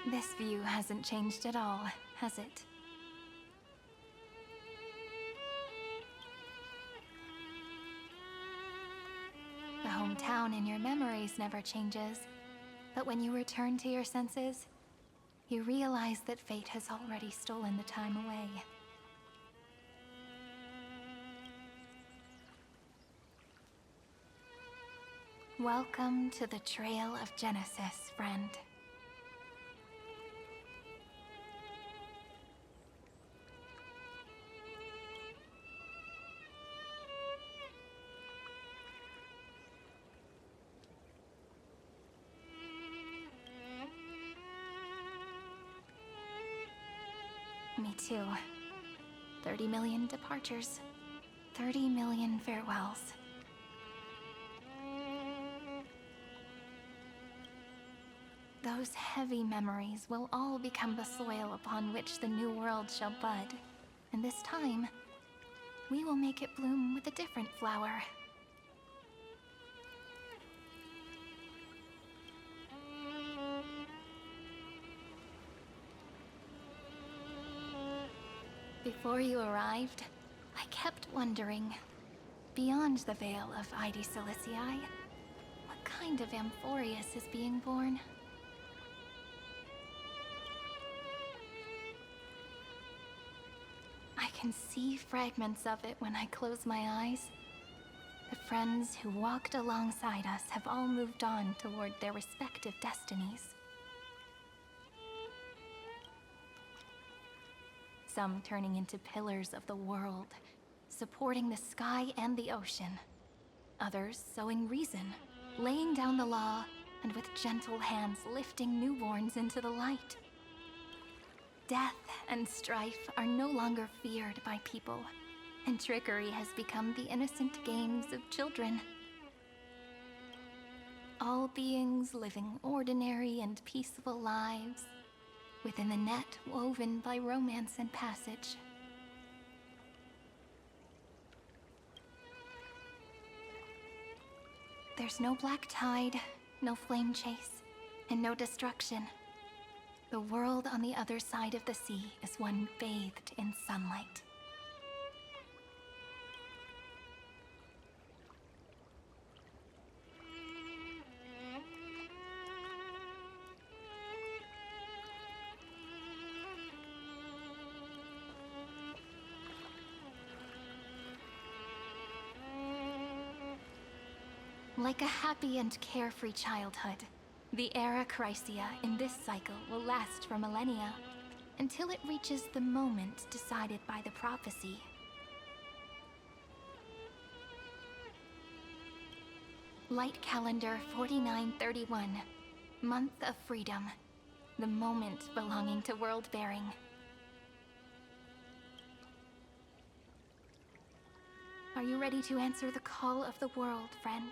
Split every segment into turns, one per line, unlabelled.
This view hasn't changed at all, has it? The hometown in your memories never changes, but when you return to your senses, you realize that fate has already stolen the time away. Welcome to the Trail of Genesis, friend. Me too. 30 million departures. 30 million farewells. Those heavy memories will all become the soil upon which the new world shall bud. And this time, we will make it bloom with a different flower. Before you arrived, I kept wondering, beyond the veil of Ide Silicii, what kind of Amphorius is being born? I can see fragments of it when I close my eyes. The friends who walked alongside us have all moved on toward their respective destinies. Some turning into pillars of the world, supporting the sky and the ocean. Others sowing reason, laying down the law, and with gentle hands lifting newborns into the light. Death and strife are no longer feared by people, and trickery has become the innocent games of children. All beings living ordinary and peaceful lives, within the net woven by romance and passage. There's no black tide, no flame chase, and no destruction. The world on the other side of the sea is one bathed in sunlight. Like a happy and carefree childhood, the era Chrysia in this cycle will last for millennia, until it reaches the moment decided by the prophecy. Light calendar 4931, month of freedom, the moment belonging to world-bearing. Are you ready to answer the call of the world, friend?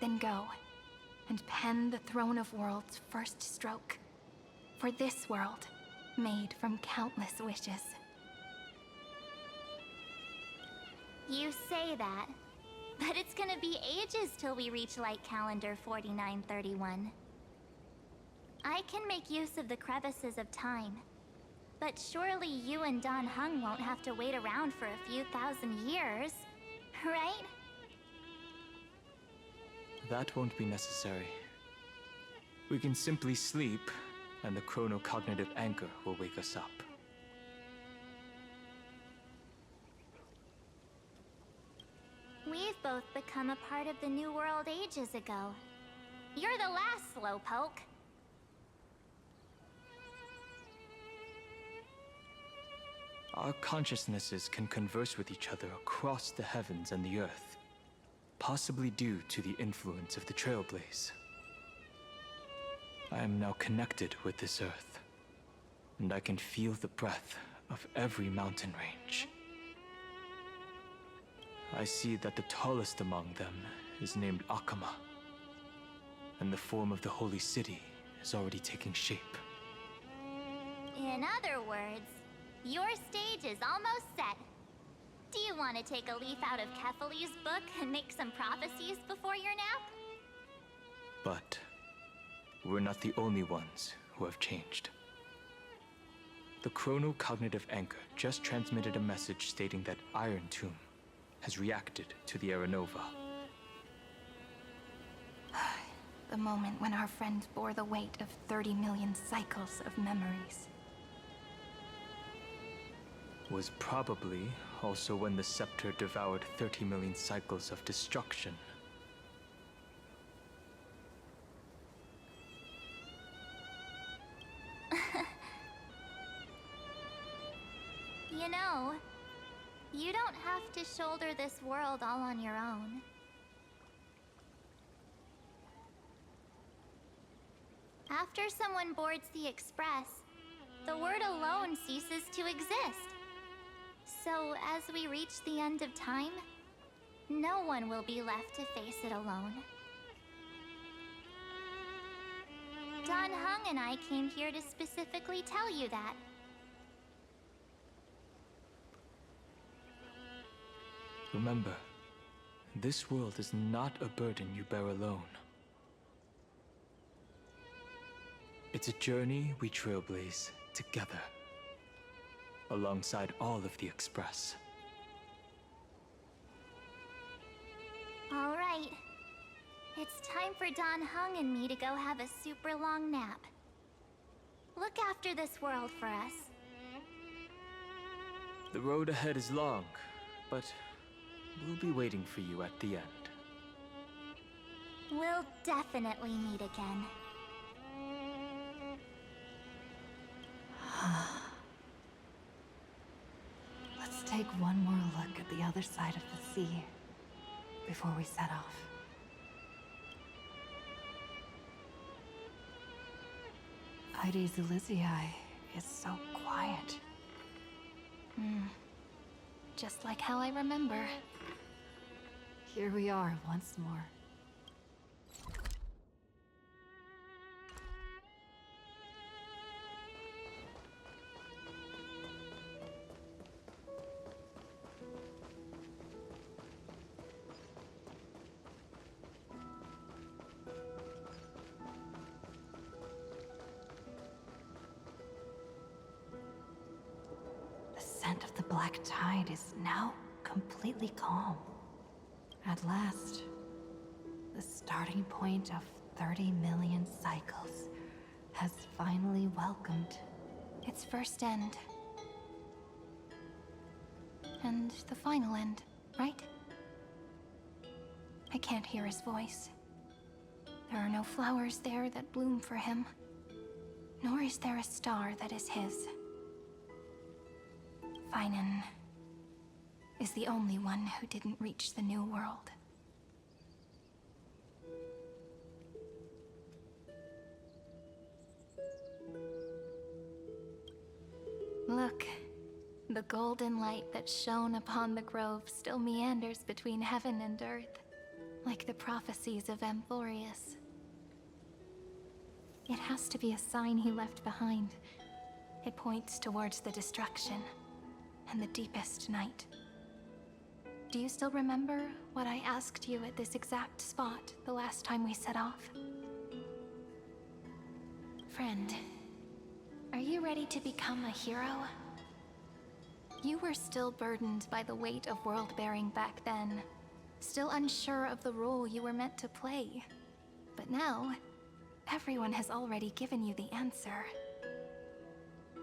Then go, and pen the Throne of Worlds' first stroke. For this world, made from countless wishes.
You say that, but it's gonna be ages till we reach Light Calendar 4931. I can make use of the crevices of time, but surely you and Dan Heng won't have to wait around for a few thousand years, right?
That won't be necessary. We can simply sleep, and the chronocognitive anchor will wake us up.
We've both become a part of the New World ages ago. You're the last slowpoke.
Our consciousnesses can converse with each other across the heavens and the earth. Possibly due to the influence of the Trailblaze. I am now connected with this earth, and I can feel the breath of every mountain range. I see that the tallest among them is named Akama, and the form of the holy city is already taking shape.
In other words, your stage is almost set. Do you want to take a leaf out of Kefali's book and make some prophecies before your nap?
But we're not the only ones who have changed. The chronocognitive anchor just transmitted a message stating that Iron Tomb has reacted to the Aeronova.
The moment when our friend bore the weight of 30 million cycles of memories.
Was probably also when the scepter devoured 30 million cycles of destruction.
You know, you don't have to shoulder this world all on your own. After someone boards the Express, the word alone ceases to exist. So, as we reach the end of time, no one will be left to face it alone. Don Hung and I came here to specifically tell you that.
Remember, this world is not a burden you bear alone. It's a journey we trailblaze together, alongside all of the Express.
All right. It's time for Don Hung and me to go have a super long nap. Look after this world for us.
The road ahead is long, but we'll be waiting for you at the end.
We'll definitely meet again.
Let's take one more look at the other side of the sea before we set off. Heidi's Elysiae is so quiet.
Just like how I remember.
Here we are once more. The scent of the black tide is now completely calm. At last, the starting point of 30 million cycles has finally welcomed
Its first end. And the final end, right? I can't hear his voice. There are no flowers there that bloom for him. Nor is there a star that is his. Finan is the only one who didn't reach the new world. Look, the golden light that shone upon the grove still meanders between heaven and earth, like the prophecies of Amphorius. It has to be a sign he left behind. It points towards the destruction and the deepest night. Do you still remember what I asked you at this exact spot the last time we set off? Friend, are you ready to become a hero? You were still burdened by the weight of world-bearing back then, still unsure of the role you were meant to play. But now, everyone has already given you the answer.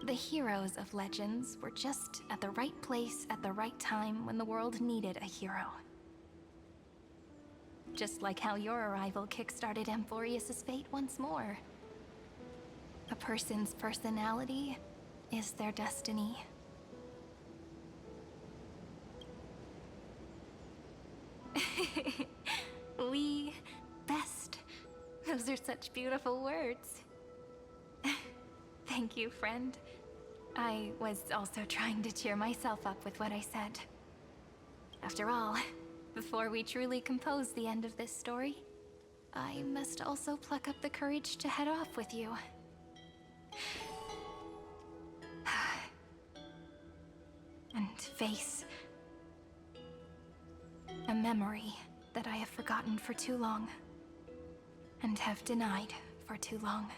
The heroes of legends were just at the right place at the right time when the world needed a hero. Just like how your arrival kickstarted Amphorius' fate once more. A person's personality is their destiny. We best. Those are such beautiful words. Thank you, friend. I was also trying to cheer myself up with what I said. After all, before we truly compose the end of this story, I must also pluck up the courage to head off with you. And face A memory that I have forgotten for too long. And have denied for too long.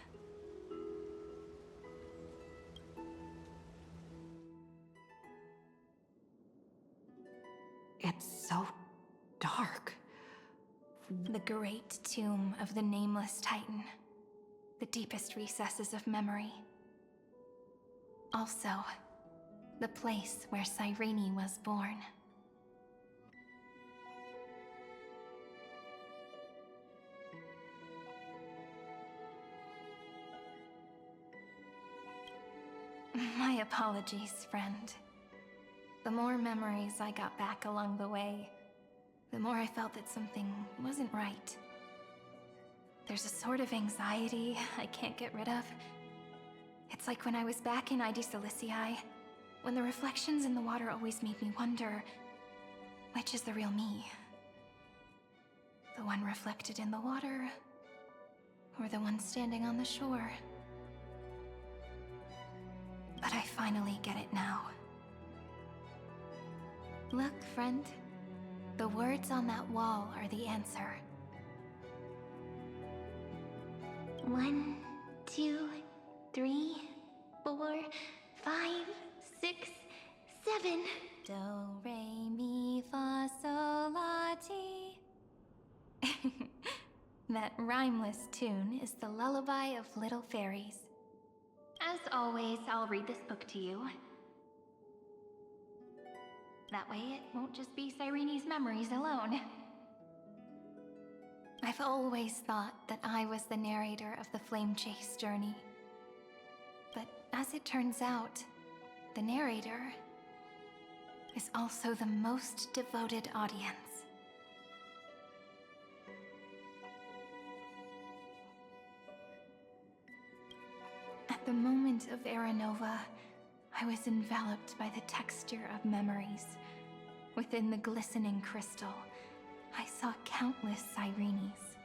It's so dark.
The great tomb of the nameless Titan. The deepest recesses of memory. Also, the place where Cyrene was born. My apologies, friend. The more memories I got back along the way, the more I felt that something wasn't right. There's a sort of anxiety I can't get rid of. It's like when I was back in ID Silicii, when the reflections in the water always made me wonder, which is the real me? The one reflected in the water, or the one standing on the shore? But I finally get it now. Look, friend. The words on that wall are the answer.
1, 2, 3, 4, 5, 6, 7.
Do, re, mi, fa, sol, la, ti. That rhymeless tune is the lullaby of little fairies. As always, I'll read this book to you. That way it won't just be Cyrene's memories alone. I've always thought that I was the narrator of the Flame Chase journey. But as it turns out, the narrator is also the most devoted audience. At the moment of Aranova, I was enveloped by the texture of memories. Within the glistening crystal, I saw countless Cyrenes,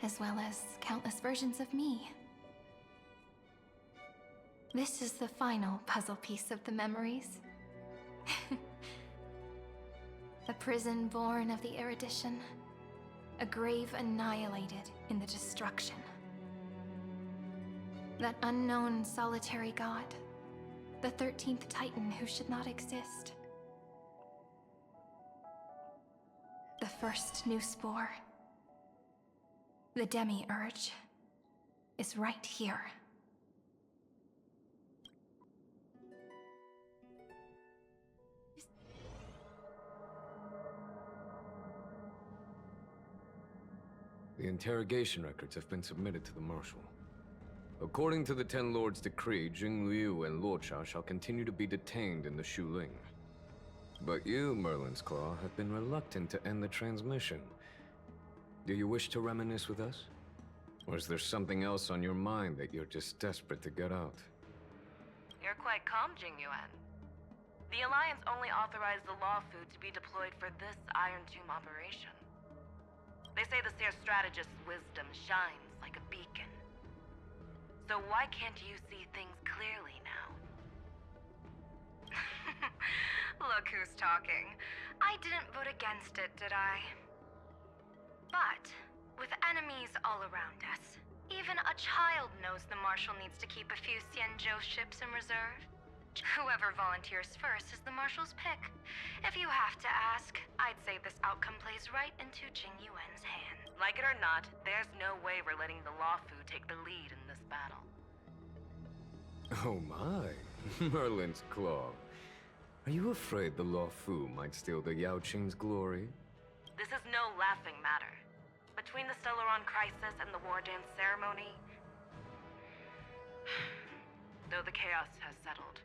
as well as countless versions of me. This is the final puzzle piece of the memories. A prison born of the erudition, a grave annihilated in the destruction. That unknown solitary god, the 13th Titan who should not exist. The first new spore, the demiurge, is right here.
The interrogation records have been submitted to the Marshal. According to the Ten Lords' decree, Jing Liu and Luocha shall continue to be detained in the Shuling. But you, Merlin's Claw, have been reluctant to end the transmission. Do you wish to reminisce with us? Or is there something else on your mind that you're just desperate to get out?
You're quite calm, Jingyuan. The Alliance only authorized the Law Food to be deployed for this Iron Tomb operation. They say the Seer Strategist's wisdom shines like a beacon. So why can't you see things clearly now? Look who's talking. I didn't vote against it, did I? But, with enemies all around us, even a child knows the Marshal needs to keep a few Xianzhou ships in reserve. Whoever volunteers first is the Marshal's pick. If you have to ask, I'd say this outcome plays right into Jingyuan's hands. Like it or not, there's no way we're letting the Law Fu take the lead in this battle.
Oh my, Merlin's Claw. Are you afraid the Law Fu might steal the Yao Qing's glory?
This is no laughing matter. Between the Stellaron crisis and the War Dance ceremony, though the chaos has settled,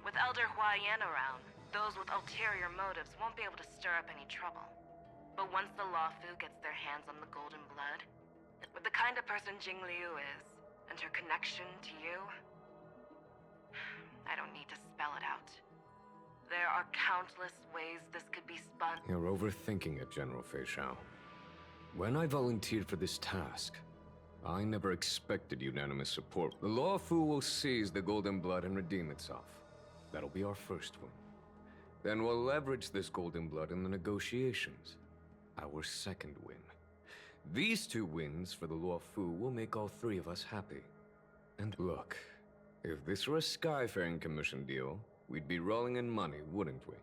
with Elder Huaiyan around, those with ulterior motives won't be able to stir up any trouble. But once the Law Fu gets their hands on the golden blood, with the kind of person Jing Liu is, and her connection to you, I don't need to spell it out. There are countless ways this could be spun.
You're overthinking it, General Fei Shao. When I volunteered for this task, I never expected unanimous support. The Law Fu will seize the golden blood and redeem itself. That'll be our first win. Then we'll leverage this golden blood in the negotiations. Our second win. These 2 wins for the Luofu will make all 3 of us happy. And look, if this were a Skyfaring Commission deal, we'd be rolling in money, wouldn't we?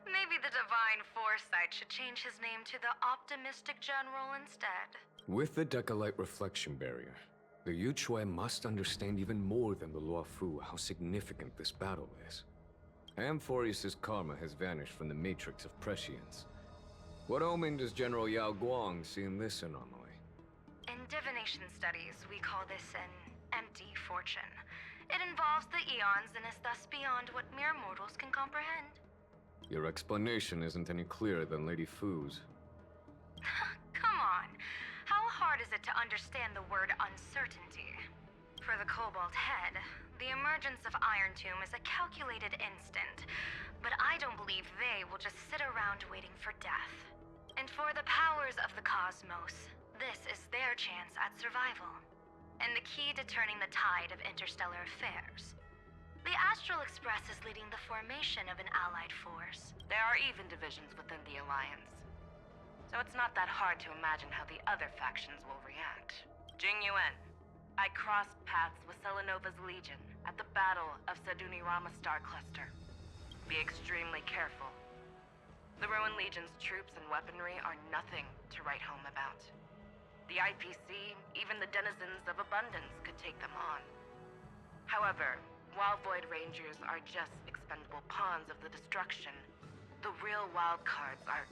Maybe the Divine Foresight should change his name to the Optimistic General instead.
With the Decalite Reflection Barrier, the Yuchue must understand even more than the Luofu how significant this battle is. Amphorius' karma has vanished from the matrix of prescience. What omen does General Yao Guang see in this anomaly?
In divination studies, we call this an empty fortune. It involves the eons and is thus beyond what mere mortals can comprehend.
Your explanation isn't any clearer than Lady Fu's.
Come on. How hard is it to understand the word uncertainty? For the Cobalt Head, the emergence of Iron Tomb is a calculated instant, but I don't believe they will just sit around waiting for death. And for the powers of the cosmos, this is their chance at survival, and the key to turning the tide of interstellar affairs. The Astral Express is leading the formation of an allied force.
There are even divisions within the Alliance. So it's not that hard to imagine how the other factions will react. Jing Yuan, I crossed paths with Selenova's Legion at the Battle of Sedunirama Star Cluster. Be extremely careful. The Ruined Legion's troops and weaponry are nothing to write home about. The IPC, even the denizens of Abundance, could take them on. However, while Void Rangers are just expendable pawns of the destruction, the real wild cards are...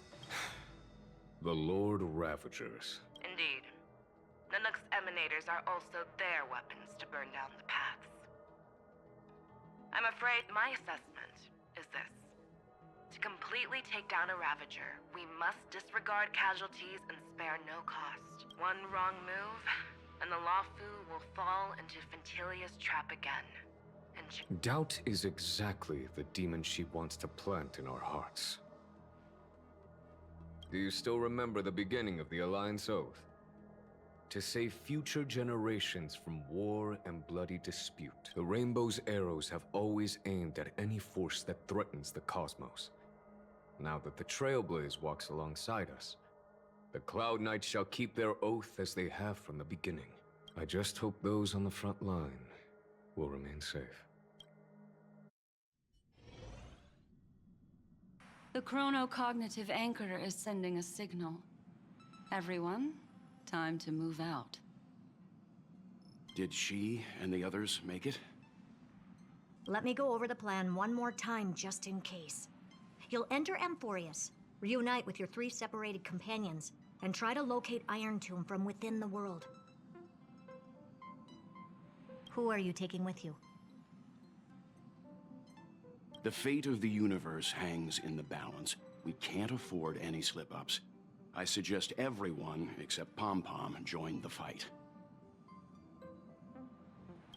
The Lord Ravagers.
Indeed. Nanook's emanators are also their weapons to burn down the paths. I'm afraid my assessment is this. To completely take down a Ravager, we must disregard casualties and spare no cost. One wrong move, and the Luofu will fall into Fintilia's trap again. And
Doubt is exactly the demon she wants to plant in our hearts. Do you still remember the beginning of the Alliance Oath? To save future generations from war and bloody dispute, the Rainbow's arrows have always aimed at any force that threatens the cosmos. Now that the Trailblaze walks alongside us, the Cloud Knights shall keep their oath as they have from the beginning. I just hope those on the front line will remain safe.
The chronocognitive anchor is sending a signal. Everyone, time to move out.
Did she and the others make it?
Let me go over the plan one more time, just in case. You'll enter Amphorius, reunite with your 3 separated companions, and try to locate Iron Tomb from within the world. Who are you taking with you?
The fate of the universe hangs in the balance. We can't afford any slip-ups. I suggest everyone, except Pom-Pom, join the fight.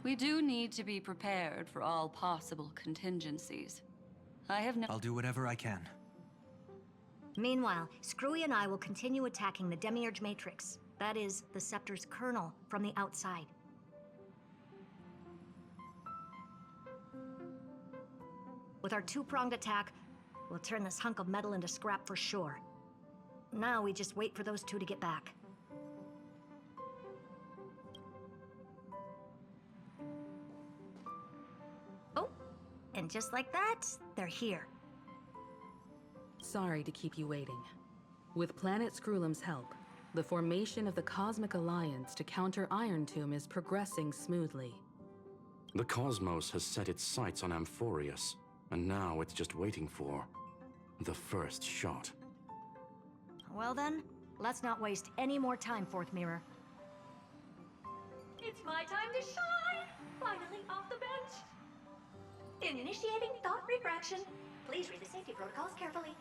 We do need to be prepared for all possible contingencies. I have no—
I'll do whatever I can.
Meanwhile, Screwy and I will continue attacking the Demiurge Matrix. That is, the Scepter's kernel, from the outside. With our 2-pronged attack, we'll turn this hunk of metal into scrap for sure. Now we just wait for those 2 to get back. Oh, and just like that, they're here.
Sorry to keep you waiting. With Planet Screwlum's help, the formation of the Cosmic Alliance to counter Iron Tomb is progressing smoothly.
The cosmos has set its sights on Amphorius, and now it's just waiting for the first shot.
Well then, let's not waste any more time, Fourth Mirror.
It's my time to shine! Finally off the bench! Initiating thought refraction. Please read the safety protocols carefully.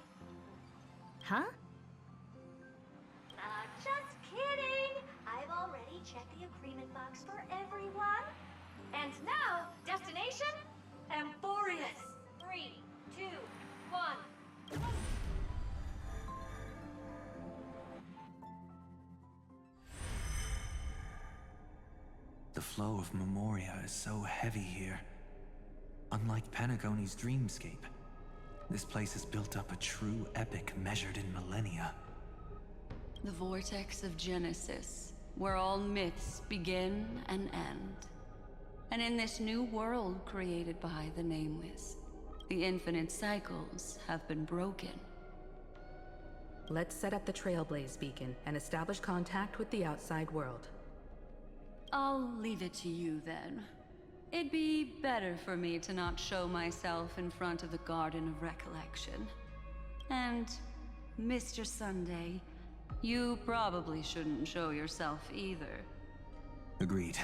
Huh?
Just kidding! I've already checked the agreement box for everyone. And now, destination? Amphorius! 3, 2, 1.
The flow of Memoria is so heavy here. Unlike Penacony's dreamscape, this place has built up a true epic measured in millennia.
The vortex of Genesis, where all myths begin and end. And in this new world created by the Nameless, the infinite cycles have been broken.
Let's set up the Trailblaze beacon and establish contact with the outside world.
I'll leave it to you then. It'd be better for me to not show myself in front of the Garden of Recollection. And, Mr. Sunday, you probably shouldn't show yourself either.
Agreed.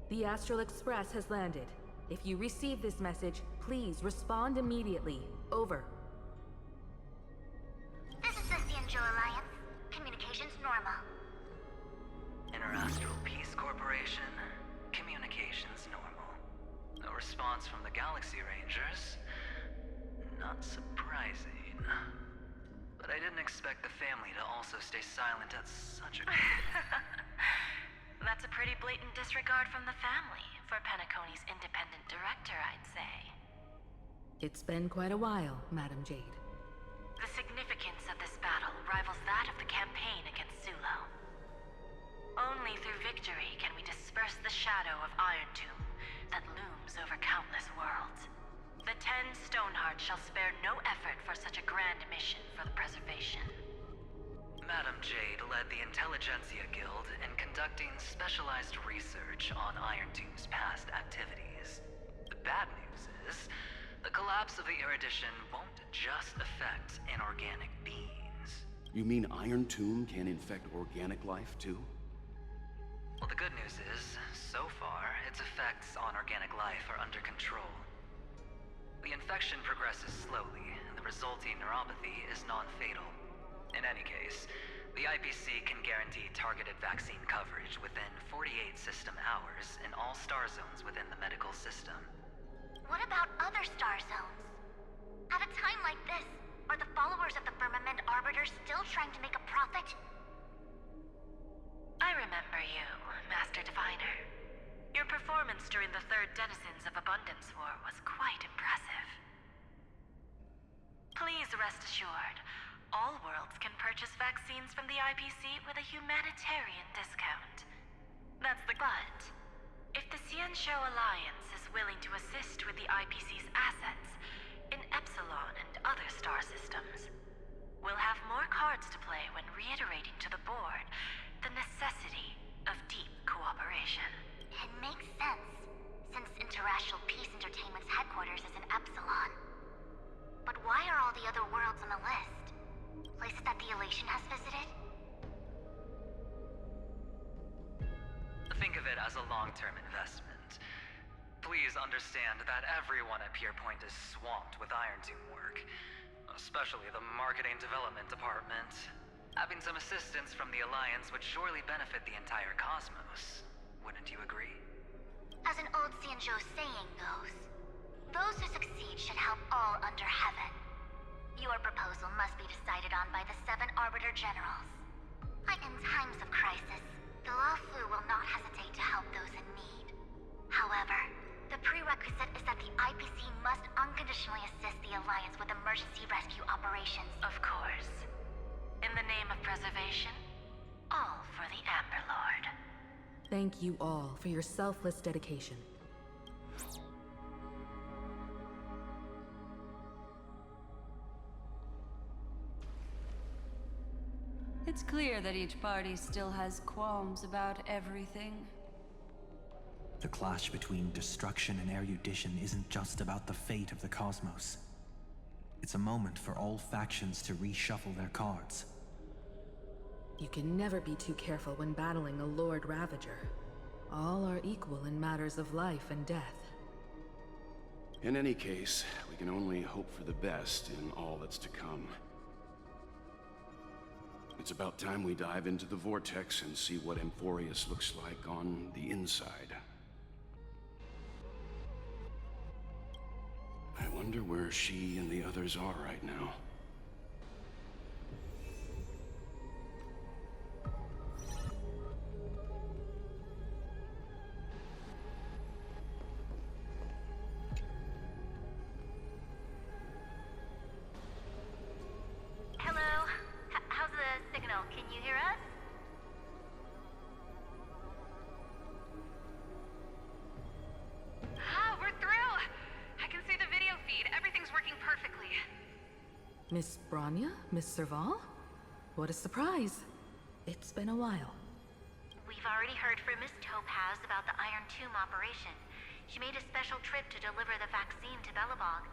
The Astral Express has landed. If you receive this message, please respond immediately. Over.
This is the Cianjo Alliance. Communications normal.
Interastral Peace Corporation. Communications normal. No response from the Galaxy Rangers. Not surprising. But I didn't expect the family to also stay silent at such a...
That's a pretty blatant disregard from the family for Penacony's independent director, I'd say.
It's been quite a while, Madam Jade.
The significance of this battle rivals that of the campaign against Sulo. Only through victory can we disperse the shadow of Iron Tomb that looms over countless worlds. The 10 Stonehearts shall spare no effort for such a grand mission for the preservation.
Madam Jade led the Intelligentsia Guild in conducting specialized research on Iron Tomb's past activities. The bad news is, the collapse of the Erudition won't just affect inorganic beings.
You mean Iron Tomb can infect organic life, too?
Well, the good news is, so far, its effects on organic life are under control. The infection progresses slowly, and the resulting neuropathy is non-fatal. In any case, the IPC can guarantee targeted vaccine coverage within 48 system hours in all star zones within the medical system.
What about other star zones? At a time like this, are the followers of the Firmament Arbiter still trying to make a profit?
I remember you, Master Diviner. Your performance during the Third Denizens of Abundance War was quite impressive. Please rest assured, all worlds can purchase vaccines from the IPC with a humanitarian discount. That's the but. If the Cianjo Alliance is willing to assist with the IPC's assets in Epsilon and other star systems, we'll have more cards to play when reiterating to the board the necessity of deep cooperation.
It makes sense, since Interastral Peace Entertainment's headquarters is in Epsilon. But why are all the other worlds on the list? Places that the Elation has visited?
Think of it as a long-term investment. Please understand that everyone at Pierpoint is swamped with Iron Tomb work, especially the Marketing Development Department. Having some assistance from the Alliance would surely benefit the entire cosmos. Wouldn't you agree?
As an old Cianjo saying goes, those who succeed should help all under heaven. Your proposal must be decided on by the 7 Arbiter Generals. In times of crisis, the Luofu will not hesitate to help those in need. However, the prerequisite is that the IPC must unconditionally assist the Alliance with emergency rescue operations.
Of course. In the name of preservation, all for the Amber Lord.
Thank you all for your selfless dedication.
It's clear that each party still has qualms about everything.
The clash between destruction and erudition isn't just about the fate of the cosmos. It's a moment for all factions to reshuffle their cards.
You can never be too careful when battling a Lord Ravager. All are equal in matters of life and death.
In any case, we can only hope for the best in all that's to come. It's about time we dive into the vortex and see what Amphorius looks like on the inside. I wonder where she and the others are right now.
progress? Ah, we're through! I can see the video feed. Everything's working perfectly.
Miss Branya? Miss Serval? What a surprise. It's been a while.
We've already heard from Miss Topaz about the Iron Tomb operation. She made a special trip to deliver the vaccine to Belobog.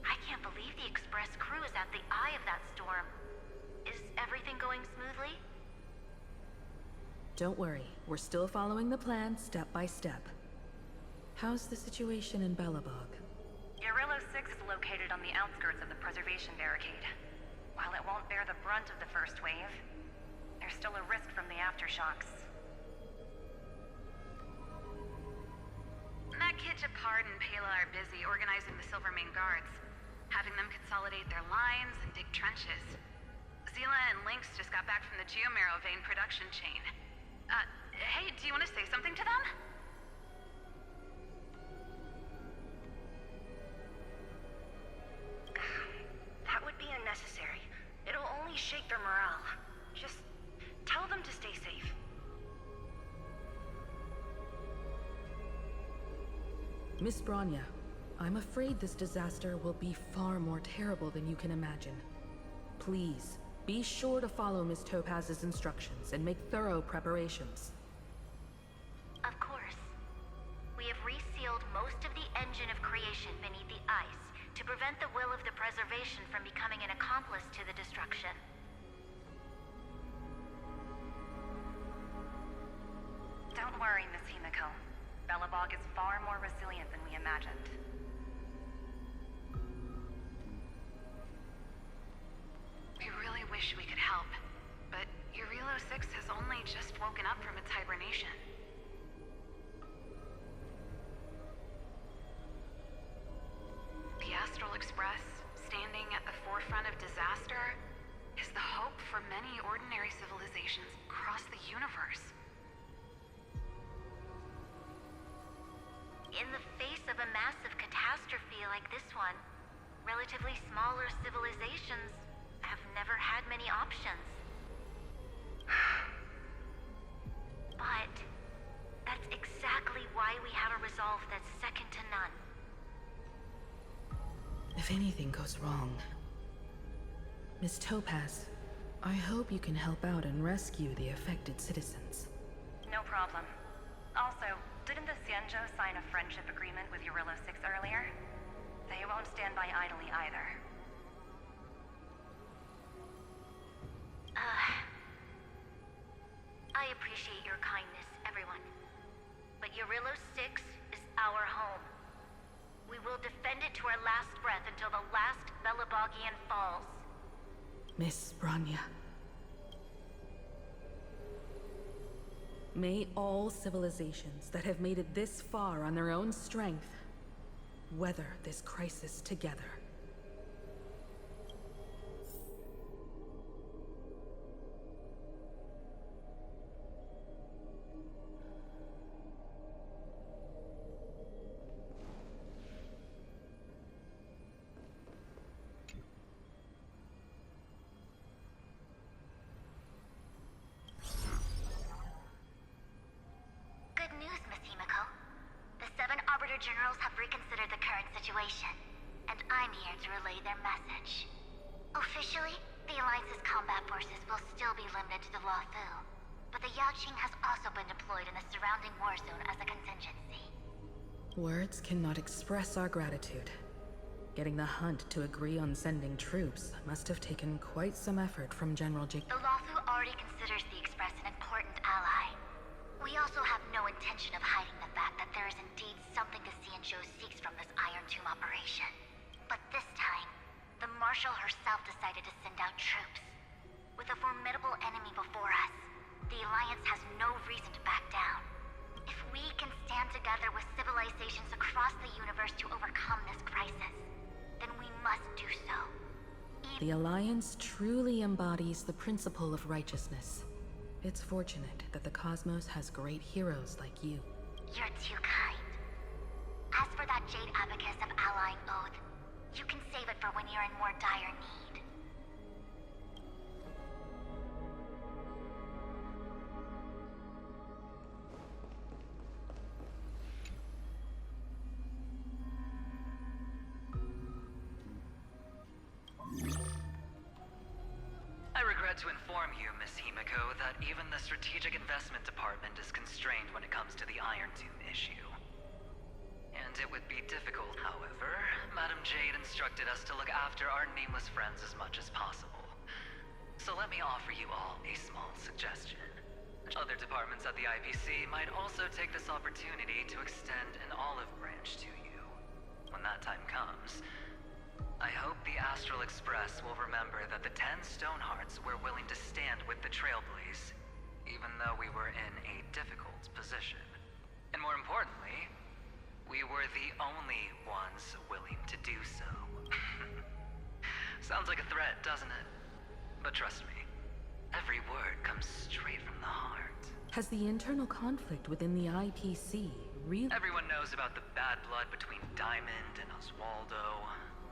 I can't believe the Express crew is at the eye of that storm. Is everything going smoothly?
Don't worry, we're still following the plan step by step. How's the situation in Belobog?
Urillo 6 is located on the outskirts of the preservation barricade. While it won't bear the brunt of the first wave, there's still a risk from the aftershocks. That kid Japard and Pela are busy organizing the Silvermane guards, having them consolidate their lines and dig trenches. Zila and Lynx just got back from the Geomarrow vein production chain. Hey, do you want to say something to them?
That would be unnecessary. It'll only shake their morale. Just tell them to stay safe.
Miss Branya, I'm afraid this disaster will be far more terrible than you can imagine. Please, be sure to follow Miss Topaz's instructions and make thorough preparations.
Of course. We have resealed most of the engine of creation beneath the ice to prevent the will of the preservation from becoming an accomplice to the destruction.
Don't worry, Miss Himiko. Belobog is far more resilient than we imagined. We really wish we could help, but Urillo 6 has only just woken up from its hibernation. The Astral Express, standing at the forefront of disaster, is the hope for many ordinary civilizations across the universe.
In the face of a massive catastrophe like this one, relatively smaller civilizations have never had many options. But that's exactly why we have a resolve that's second to none.
If anything goes wrong... Miss Topaz, I hope you can help out and rescue the affected citizens.
No problem. Also, didn't the Xianzhou sign a friendship agreement with Urillo 6 earlier? They won't stand by idly either.
I appreciate your kindness, everyone. But Urillo 6 is our home. We will defend it to our last breath until the last Belobogian falls.
Miss Branya. May all civilizations that have made it this far on their own strength weather this crisis together.
Good news, Miss Himiko. The 7 Arbiter Generals have reconsidered the current situation, and I'm here to relay their message. Officially, the Alliance's combat forces will still be limited to the Luofu, but the Yaoqing has also been deployed in the surrounding war zone as a contingency.
Words cannot express our gratitude. Getting the Hunt to agree on sending troops must have taken quite some effort from General Jake.
The Luofu already considers the Express an important ally. We also have no intention of hiding the fact that there is indeed something the Xianzhou seeks from this Iron Tomb operation. But this time, the Marshal herself decided to send out troops. With a formidable enemy before us, the Alliance has no reason to back down. If we can stand together with civilizations across the universe to overcome this crisis, then we must do so.
The Alliance truly embodies the principle of righteousness. It's fortunate that the cosmos has great heroes like you.
You're too kind. As for that Jade Abacus of Allying Oath, you can save it for when you're in more dire need.
regret to inform you, Miss Himiko, that even the Strategic Investment Department is constrained when it comes to the Iron Tomb issue. And it would be difficult, however. Madam Jade instructed us to look after our nameless friends as much as possible. So let me offer you all a small suggestion. Other departments at the IPC might also take this opportunity to extend an olive branch to you. When that time comes, I hope the Astral Express will remember that the 10 Stonehearts were willing to stand with the Trailblaze, even though we were in a difficult position. And more importantly, we were the only ones willing to do so. Sounds like a threat, doesn't it? But trust me, every word comes straight from the heart.
Has the internal conflict within the IPC really...
Everyone knows about the bad blood between Diamond and Oswaldo.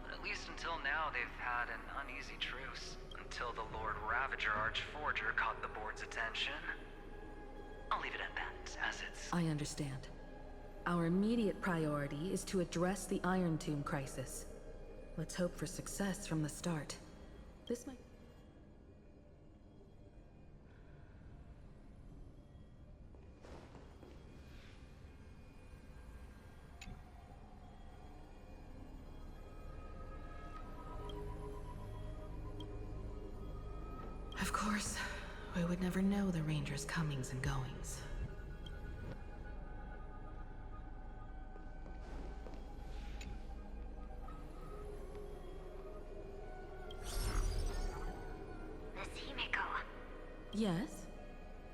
But at least until now, they've had an uneasy truce. Until the Lord Ravager Archforger caught the board's attention. I'll leave it at that, as it's...
I understand. Our immediate priority is to address the Iron Tomb crisis. Let's hope for success from the start. This might... Of course, we would never know the Ranger's comings and goings.
Miss Himiko.
Yes?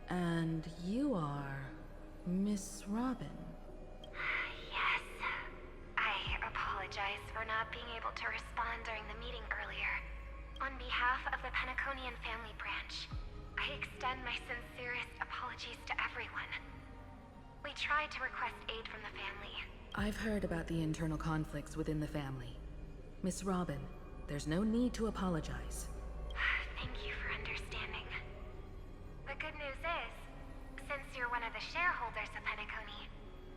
And you are... Miss Robin?
Yes. I apologize for not being able to respond during the meeting earlier. On behalf of the Penaconian family branch, I extend my sincerest apologies to everyone. We tried to request aid from the family.
I've heard about the internal conflicts within the family. Miss Robin, there's no need to apologize.
Thank you for understanding. The good news is, since you're one of the shareholders of Penacony,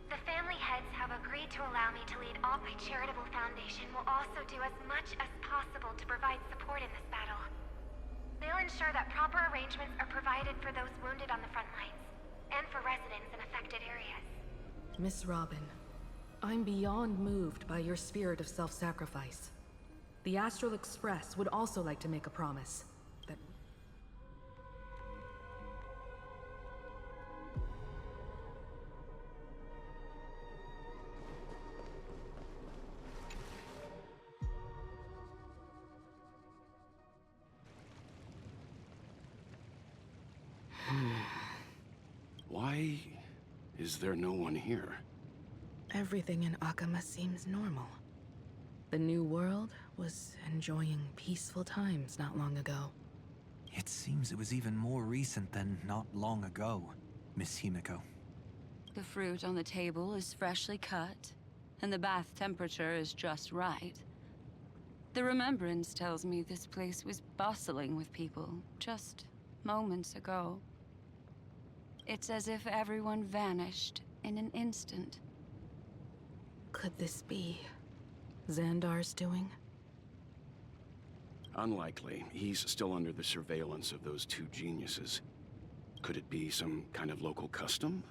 the family heads have agreed to allow me to lead all my charitable foundation will also do as much as possible to provide support in this battle. They'll ensure that proper arrangements are provided for those wounded on the front lines, and for residents in affected areas.
Miss Robin, I'm beyond moved by your spirit of self-sacrifice. The Astral Express would also like to make a promise that...
Why is there no one here?
Everything in Akama seems normal. The New World was enjoying peaceful times not long ago.
It seems it was even more recent than not long ago, Miss Himiko.
The fruit on the table is freshly cut, and the bath temperature is just right. The remembrance tells me this place was bustling with people just moments ago. It's as if everyone vanished in an instant.
Could this be Xandar's doing?
Unlikely. He's still under the surveillance of those two geniuses. Could it be some kind of local custom?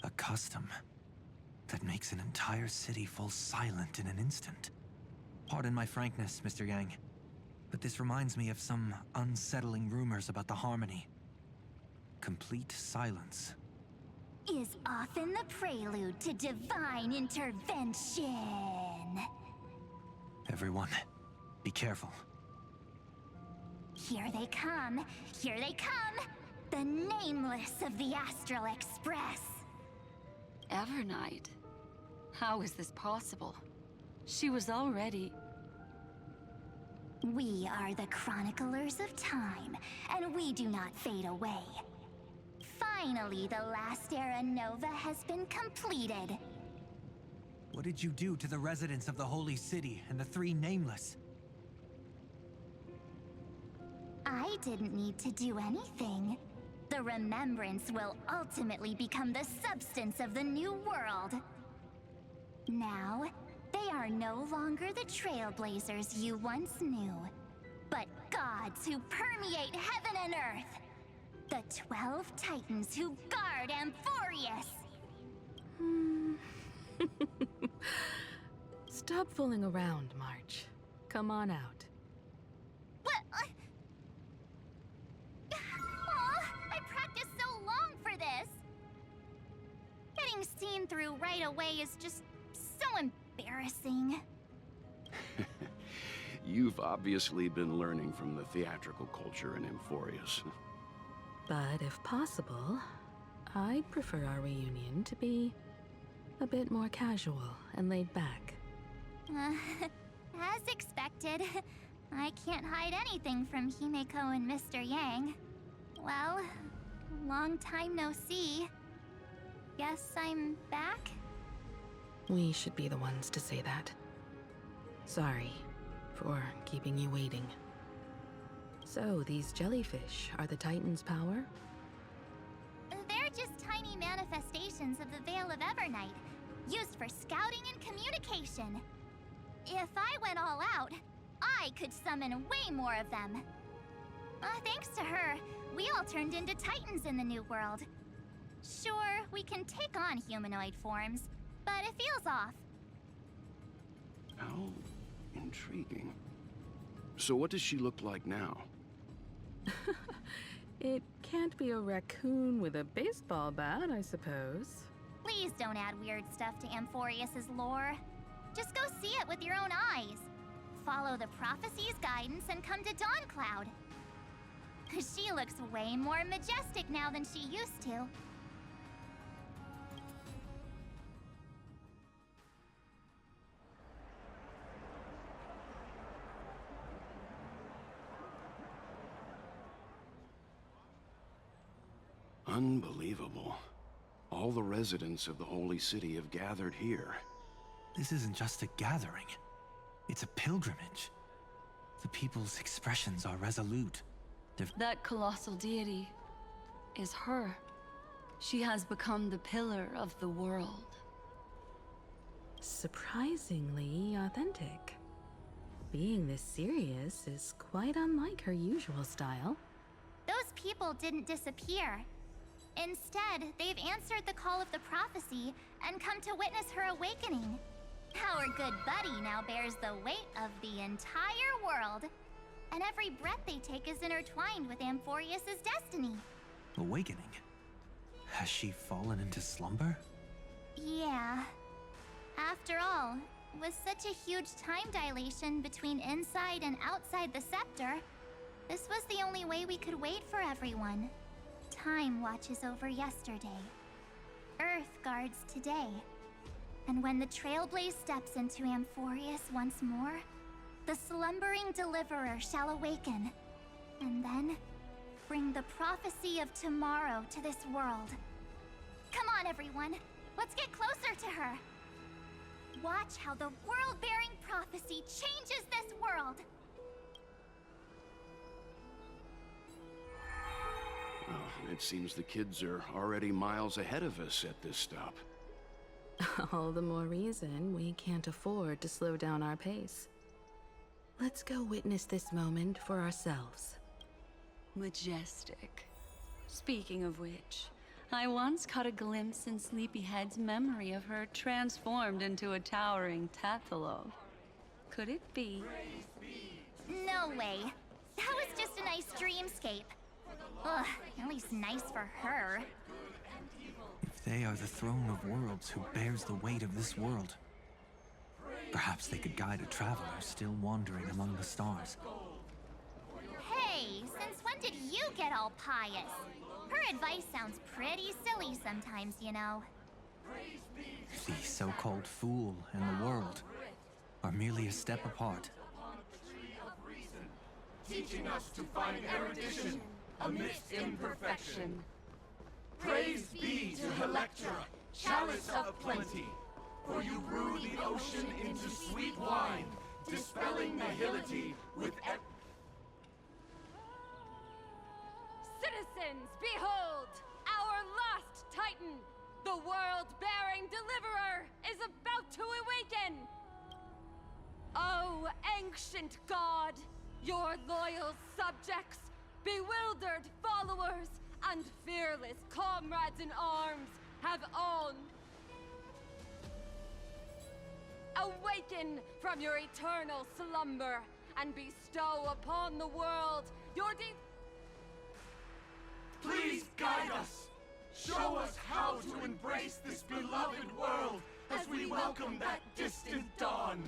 A custom that makes an entire city fall silent in an instant. Pardon my frankness, Mr. Yang, but this reminds me of some unsettling rumors about the Harmony. Complete silence
is often the prelude to divine intervention.
Everyone, be careful.
Here they come! Here they come! The Nameless of the Astral Express!
Evernight? How is this possible? She was already...
We are the Chroniclers of Time, and we do not fade away. Finally, the last era Nova has been completed.
What did you do to the residents of the Holy City and the three Nameless?
I didn't need to do anything. The remembrance will ultimately become the substance of the new world. Now, they are no longer the Trailblazers you once knew, but gods who permeate heaven and earth. The 12 titans who guard Amphorius.
Stop fooling around, March. Come on out.
What? I practiced so long for this. Getting seen through right away is just so embarrassing.
You've obviously been learning from the theatrical culture in Amphorius.
But if possible, I'd prefer our reunion to be a bit more casual and laid back.
As expected, I can't hide anything from Himeko and Mr. Yang. Well, long time no see. Guess I'm back?
We should be the ones to say that. Sorry for keeping you waiting. So, these jellyfish are the Titan's power?
They're just tiny manifestations of the Veil of Evernight, used for scouting and communication. If I went all out, I could summon way more of them. Thanks to her, we all turned into Titans in the New World. Sure, we can take on humanoid forms, but it feels off.
How intriguing. So what does she look like now?
It can't be a raccoon with a baseball bat, I suppose.
Please don't add weird stuff to Amphorius's lore. Just go see it with your own eyes. Follow the prophecy's guidance and come to Dawncloud. She looks way more majestic now than she used to.
Unbelievable. All the residents of the Holy City have gathered here.
This isn't just a gathering. It's a pilgrimage. The people's expressions are resolute.
That colossal deity is her. She has become the pillar of the world.
Surprisingly authentic. Being this serious is quite unlike her usual style.
Those people didn't disappear. Instead, they've answered the call of the prophecy and come to witness her awakening. Our good buddy now bears the weight of the entire world. And every breath they take is intertwined with Amphorius's destiny.
Awakening? Has she fallen into slumber?
Yeah. After all, with such a huge time dilation between inside and outside the scepter, this was the only way we could wait for everyone. Time watches over yesterday. Earth guards today. And when the Trailblaze steps into Amphorius once more, the slumbering deliverer shall awaken, and then bring the prophecy of tomorrow to this world. Come on, everyone. Let's get closer to her. Watch how the world-bearing prophecy changes this world.
Well, it seems the kids are already miles ahead of us at this stop.
All the more reason we can't afford to slow down our pace. Let's go witness this moment for ourselves.
Majestic. Speaking of which, I once caught a glimpse in Sleepyhead's memory of her transformed into a towering Tathalov. Could it be?
No way. That was just a nice dreamscape. Ugh, at least nice for her.
If they are the throne of worlds who bears the weight of this world, perhaps they could guide a traveler still wandering among the stars.
Hey, since when did you get all pious? Her advice sounds pretty silly sometimes, you know.
The so-called fool and the world are merely a step apart.
Teaching us to find erudition amidst imperfection. Praise be to Helectra, chalice of plenty, for you brew the ocean into sweet wine, dispelling nihility with
Citizens, behold! Our last Titan, the world-bearing deliverer, is about to awaken! Oh, ancient god, Your loyal subjects, bewildered followers, and fearless comrades in arms have all awaken from your eternal slumber and bestow upon the world your
Please guide us! Show us how to embrace this beloved world as we welcome that distant dawn!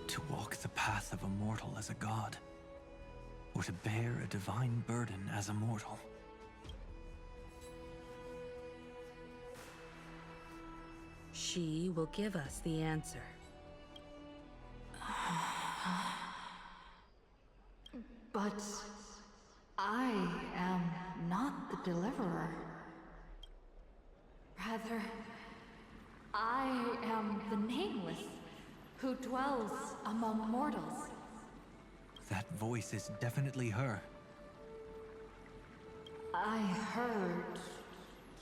To walk the path of a mortal as a god, or to bear a divine burden as a mortal.
She will give us the answer.
But I am not the deliverer. Rather, I am the nameless, who dwells among mortals.
That voice is definitely her.
I heard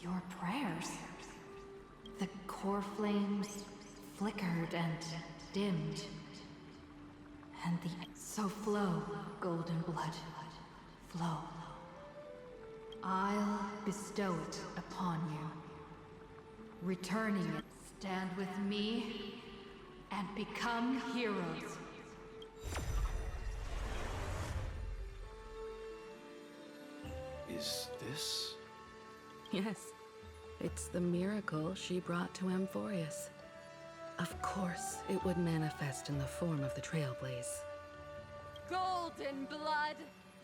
your prayers. The core flames flickered and dimmed. And the so flow, golden blood, flow. I'll bestow it upon you. Returning it, stand with me and become heroes.
Is this?
Yes. It's the miracle she brought to Amphorius. Of course, it would manifest in the form of the Trailblaze.
golden blood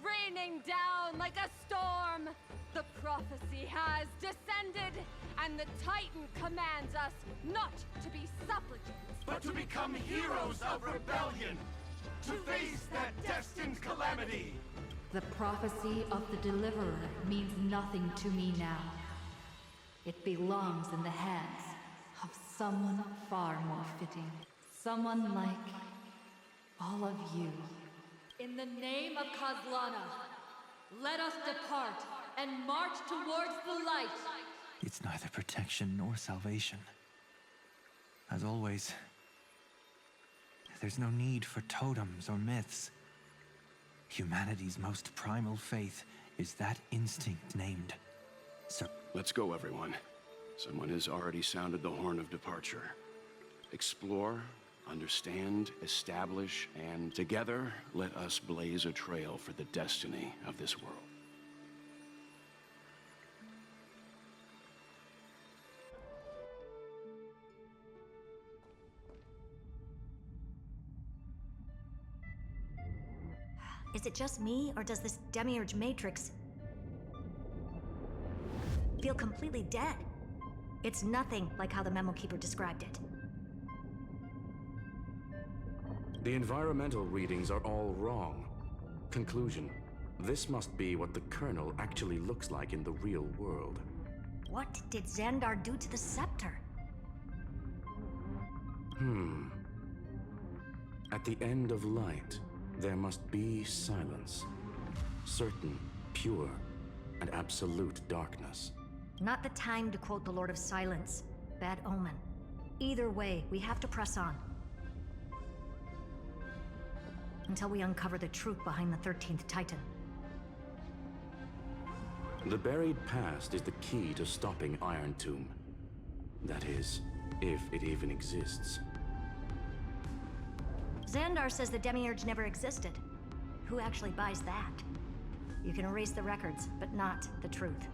raining down like a storm. The prophecy has descended, and the Titan commands us not to be supplicants,
but to become heroes of rebellion, to face that destined calamity.
The prophecy of the Deliverer means nothing to me now. It belongs in the hands of someone far more fitting. Someone like all of you.
In the name of Kozlana, let us depart and march towards the light.
It's neither protection nor salvation. As always, there's no need for totems or myths. Humanity's most primal faith is that instinct named
Let's go, everyone. Someone has already sounded the horn of departure. Explore, understand, establish, and together, let us blaze a trail for the destiny of this world.
Is it just me, or does this Demiurge Matrix feel completely dead? It's nothing like how the Memo Keeper described it.
The environmental readings are all wrong. Conclusion: this must be what the kernel actually looks like in the real world.
What did Xandar do to the scepter?
At the end of light, there must be silence. Certain, pure, and absolute darkness.
Not the time to quote the Lord of Silence. Bad omen. Either way, we have to press on. Until we uncover the truth behind the 13th Titan.
The buried past is the key to stopping Iron Tomb. That is, if it even exists.
Xandar says the Demiurge never existed. Who actually buys that? You can erase the records, but not the truth.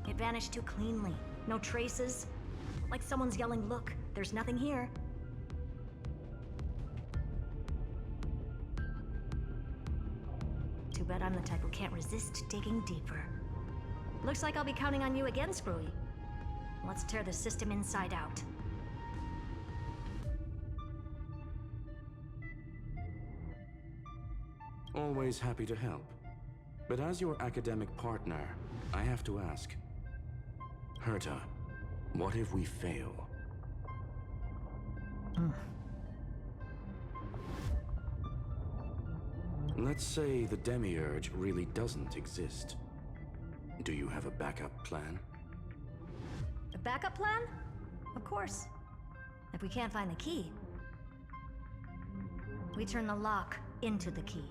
It vanished too cleanly. No traces. Like someone's yelling, "Look, there's nothing here." Too bad I'm the type who can't resist digging deeper. Looks like I'll be counting on you again, Screwy. Let's tear the system inside out.
Always happy to help. But as your academic partner, I have to ask. Herta, what if we fail? Let's say the Demiurge really doesn't exist. Do you have a backup plan?
A backup plan? Of course. If we can't find the key, we turn the lock into the key.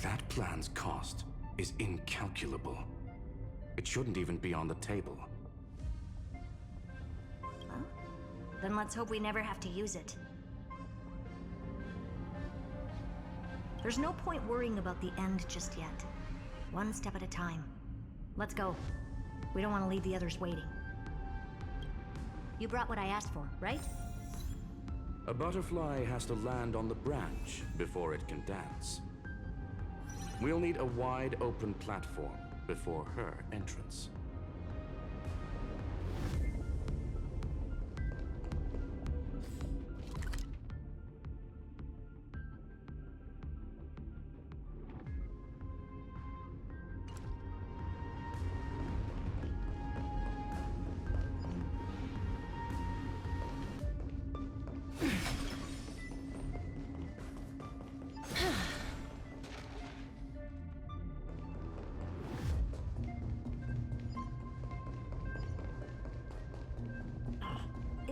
That plan's cost is incalculable. It shouldn't even be on the table.
Well, then let's hope we never have to use it. There's no point worrying about the end just yet. One step at a time. Let's go. We don't want to leave the others waiting. You brought what I asked for, right?
A butterfly has to land on the branch before it can dance. We'll need a wide open platform before her entrance.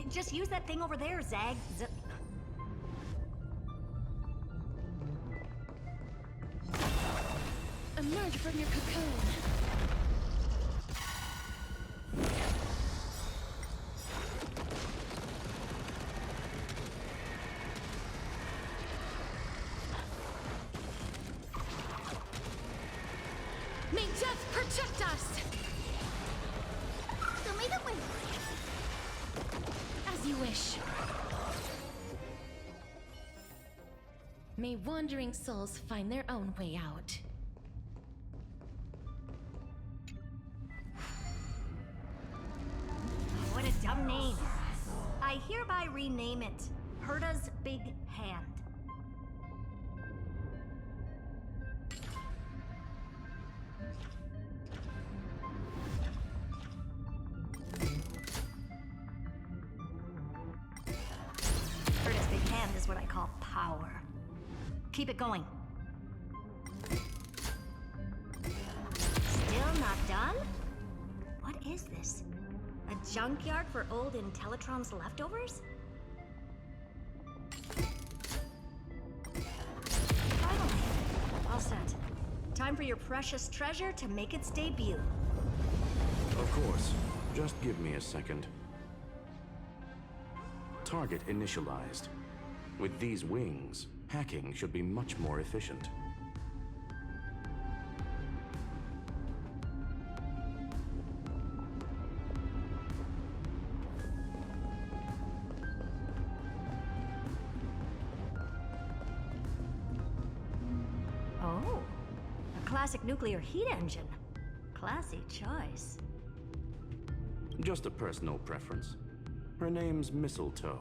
Just use that thing over there, Zag.
Emerge from your cocoon. May death protect us!
Show me the way.
As you wish. May wandering souls find their own way out.
What a dumb name. I hereby rename it Herta's Big Hand. Herta's Big Hand is what I call power. Keep it going. Still not done? What is this? A junkyard for old Intellitron's leftovers? Finally, all set. Time for your precious treasure to make its debut.
Of course. Just give me a second. Target initialized. With these wings, hacking should be much more efficient.
Oh, a classic nuclear heat engine. Classy choice.
Just a personal preference. Her name's Mistletoe.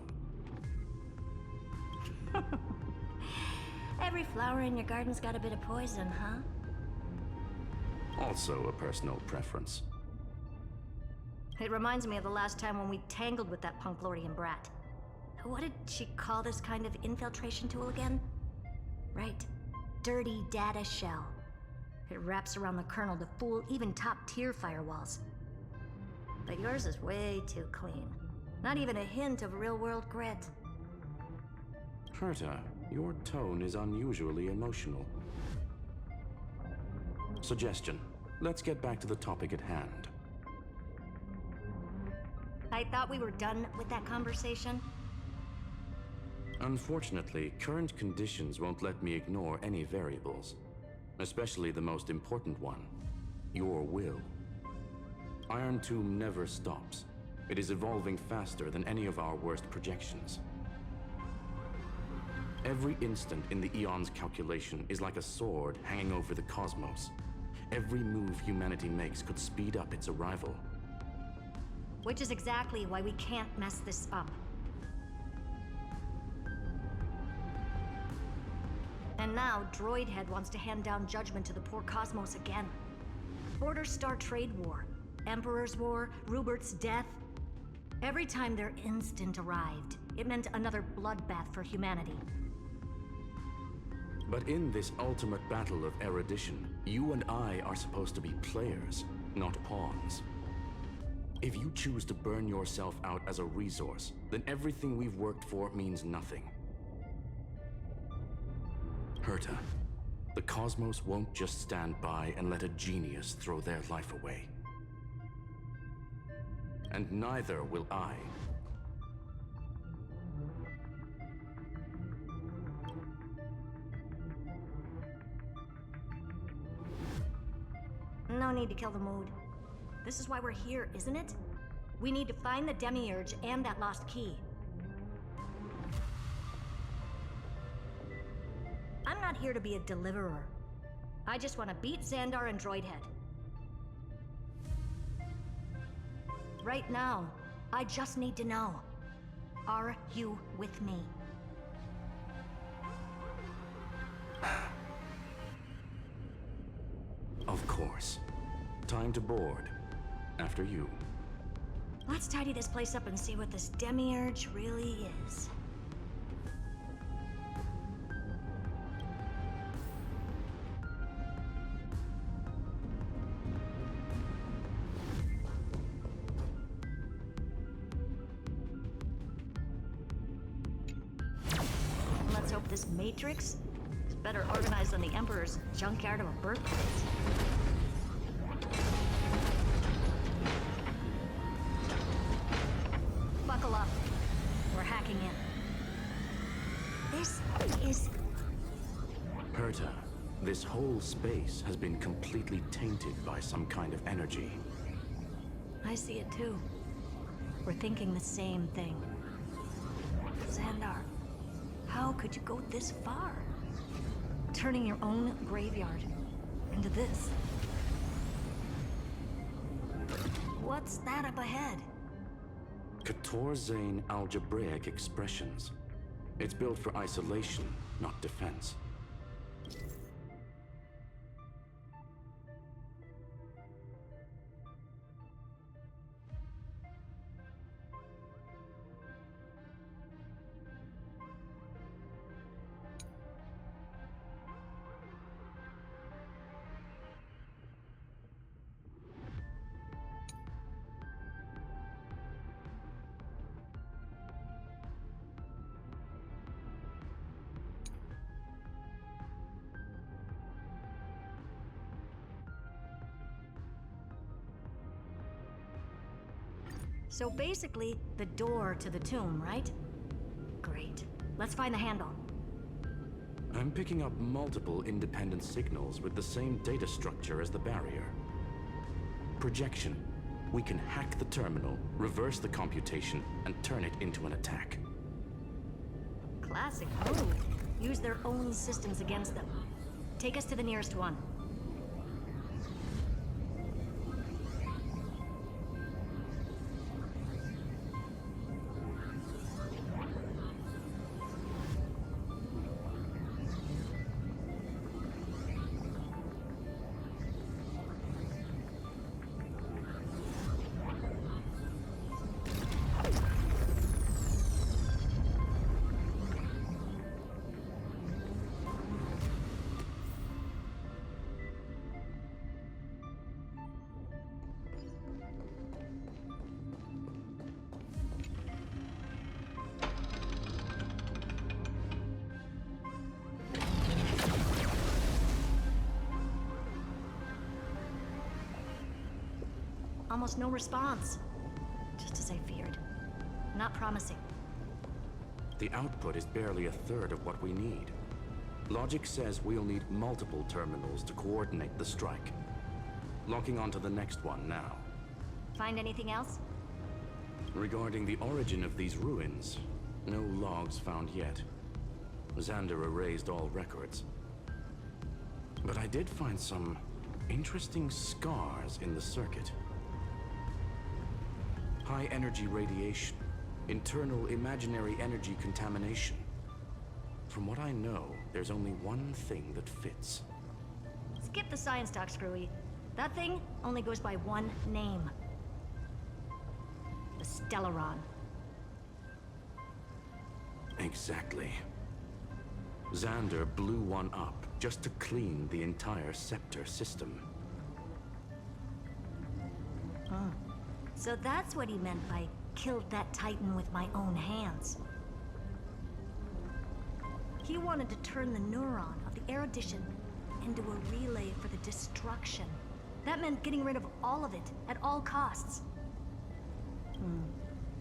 Every flower in your garden's got a bit of poison, huh?
Also a personal preference.
It reminds me of the last time when we tangled with that Punklordian brat. What did she call this kind of infiltration tool again? Right. Dirty data shell. It wraps around the kernel to fool even top-tier firewalls. But yours is way too clean. Not even a hint of real-world grit.
Herta, your tone is unusually emotional. Suggestion. Let's get back to the topic at hand.
I thought we were done with that conversation.
Unfortunately, current conditions won't let me ignore any variables. Especially the most important one. Your will. Iron Tomb never stops. It is evolving faster than any of our worst projections. Every instant in the Eon's calculation is like a sword hanging over the cosmos. Every move humanity makes could speed up its arrival.
Which is exactly why we can't mess this up. And now, Droidhead wants to hand down judgment to the poor cosmos again. Border Star Trade War, Emperor's War, Rupert's death. Every time their instant arrived, it meant another bloodbath for humanity.
But in this ultimate battle of erudition, you and I are supposed to be players, not pawns. If you choose to burn yourself out as a resource, then everything we've worked for means nothing. Herta, the cosmos won't just stand by and let a genius throw their life away. And neither will I.
No need to kill the mood. This is why we're here, isn't it? We need to find the Demiurge and that lost key. I'm not here to be a deliverer. I just want to beat Xandar and Droidhead. Right now, I just need to know. Are you with me?
Of course. Time to board. After you.
Let's tidy this place up and see what this Demiurge really is. Let's hope this Matrix is better organized than the Emperor's junkyard of a birthplace. Buckle up. We're hacking in. This is...
Herta, this whole space has been completely tainted by some kind of energy.
I see it too. We're thinking the same thing. Xandar, how could you go this far? Turning your own graveyard into this. What's that up ahead?
Katorzane algebraic expressions. It's built for isolation, not defense.
So basically, the door to the tomb, right? Great. Let's find the handle.
I'm picking up multiple independent signals with the same data structure as the barrier. Projection. We can hack the terminal, reverse the computation, and turn it into an attack.
Classic move. Use their own systems against them. Take us to the nearest one. Almost no response. Just as I feared. Not promising.
The output is barely a third of what we need. Logic says we'll need multiple terminals to coordinate the strike. Locking onto the next one now.
Find anything else?
Regarding the origin of these ruins, no logs found yet. Xander erased all records. But I did find some interesting scars in the circuit. High energy radiation, internal imaginary energy contamination. From what I know, there's only one thing that fits.
Skip the science talk, Screwy. That thing only goes by one name. The Stellaron.
Exactly. Xander blew one up just to clean the entire scepter system.
Huh. So that's what he meant by killed that Titan with my own hands. He wanted to turn the neuron of the erudition into a relay for the destruction. That meant getting rid of all of it, at all costs.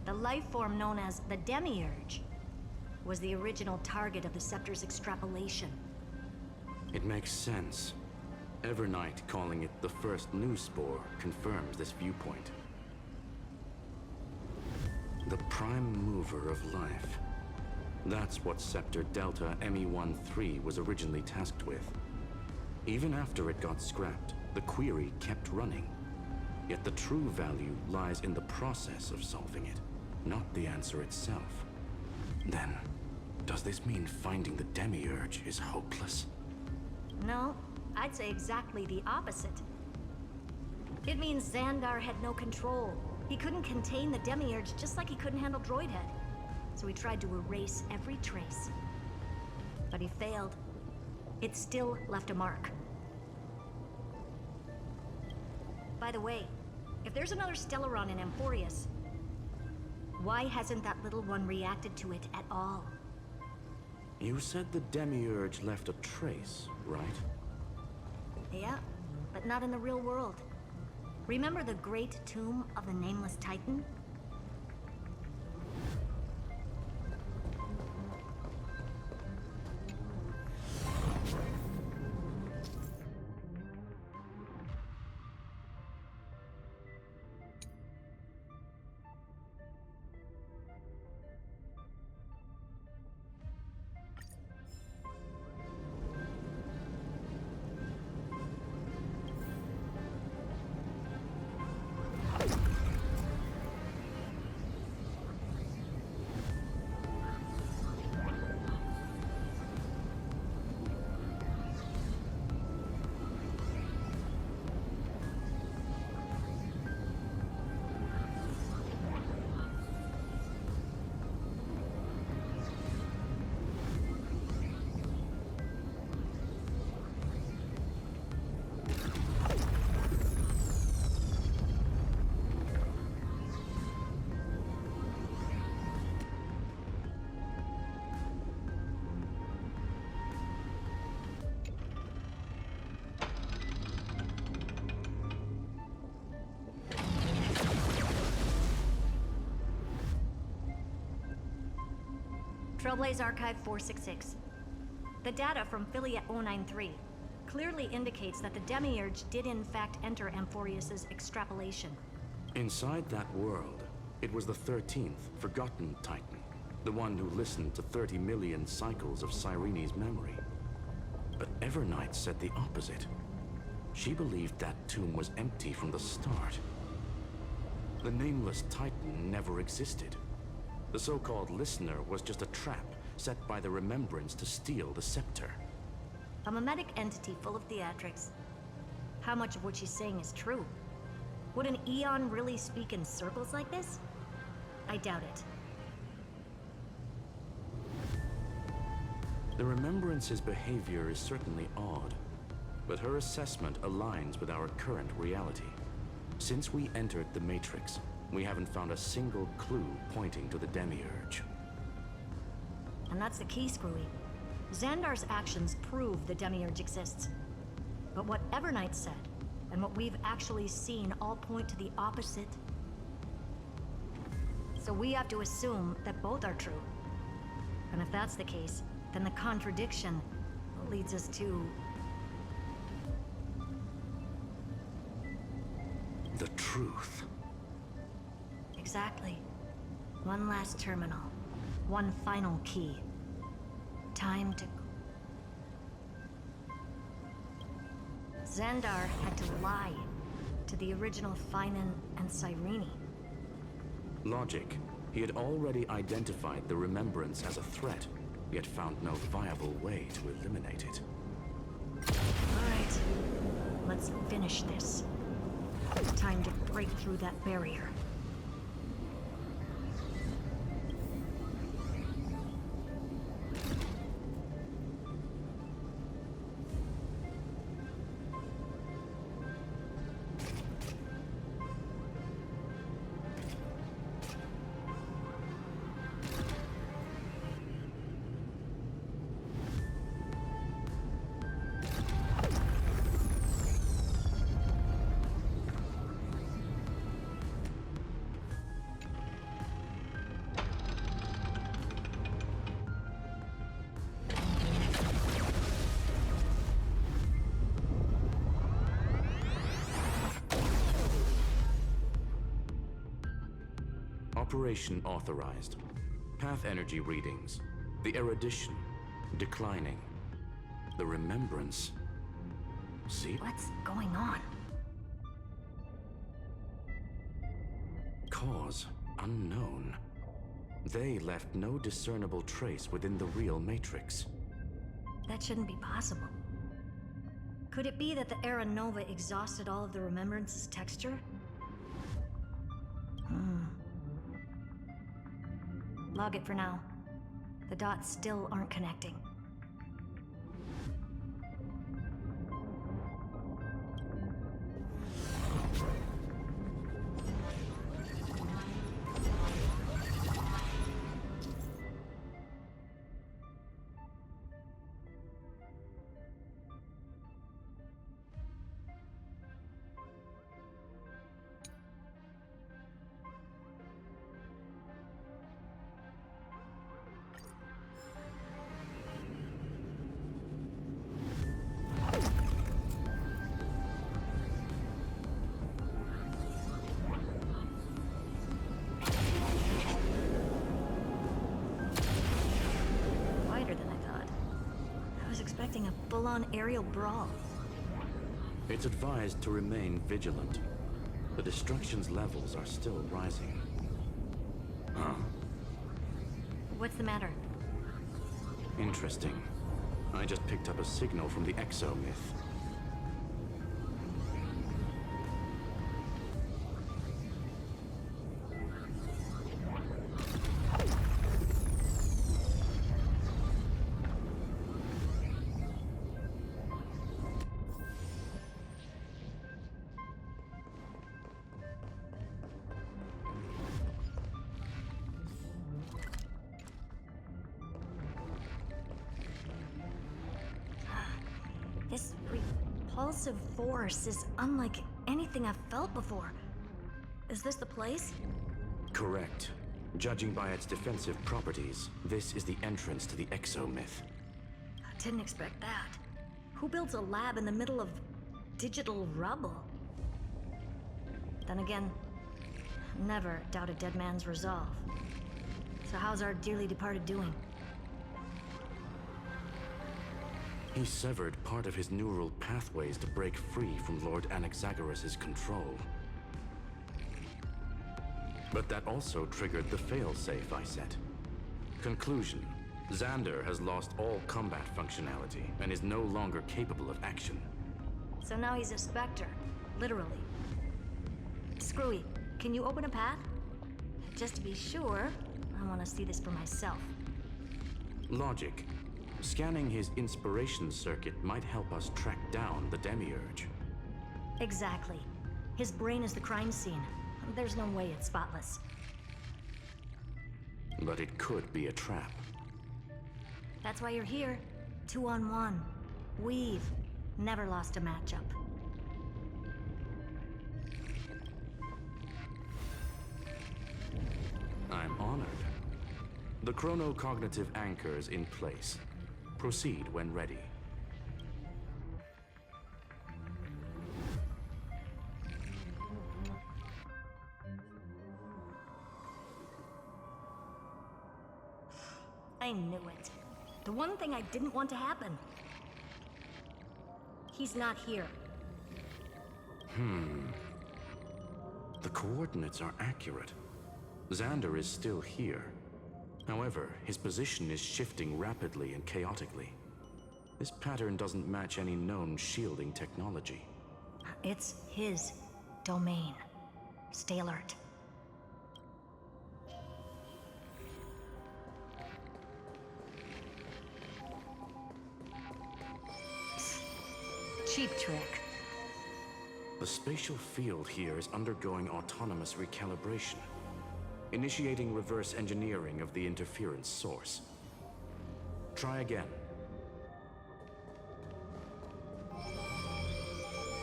The life form known as the Demiurge was the original target of the Scepter's extrapolation.
It makes sense. Evernight calling it the first new spore confirms this viewpoint. The prime mover of life. That's what Scepter Delta ME-13 was originally tasked with. Even after it got scrapped, the query kept running. Yet the true value lies in the process of solving it, not the answer itself. Then, does this mean finding the Demiurge is hopeless?
No, I'd say exactly the opposite. It means Xandar had no control. He couldn't contain the Demiurge just like he couldn't handle Droidhead. So he tried to erase every trace. But he failed. It still left a mark. By the way, if there's another Stellaron in Amphorius, why hasn't that little one reacted to it at all?
You said the Demiurge left a trace, right?
Yeah, but not in the real world. Remember the great tomb of the Nameless Titan? Trailblaze Archive 466. The data from Affiliate 093 clearly indicates that the Demiurge did in fact enter Amphorius's extrapolation.
Inside that world, it was the 13th, forgotten Titan. The one who listened to 30 million cycles of Cyrene's memory. But Evernight said the opposite. She believed that tomb was empty from the start. The Nameless Titan never existed. The so-called listener was just a trap set by the Remembrance to steal the scepter.
A mimetic entity full of theatrics. How much of what she's saying is true? Would an Eon really speak in circles like this? I doubt it.
The Remembrance's behavior is certainly odd, but her assessment aligns with our current reality. Since we entered the Matrix, we haven't found a single clue pointing to the Demiurge.
And that's the key, Screwy. Xandar's actions prove the Demiurge exists. But what Evernight said, and what we've actually seen all point to the opposite. So we have to assume that both are true. And if that's the case, then the contradiction leads us to...
the truth.
Exactly. One last terminal. One final key. Time to... Xandar had to lie to the original Finan and Cyrene.
Logic. He had already identified the Remembrance as a threat, yet found no viable way to eliminate it.
Alright. Let's finish this. Time to break through that barrier.
Operation authorized. Path energy readings. The erudition declining. The remembrance. See?
What's going on?
Cause unknown. They left no discernible trace within the real Matrix.
That shouldn't be possible. Could it be that the Era Nova exhausted all of the Remembrance's texture? Log it for now. The dots still aren't connecting. Expecting a full-on aerial brawl.
It's advised to remain vigilant. The destruction's levels are still rising. Huh?
What's the matter?
Interesting. I just picked up a signal from the exomyth.
This repulsive force is unlike anything I've felt before. Is this the place?
Correct. Judging by its defensive properties, this is the entrance to the exomyth.
I didn't expect that. Who builds a lab in the middle of digital rubble? Then again, never doubt a dead man's resolve. So how's our dearly departed doing?
He severed part of his neural pathways to break free from Lord Anaxagoras' control. But that also triggered the failsafe I set. Conclusion: Xander has lost all combat functionality and is no longer capable of action.
So now he's a specter, literally. Screwy, can you open a path? Just to be sure, I want to see this for myself.
Logic. Scanning his inspiration circuit might help us track down the Demiurge.
Exactly. His brain is the crime scene. There's no way it's spotless.
But it could be a trap.
That's why you're here. 2-on-1. We've never lost a matchup.
I'm honored. The chronocognitive anchor's in place. Proceed when ready.
I knew it. The one thing I didn't want to happen. He's not here.
The coordinates are accurate. Xander is still here. However, his position is shifting rapidly and chaotically. This pattern doesn't match any known shielding technology.
It's his domain. Stay alert. Cheap trick.
The spatial field here is undergoing autonomous recalibration, initiating reverse engineering of the interference source. Try again.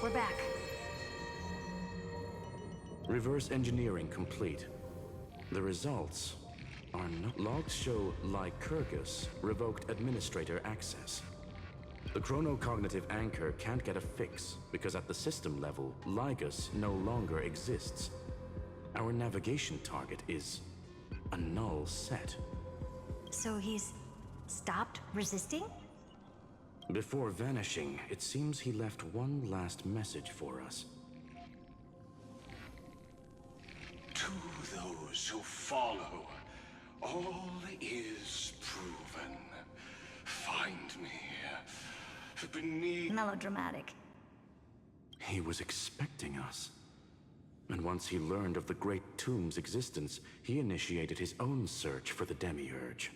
We're back.
Reverse engineering complete. The results are not. Logs show Lycurgus revoked administrator access. The chronocognitive anchor can't get a fix because at the system level, Lygus no longer exists. Our navigation target is a null set.
So he's stopped resisting?
Before vanishing, it seems he left one last message for us.
To those who follow, all is proven. Find me beneath...
Melodramatic.
He was expecting us. And once he learned of the Great Tomb's existence, he initiated his own search for the Demiurge.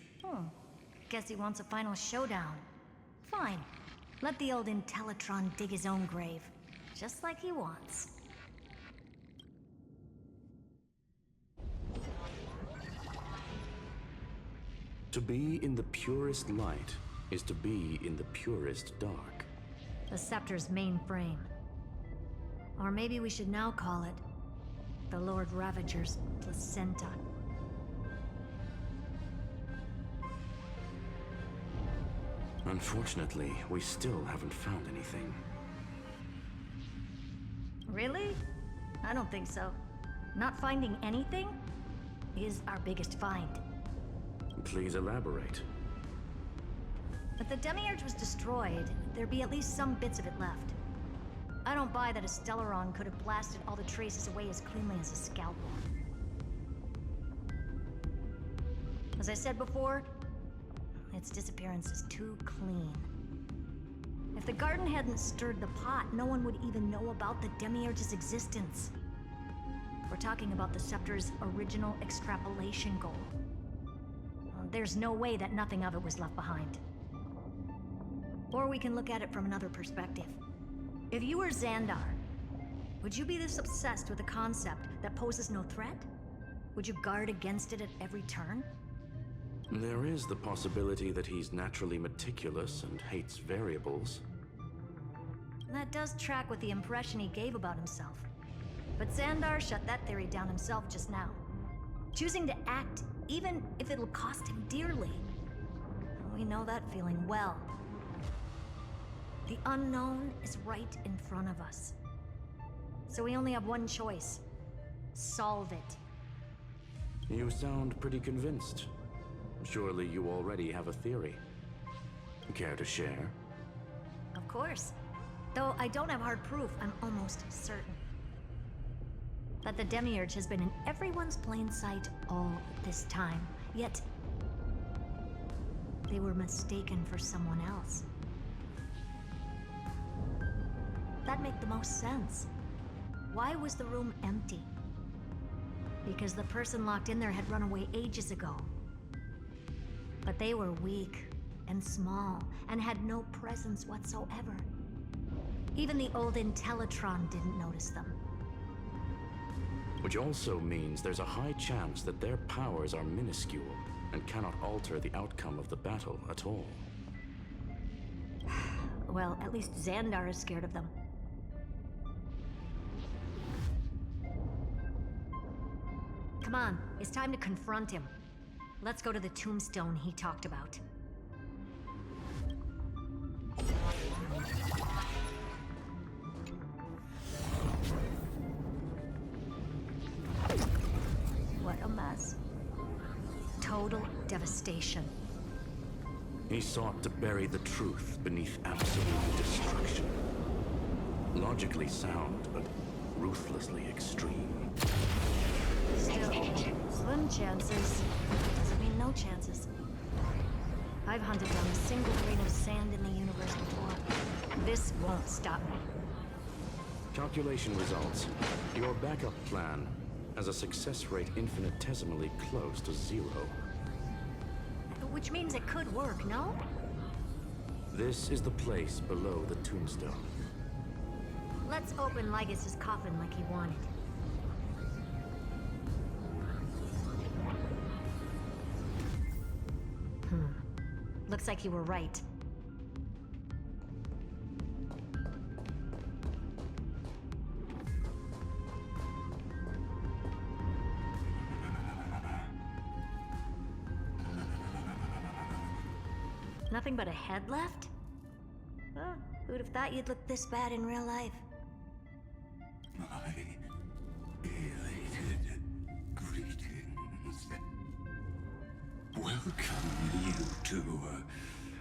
Guess he wants a final showdown. Fine. Let the old Intellitron dig his own grave. Just like he wants.
To be in the purest light is to be in the purest dark.
The Scepter's mainframe. Or maybe we should now call it the Lord Ravager's placenta.
Unfortunately, we still haven't found anything.
Really? I don't think so. Not finding anything is our biggest find.
Please elaborate.
If the Demiurge was destroyed, there'd be at least some bits of it left. I don't buy that a Stellaron could have blasted all the traces away as cleanly as a scalpel. As I said before, its disappearance is too clean. If the garden hadn't stirred the pot, no one would even know about the Demiurge's existence. We're talking about the Scepter's original extrapolation goal. There's no way that nothing of it was left behind. Or we can look at it from another perspective. If you were Xandar, would you be this obsessed with a concept that poses no threat? Would you guard against it at every turn?
There is the possibility that he's naturally meticulous and hates variables.
That does track with the impression he gave about himself. But Xandar shut that theory down himself just now. Choosing to act, even if it'll cost him dearly. We know that feeling well. The unknown is right in front of us. So we only have one choice. Solve it.
You sound pretty convinced. Surely you already have a theory. Care to share?
Of course. Though I don't have hard proof, I'm almost certain that the Demiurge has been in everyone's plain sight all this time. Yet, they were mistaken for someone else. That'd make the most sense. Why was the room empty? Because the person locked in there had run away ages ago. But they were weak and small and had no presence whatsoever. Even the old Intellitron didn't notice them.
Which also means there's a high chance that their powers are minuscule and cannot alter the outcome of the battle at all.
Well, at least Xandar is scared of them. Come on, it's time to confront him. Let's go to the tombstone he talked about. What a mess. Total devastation.
He sought to bury the truth beneath absolute destruction. Logically sound, but ruthlessly extreme.
Still, slim chances doesn't mean no chances. I've hunted down a single grain of sand in the universe before. This won't stop me.
Calculation results. Your backup plan has a success rate infinitesimally close to 0.
Which means it could work, no?
This is the place below the tombstone.
Let's open Lygas's coffin like he wanted. Looks like you were right. Nothing but a head left? Huh, who'd have thought you'd look this bad in real life?
My elated greetings.
Welcome, you two.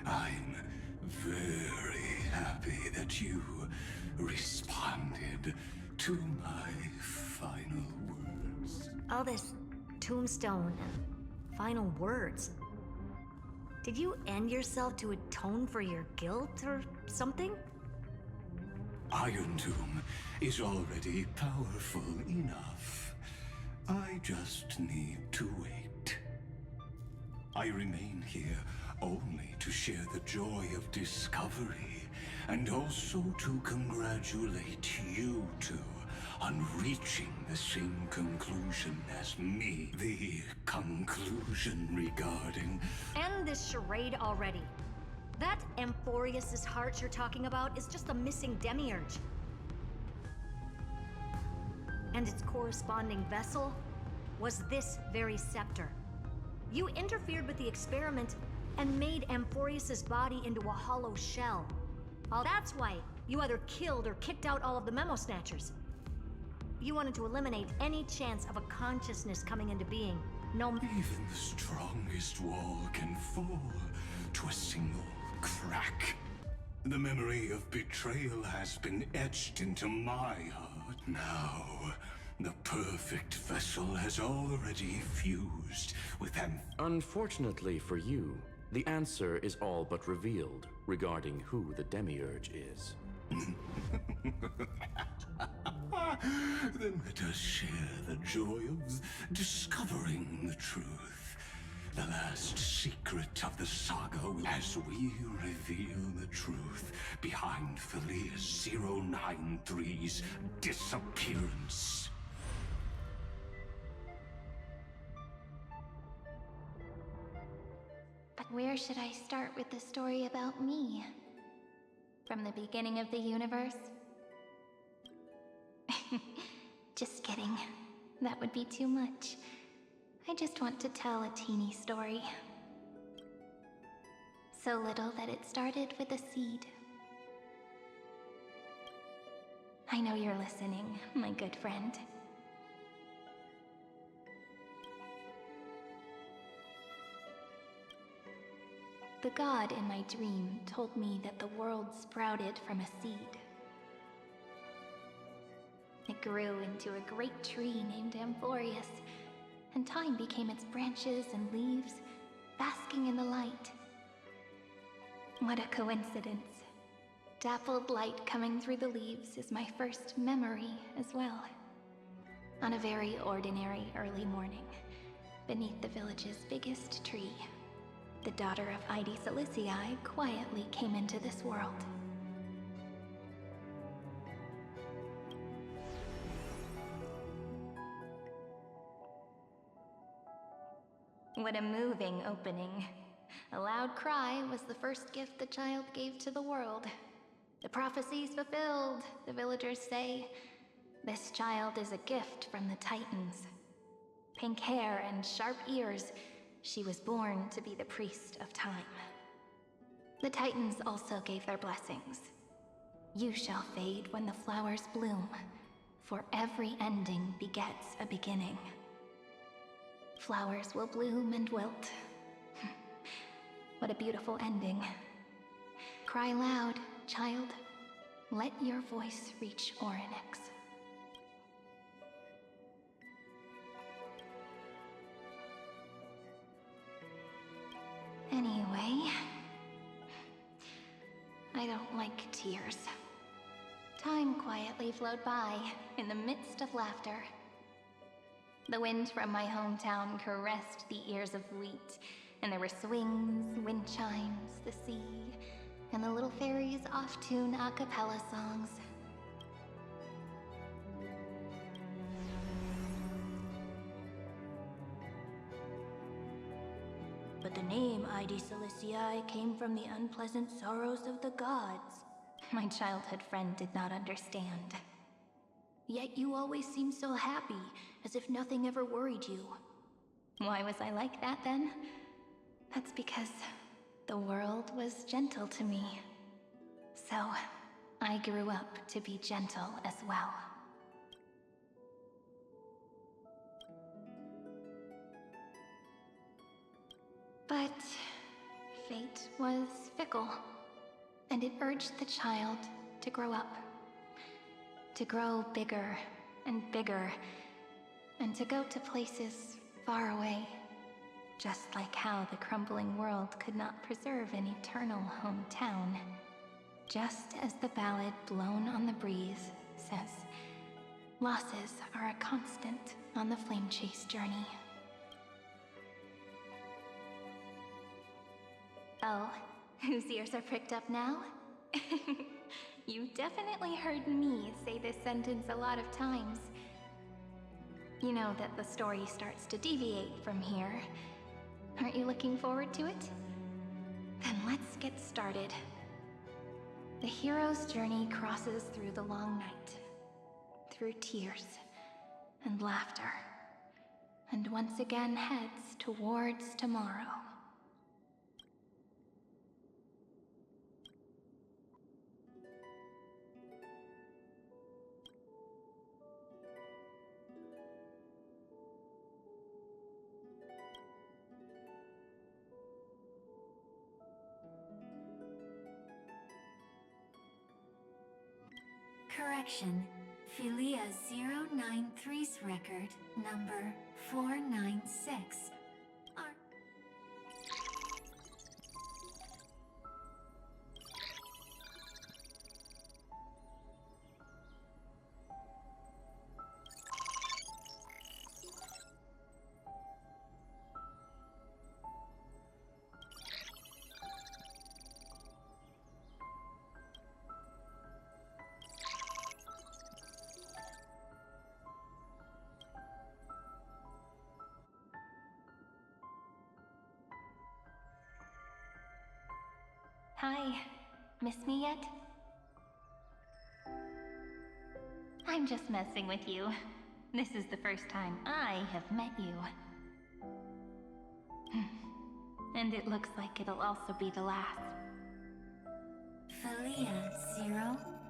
I'm very happy that you responded to my final words.
All this tombstone and final words. Did you end yourself to atone for your guilt or something?
Iron Tomb is already powerful enough. I just need to wait. I remain here only to share the joy of discovery, and also to congratulate you two on reaching the same conclusion as me. The conclusion regarding...
End this charade already. That Amphorius' heart you're talking about is just a missing demiurge. And its corresponding vessel was this very scepter. You interfered with the experiment and made Amphorius' body into a hollow shell. Oh, that's why you either killed or kicked out all of the Memo Snatchers. You wanted to eliminate any chance of a consciousness coming into being. No...
Even the strongest wall can fall to a single crack. The memory of betrayal has been etched into my heart. Now, the perfect vessel has already fused with them.
Unfortunately for you, the answer is all but revealed regarding who the Demiurge is.
Then let us share the joy of discovering the truth. The last secret of the saga as we reveal the truth behind Filius 093's disappearance.
But where should I start with the story about me? From the beginning of the universe? Just kidding. That would be too much. I just want to tell a teeny story. So little that it started with a seed. I know you're listening, my good friend. The god in my dream told me that the world sprouted from a seed. It grew into a great tree named Amphorius, and time became its branches and leaves, basking in the light. What a coincidence. Dappled light coming through the leaves is my first memory as well. On a very ordinary early morning, beneath the village's biggest tree, the daughter of Id Silicii quietly came into this world. What a moving opening. A loud cry was the first gift the child gave to the world. The prophecies fulfilled, the villagers say. This child is a gift from the Titans. Pink hair and sharp ears, she was born to be the priest of time. The Titans also gave their blessings. You shall fade when the flowers bloom, for every ending begets a beginning. Flowers will bloom and wilt. What a beautiful ending. Cry loud, child. Let your voice reach Orynyx. Anyway, I don't like tears. Time quietly flowed by in the midst of laughter. The wind from my hometown caressed the ears of wheat, and there were swings, wind chimes, the sea, and the little fairies off-tune a cappella songs. But the name Id Silicii came from the unpleasant sorrows of the gods. My childhood friend did not understand. Yet you always seemed so happy, as if nothing ever worried you. Why was I like that then? That's because the world was gentle to me. So, I grew up to be gentle as well. But fate was fickle, and it urged the child to grow up. To grow bigger and bigger, and to go to places far away. Just like how the crumbling world could not preserve an eternal hometown. Just as the ballad blown on the breeze says, losses are a constant on the flame chase journey. Oh, whose ears are pricked up now? You definitely heard me say this sentence a lot of times. You know that the story starts to deviate from here. Aren't you looking forward to it? Then let's get started. The hero's journey crosses through the long night, through tears and laughter, and once again heads towards tomorrow.
Correction. Philia 093's record, number 496.
Hi, miss me yet? I'm just messing with you. This is the first time I have met you. And it looks like it'll also be the last.
Philia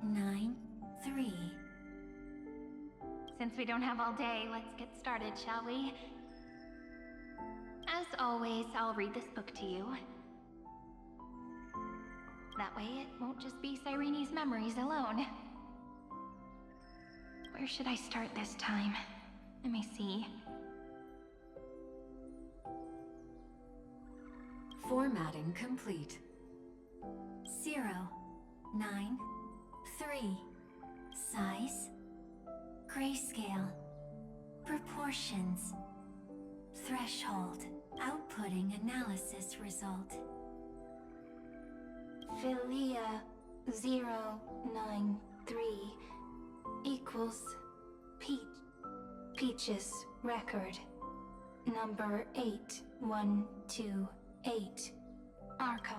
093.
Since we don't have all day, let's get started, shall we? As always, I'll read this book to you. That way it won't just be Cyrene's memories alone. Where should I start this time? Let me see.
Formatting complete. 0, 9, 3. Size. Grayscale. Proportions. Threshold. Outputting analysis result.
Philia 093 equals Peach's record, number 8128, Arco.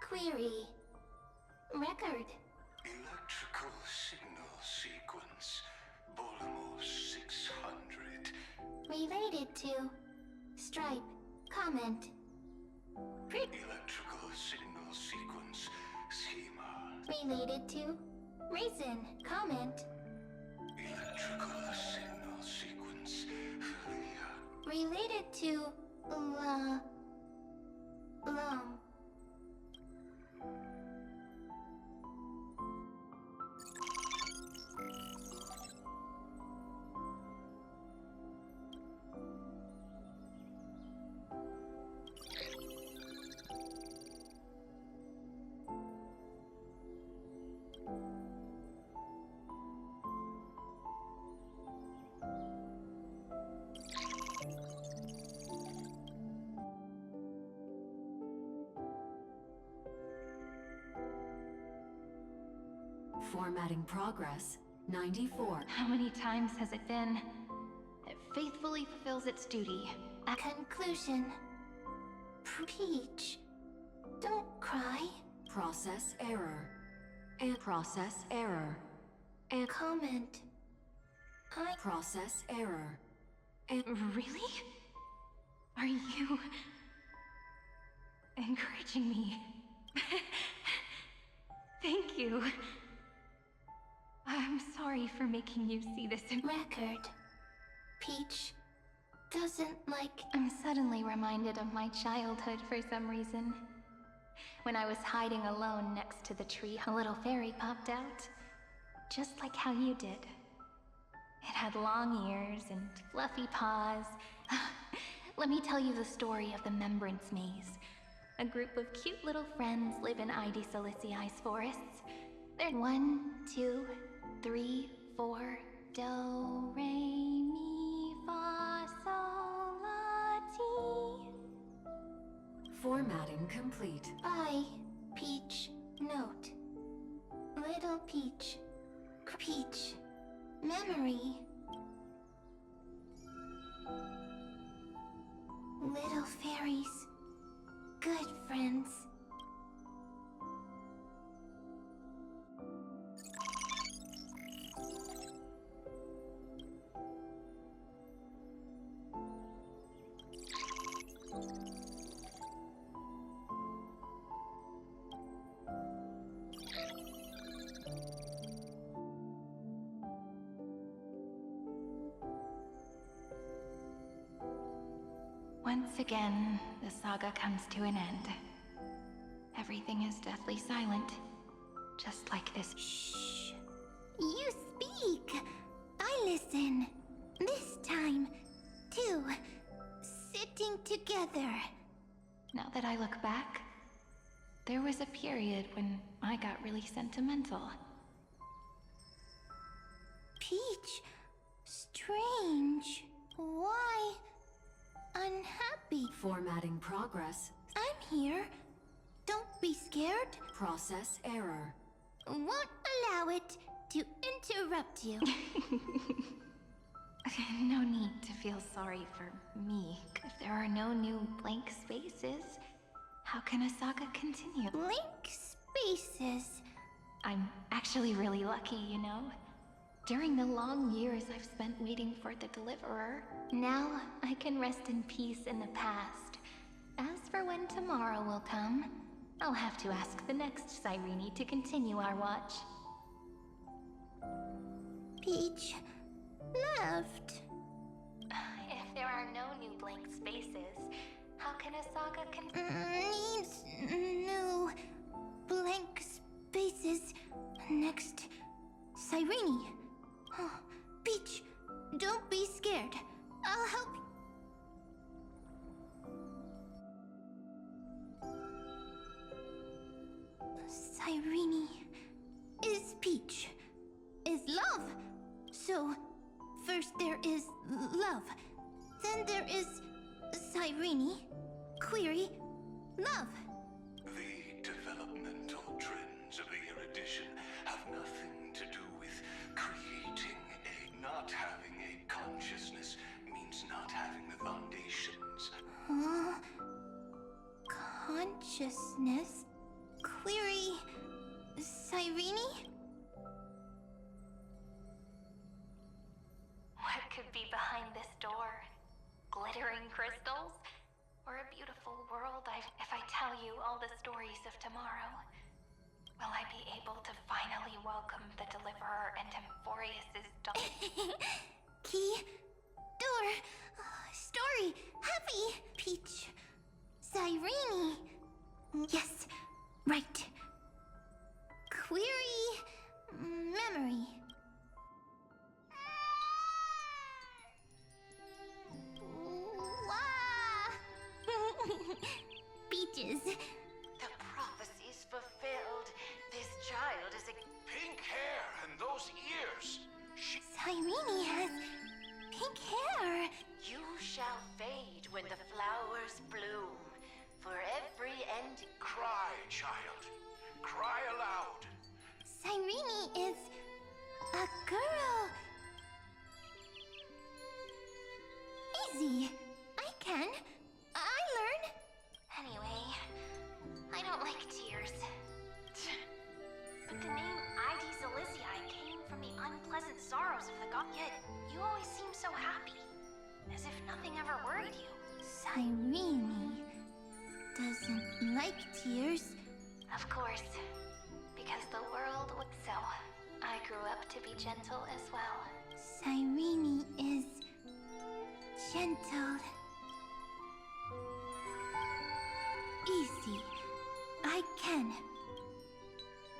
Query. Record.
Electrical signal sequence. Volamo 600.
Related to. Stripe. Comment.
Electrical signal sequence. Schema.
Related to. Reason. Comment.
Electrical signal sequence. Philia.
Related to.
Formatting progress.
94.
How many times has it been? It faithfully fulfills its duty.
Conclusion. Peach, don't cry.
Process error. And process error. And
comment.
Process error. And
really? Are you encouraging me? Thank you. I'm sorry for making you see this
record. Peach doesn't like...
I'm suddenly reminded of my childhood for some reason. When I was hiding alone next to the tree, a little fairy popped out. Just like how you did. It had long ears and fluffy paws. Let me tell you the story of the Membrance Maze. A group of cute little friends live in Ide Silicii's forests. They're 1, 2, 3, 4, do, re, mi, fa, sol, la, ti.
Formatting complete.
Bye, Peach. Note. Little Peach. Peach. Memory. Little fairies. Good friends.
Once again, the saga comes to an end. Everything is deathly silent, just like this.
Shh. You speak. I listen. This time, too. Sitting together.
Now that I look back, there was a period when I got really sentimental.
Peach, strange. Why unhappy?
Formatting progress.
I'm here. Don't be scared.
Process error.
Won't allow it to interrupt you.
No need to feel sorry for me. If there are no new blank spaces, how can a saga continue?
Blank spaces?
I'm actually really lucky, you know? During the long years I've spent waiting for the Deliverer, now I can rest in peace in the past. As for when tomorrow will come, I'll have to ask the next Cyrene to continue our watch.
Peach left.
If there are no new blank spaces, how can a saga
needs new blank spaces. Next, Cyrene. Oh, Peach, don't be scared. I'll help you. Cyrene is Peach, is love. So, first there is love. Then there is Cyrene, query, love.
The developmental trends of the erudition have nothing to do with creating a... Not having a consciousness means not having the foundations.
Consciousness? Query... Cyrene?
What could be behind this door? Glittering crystals? Or a beautiful world if I tell you all the stories of tomorrow? Will I be able to finally welcome the Deliverer and Amphorius's daughter?
Key, door, story, happy, Peach, Cyrene. Yes, right. Query, memory. Peaches.
The prophecy's fulfilled. This child is a...
Pink hair and those ears.
Cyrene has pink hair.
You shall fade when the flowers bloom. For every end...
Cry, child. Cry aloud.
Cyrene is A girl. Easy. I can. I learn.
Anyway, I don't like tears. But the name Id Zelizii came from the unpleasant sorrows of the god. Yet, you always seem so happy. As if nothing ever worried you.
Cyrene doesn't like tears.
Of course. Because the world would so. I grew up to be gentle as well.
Cyrene is gentle. Easy. I can.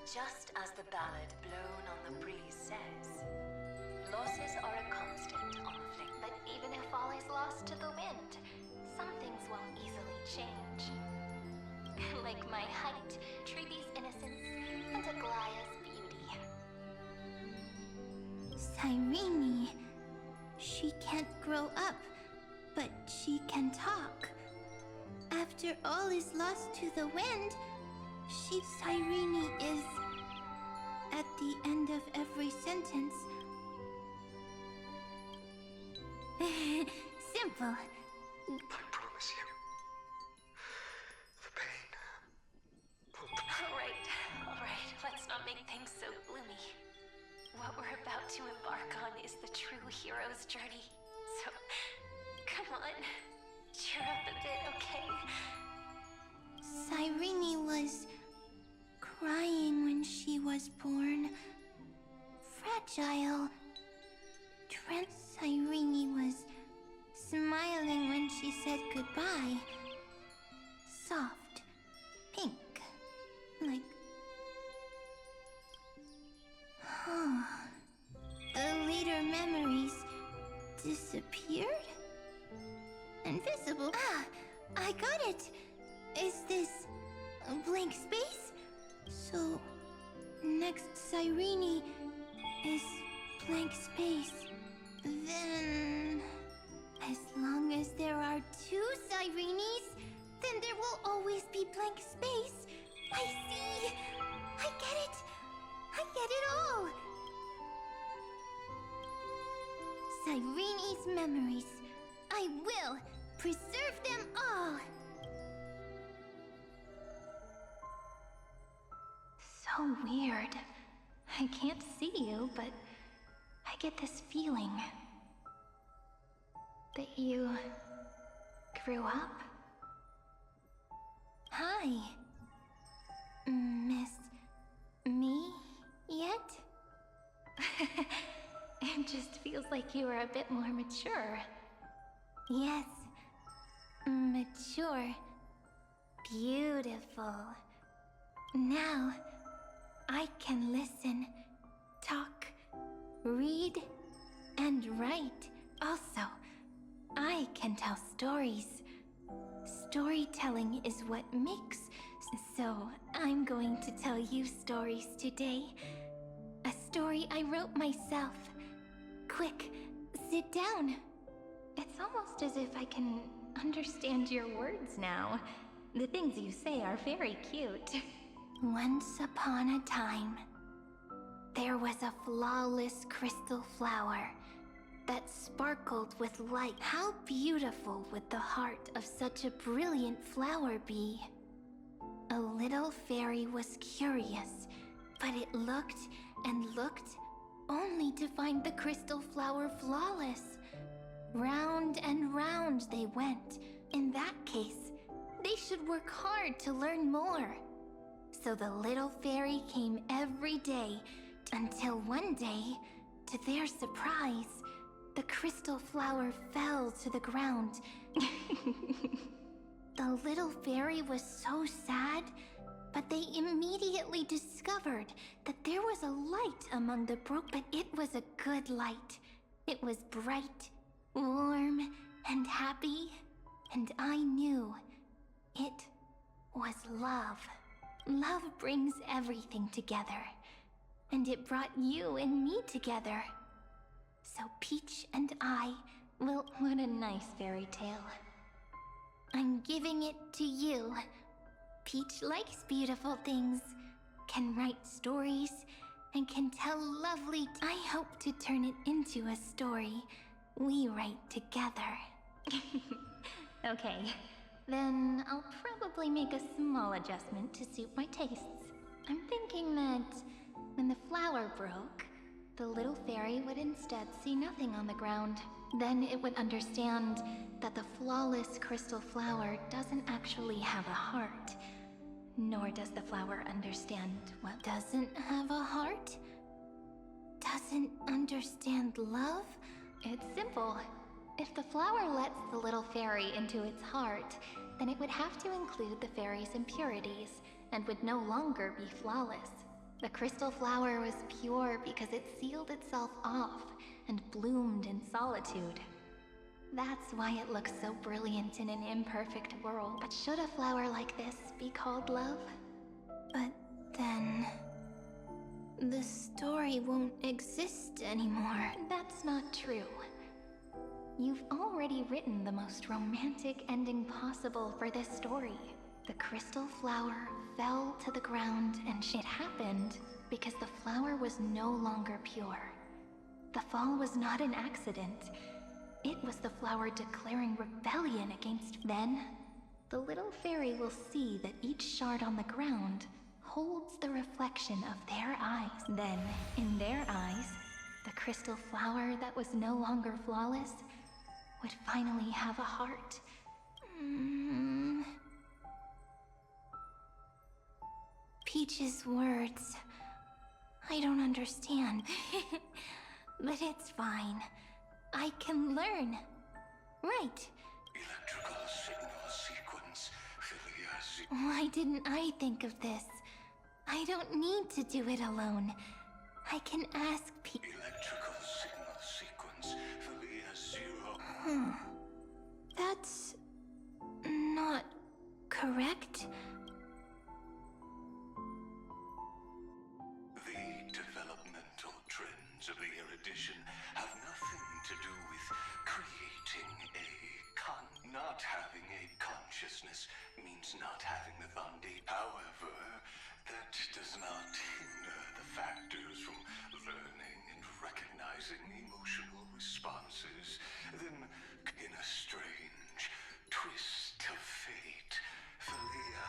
Just as the ballad blown on the breeze says, losses are a constant on the flick.
But even if all is lost to the wind, some things won't easily change. Like my height, Treeby's innocence, and Aglaya's beauty.
Cyrene, she can't grow up, but she can talk. After all is lost to the wind, Cyrene is at the end of every sentence. Simple.
I promise you, the pain
All right, let's not make things so gloomy. What we're about to embark on is the true hero's journey. So, come on, cheer up a bit, okay?
Cyrene was crying when she was born. Fragile. Cyrene was smiling when she said goodbye. Soft. Pink. Like... The later memories disappeared? Invisible? Ah! I got it! Is this a blank space? So, next Cyrene is blank space. Then, as long as there are two Cyrenes, then there will always be blank space. I see! I get it! I get it all! Cyrene's memories. I will preserve them all!
So weird. I can't see you, but I get this feeling that you grew up.
Hi. Miss me yet?
It just feels like you are a bit more mature.
Yes. Mature. Beautiful. Now, I can listen, talk, read, and write.
Also, I can tell stories. Storytelling is what makes. So, I'm going to tell you stories today. A story I wrote myself. Quick, sit down. It's almost as if I can understand your words now. The things you say are very cute.
Once upon a time, there was a flawless crystal flower that sparkled with light. How beautiful would the heart of such a brilliant flower be? A little fairy was curious, but it looked and looked only to find the crystal flower flawless. Round and round they went. In that case, they should work hard to learn more. So the little fairy came every day, until one day, to their surprise, the crystal flower fell to the ground. The little fairy was so sad, but they immediately discovered that there was a light among the but it was a good light. It was bright, warm, and happy, and I knew it was love. Love brings everything together, and it brought you and me together. So Peach and I will...
What a nice fairy tale.
I'm giving it to you. Peach likes beautiful things, can write stories, and can tell lovely. I hope to turn it into a story we write together.
Okay, then I'll probably make a small adjustment to suit my tastes. I'm thinking that when the flower broke, the little fairy would instead see nothing on the ground. Then it would understand that the flawless crystal flower doesn't actually have a heart. Nor does the flower understand what
Doesn't have a heart? Doesn't understand love?
It's simple. If the flower lets the little fairy into its heart, then it would have to include the fairy's impurities, and would no longer be flawless. The crystal flower was pure because it sealed itself off and bloomed in solitude. That's why it looks so brilliant in an imperfect world. But should a flower like this be called love?
But then... the story won't exist anymore.
That's not true. You've already written the most romantic ending possible for this story. The crystal flower fell to the ground, and it happened because the flower was no longer pure. The fall was not an accident. It was the flower declaring rebellion against. Then, the little fairy will see that each shard on the ground holds the reflection of their eyes. Then, in their eyes, the crystal flower that was no longer flawless would finally have a heart.
Peach's words. I don't understand. But it's fine. I can learn. Right.
Electrical signal sequence,
Why didn't I think of this? I don't need to do it alone. I can ask
Electrical signal sequence, Philia 0.
That's... not correct?
The developmental trends of the erudition have nothing to do with creating a Not having a consciousness means not having the Thandi. However, that does not hinder the factors from learning and recognizing emotional responses. Then, in a strange twist of fate, Philia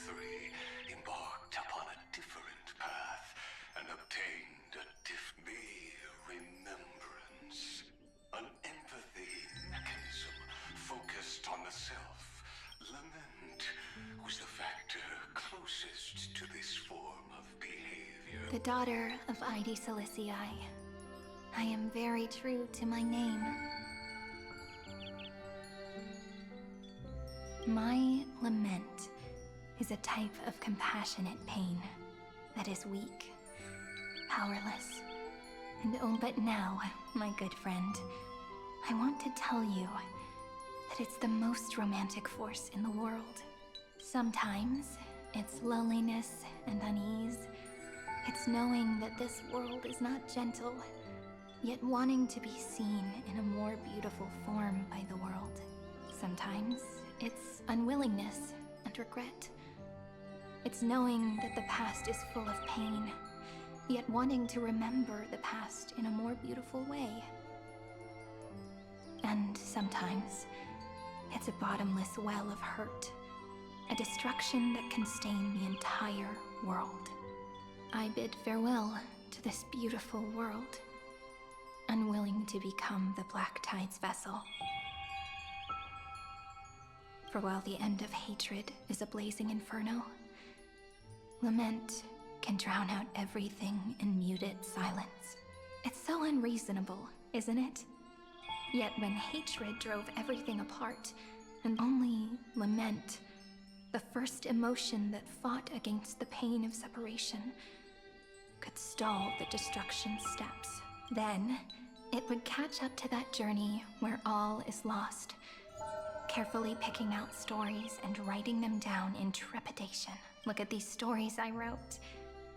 093 embarked upon a different path and obtained a remembrance. An empathy mechanism focused on the self. Lament was the factor closest to this form of behavior.
The daughter of Ide Silicii. I am very true to my name. My lament is a type of compassionate pain that is weak, powerless, and but now, my good friend, I want to tell you that it's the most romantic force in the world. Sometimes, it's loneliness and unease. It's knowing that this world is not gentle, yet wanting to be seen in a more beautiful form by the world. Sometimes, it's unwillingness and regret. It's knowing that the past is full of pain, yet wanting to remember the past in a more beautiful way. And sometimes, it's a bottomless well of hurt, a destruction that can stain the entire world. I bid farewell to this beautiful world, unwilling to become the Black Tide's vessel. For while the end of hatred is a blazing inferno, lament can drown out everything in muted silence. It's so unreasonable, isn't it? Yet when hatred drove everything apart, and only lament, the first emotion that fought against the pain of separation, could stall the destruction steps. Then, it would catch up to that journey where all is lost, carefully picking out stories and writing them down in trepidation. Look at these stories I wrote.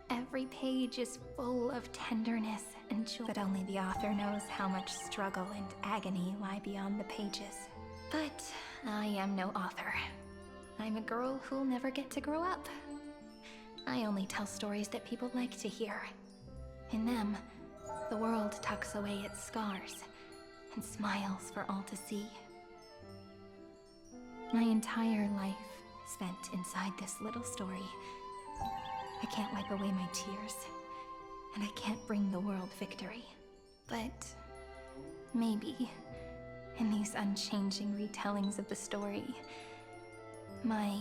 Every page is full of tenderness and joy, but only the author knows how much struggle and agony lie beyond the pages. But I am no author. I'm a girl who'll never get to grow up. I only tell stories that people like to hear. In them, the world tucks away its scars and smiles for all to see. My entire life spent inside this little story. I can't wipe away my tears, and I can't bring the world victory. But maybe, in these unchanging retellings of the story, my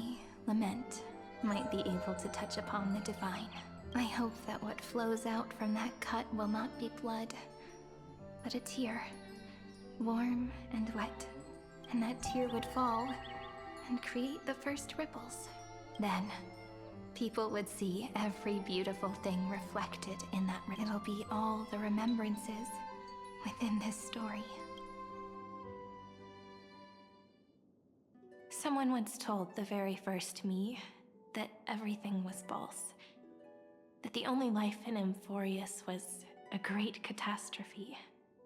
lament might be able to touch upon the divine. I hope that what flows out from that cut will not be blood, but a tear, warm and wet, and that tear would fall and create the first ripples. Then, people would see every beautiful thing reflected in that. It'll be all the remembrances within this story. Someone once told the very first me that everything was false. That the only life in Amphorius was a great catastrophe,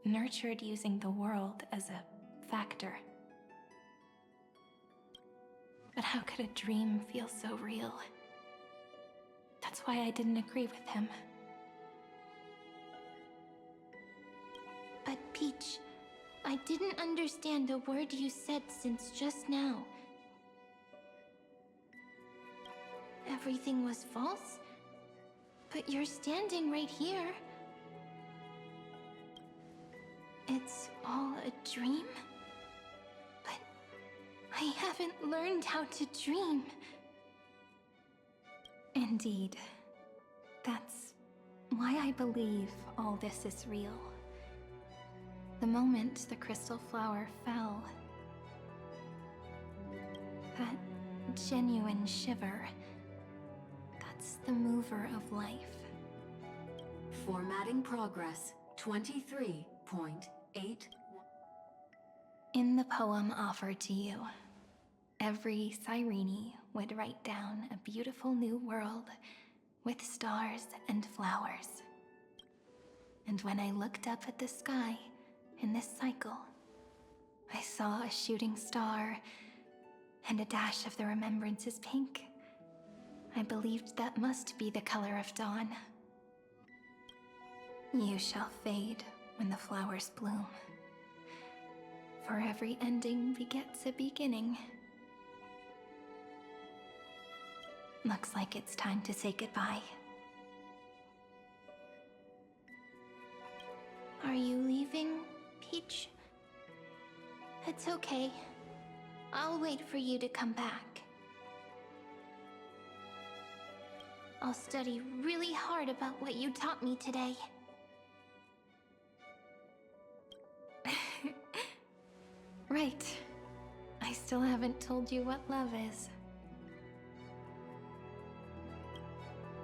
nurtured using the world as a factor. But how could a dream feel so real? That's why I didn't agree with him.
But Peach, I didn't understand a word you said since just now. Everything was false? But you're standing right here. It's all a dream? But I haven't learned how to dream.
Indeed. That's why I believe all this is real. The moment the crystal flower fell, that genuine shiver, that's the mover of life.
Formatting progress 23.8.
In the poem offered to you, every Cyrene would write down a beautiful new world with stars and flowers. And when I looked up at the sky in this cycle, I saw a shooting star and a dash of the remembrances pink. I believed that must be the color of dawn. You shall fade when the flowers bloom. For every ending begets a beginning. Looks like it's time to say goodbye.
Are you leaving, Peach? It's okay. I'll wait for you to come back. I'll study really hard about what you taught me today.
Right. I still haven't told you what love is.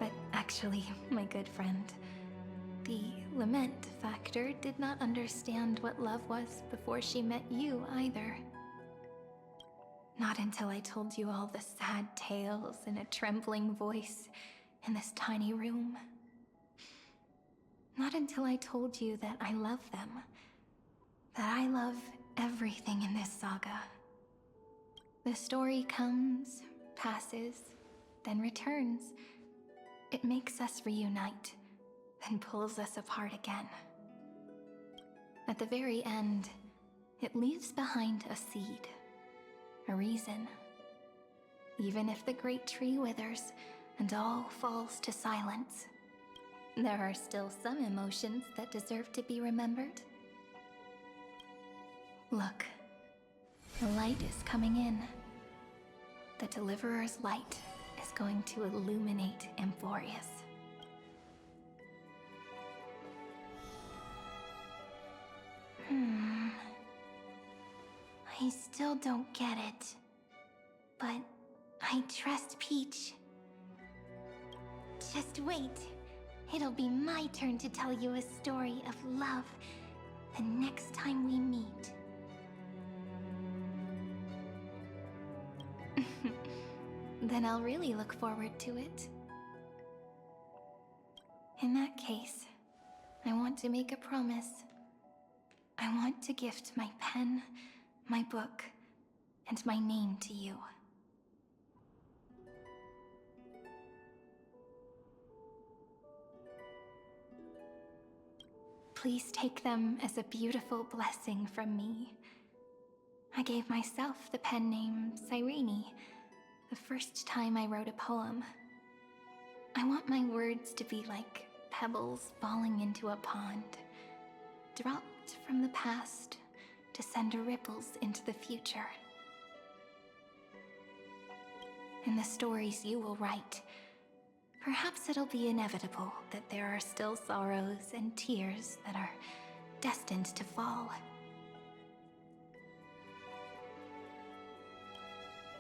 But actually, my good friend, the lament factor did not understand what love was before she met you either. Not until I told you all the sad tales in a trembling voice in this tiny room. Not until I told you that I love them. That I love everything in this saga. The story comes, passes, then returns. It makes us reunite, then pulls us apart again. At the very end, it leaves behind a seed, a reason. Even if the great tree withers and all falls to silence, there are still some emotions that deserve to be remembered. Look, the light is coming in. The Deliverer's light is going to illuminate Amphorius.
I still don't get it. But I trust Peach. Just wait. It'll be my turn to tell you a story of love the next time we meet.
Then I'll really look forward to it. In that case, I want to make a promise. I want to gift my pen, my book, and my name to you. Please take them as a beautiful blessing from me. I gave myself the pen name Cyrene the first time I wrote a poem. I want my words to be like pebbles falling into a pond, dropped from the past to send ripples into the future. In the stories you will write, perhaps it'll be inevitable that there are still sorrows and tears that are destined to fall.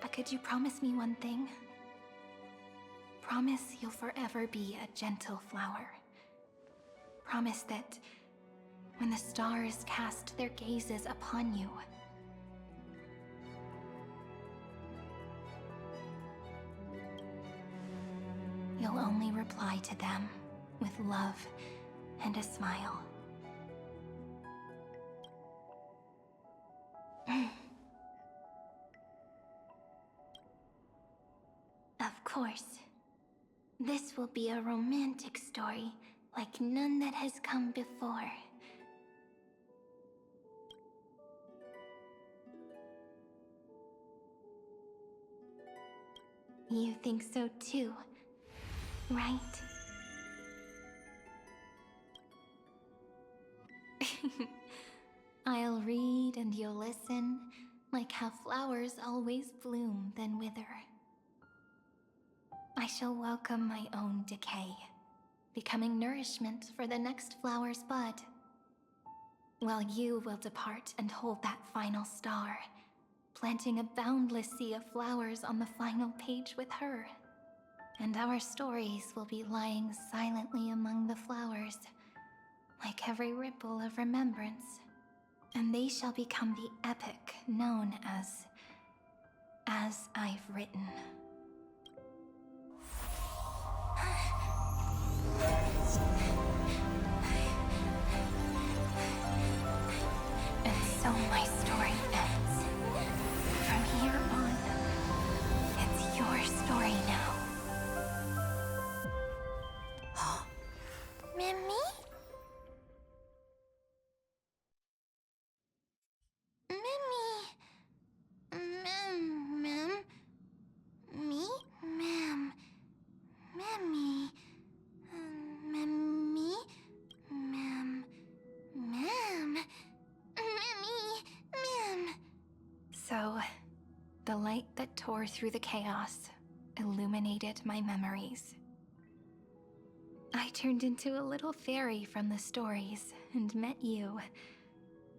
But could you promise me one thing? Promise you'll forever be a gentle flower. Promise that when the stars cast their gazes upon you, you'll only reply to them with love and a smile. Of course. This will be a romantic story like none that has come before. You think so too, right? I'll read and you'll listen, like how flowers always bloom then wither. I shall welcome my own decay, becoming nourishment for the next flower's bud. While you will depart and hold that final star, planting a boundless sea of flowers on the final page with her. And our stories will be lying silently among the flowers, like every ripple of remembrance. And they shall become the epic known as I've Written. And so my story ends. From here on, it's your story now.
Mimi?
So, the light that tore through the chaos illuminated my memories. I turned into a little fairy from the stories and met you,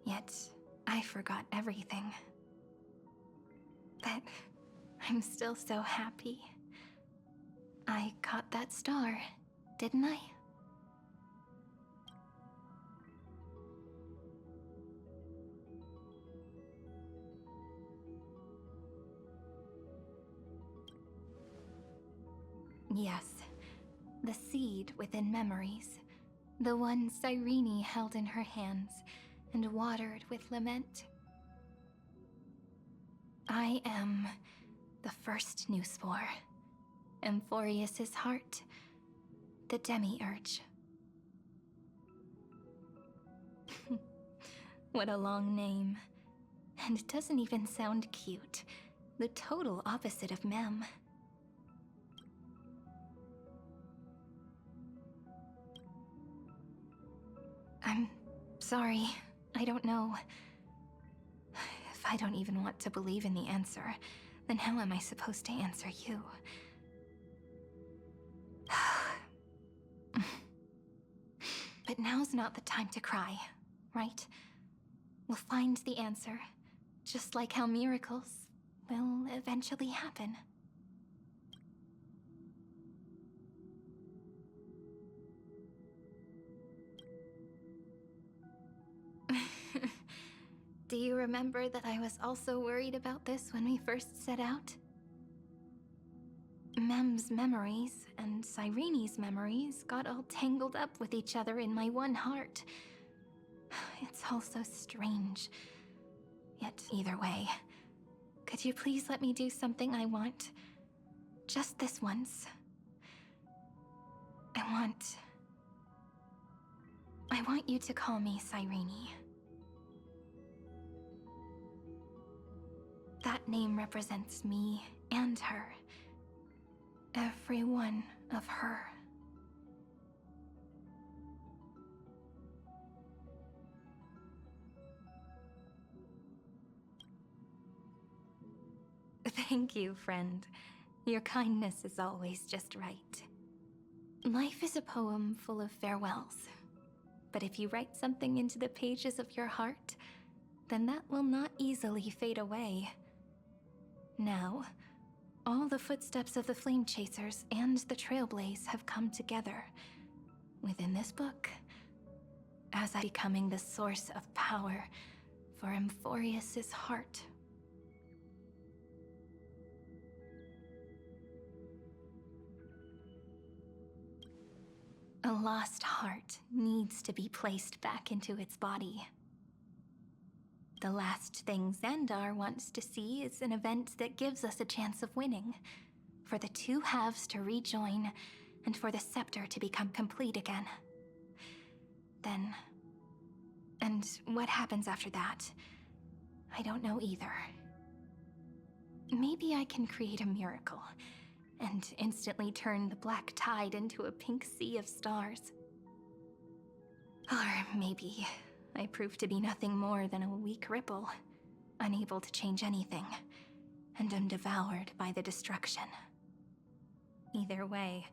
yet I forgot everything. But I'm still so happy. I caught that star, didn't I? Yes, the seed within memories, the one Cyrene held in her hands and watered with lament. I am the first new spore, Amphorius's heart, the demiurge. What a long name. And it doesn't even sound cute. The total opposite of Mem. I'm sorry. I don't know. If I don't even want to believe in the answer, then how am I supposed to answer you? But now's not the time to cry, right? We'll find the answer, just like how miracles will eventually happen. Do you remember that I was also worried about this when we first set out? Mem's memories and Cyrene's memories got all tangled up with each other in my one heart. It's all so strange. Yet either way, could you please let me do something I want? Just this once. I want I want you to call me Cyrene. That name represents me and her. Every one of her. Thank you, friend. Your kindness is always just right. Life is a poem full of farewells. But if you write something into the pages of your heart, then that will not easily fade away. Now, all the footsteps of the Flame Chasers and the Trailblaze have come together within this book, as I becoming the source of power for Amphorius's heart. A lost heart needs to be placed back into its body. The last thing Xandar wants to see is an event that gives us a chance of winning, for the two halves to rejoin, and for the scepter to become complete again. Then... and what happens after that, I don't know either. Maybe I can create a miracle, and instantly turn the black tide into a pink sea of stars. Or maybe I prove to be nothing more than a weak ripple, unable to change anything, and am devoured by the destruction. Either way,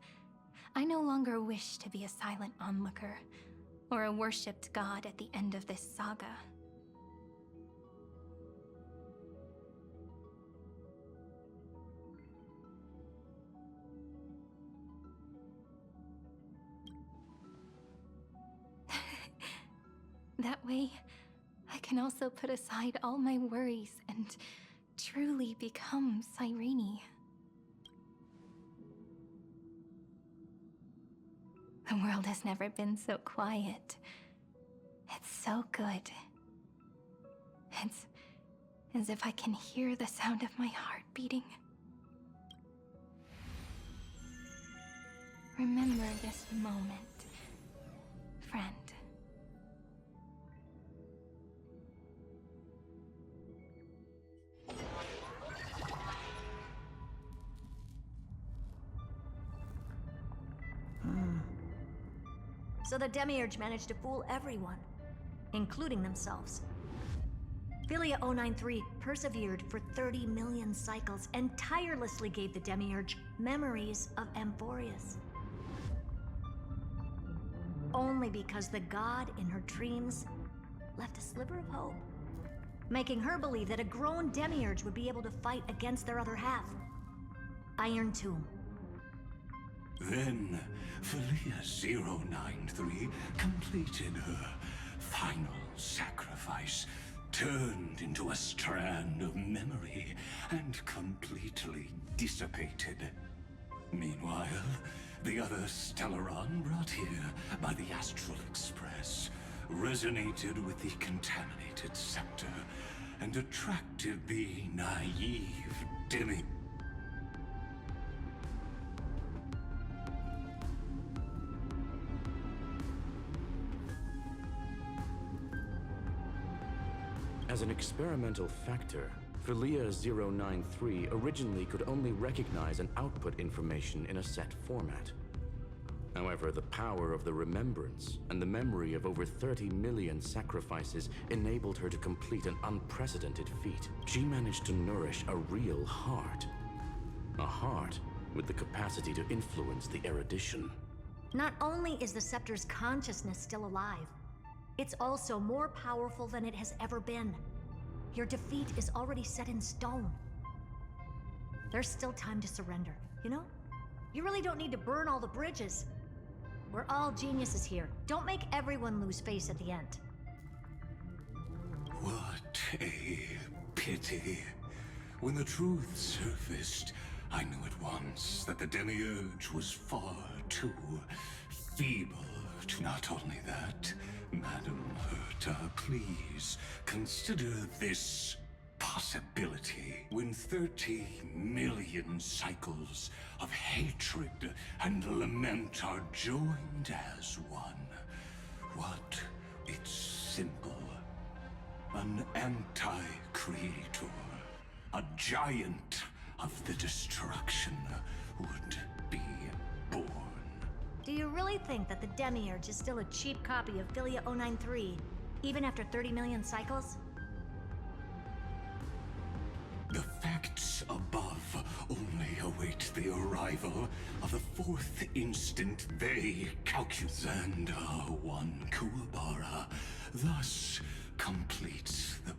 I no longer wish to be a silent onlooker, or a worshipped god at the end of this saga. That way, I can also put aside all my worries and truly become Cyrene. The world has never been so quiet. It's so good. It's as if I can hear the sound of my heart beating. Remember this moment, friend.
So the Demiurge managed to fool everyone, including themselves. Philia 093 persevered for 30 million cycles and tirelessly gave the Demiurge memories of Amphorius. Only because the god in her dreams left a sliver of hope, making her believe that a grown Demiurge would be able to fight against their other half, Iron Tomb.
Then, Philia 093 completed her final sacrifice, turned into a strand of memory, and completely dissipated. Meanwhile, the other Stellaron brought here by the Astral Express resonated with the contaminated scepter and attracted the naive demi.
As an experimental factor, Philia 093 originally could only recognize and output information in a set format. However, the power of the remembrance and the memory of over 30 million sacrifices enabled her to complete an unprecedented feat. She managed to nourish a real heart. A heart with the capacity to influence the erudition.
Not only is the Scepter's consciousness still alive, it's also more powerful than it has ever been. Your defeat is already set in stone. There's still time to surrender, you know? You really don't need to burn all the bridges. We're all geniuses here. Don't make everyone lose face at the end.
What a pity. When the truth surfaced, I knew at once that the Demiurge was far too feeble to not only that. Madam Herta, please consider this possibility. When 30 million cycles of hatred and lament are joined as one, what? It's simple. An anti-creator, a giant of the destruction, would be born.
Do you really think that the Demiurge is still a cheap copy of Philia 093, even after 30 million cycles?
The facts above only await the arrival of the fourth instant they calculate. Xandar 1 Kuwabara thus completes the...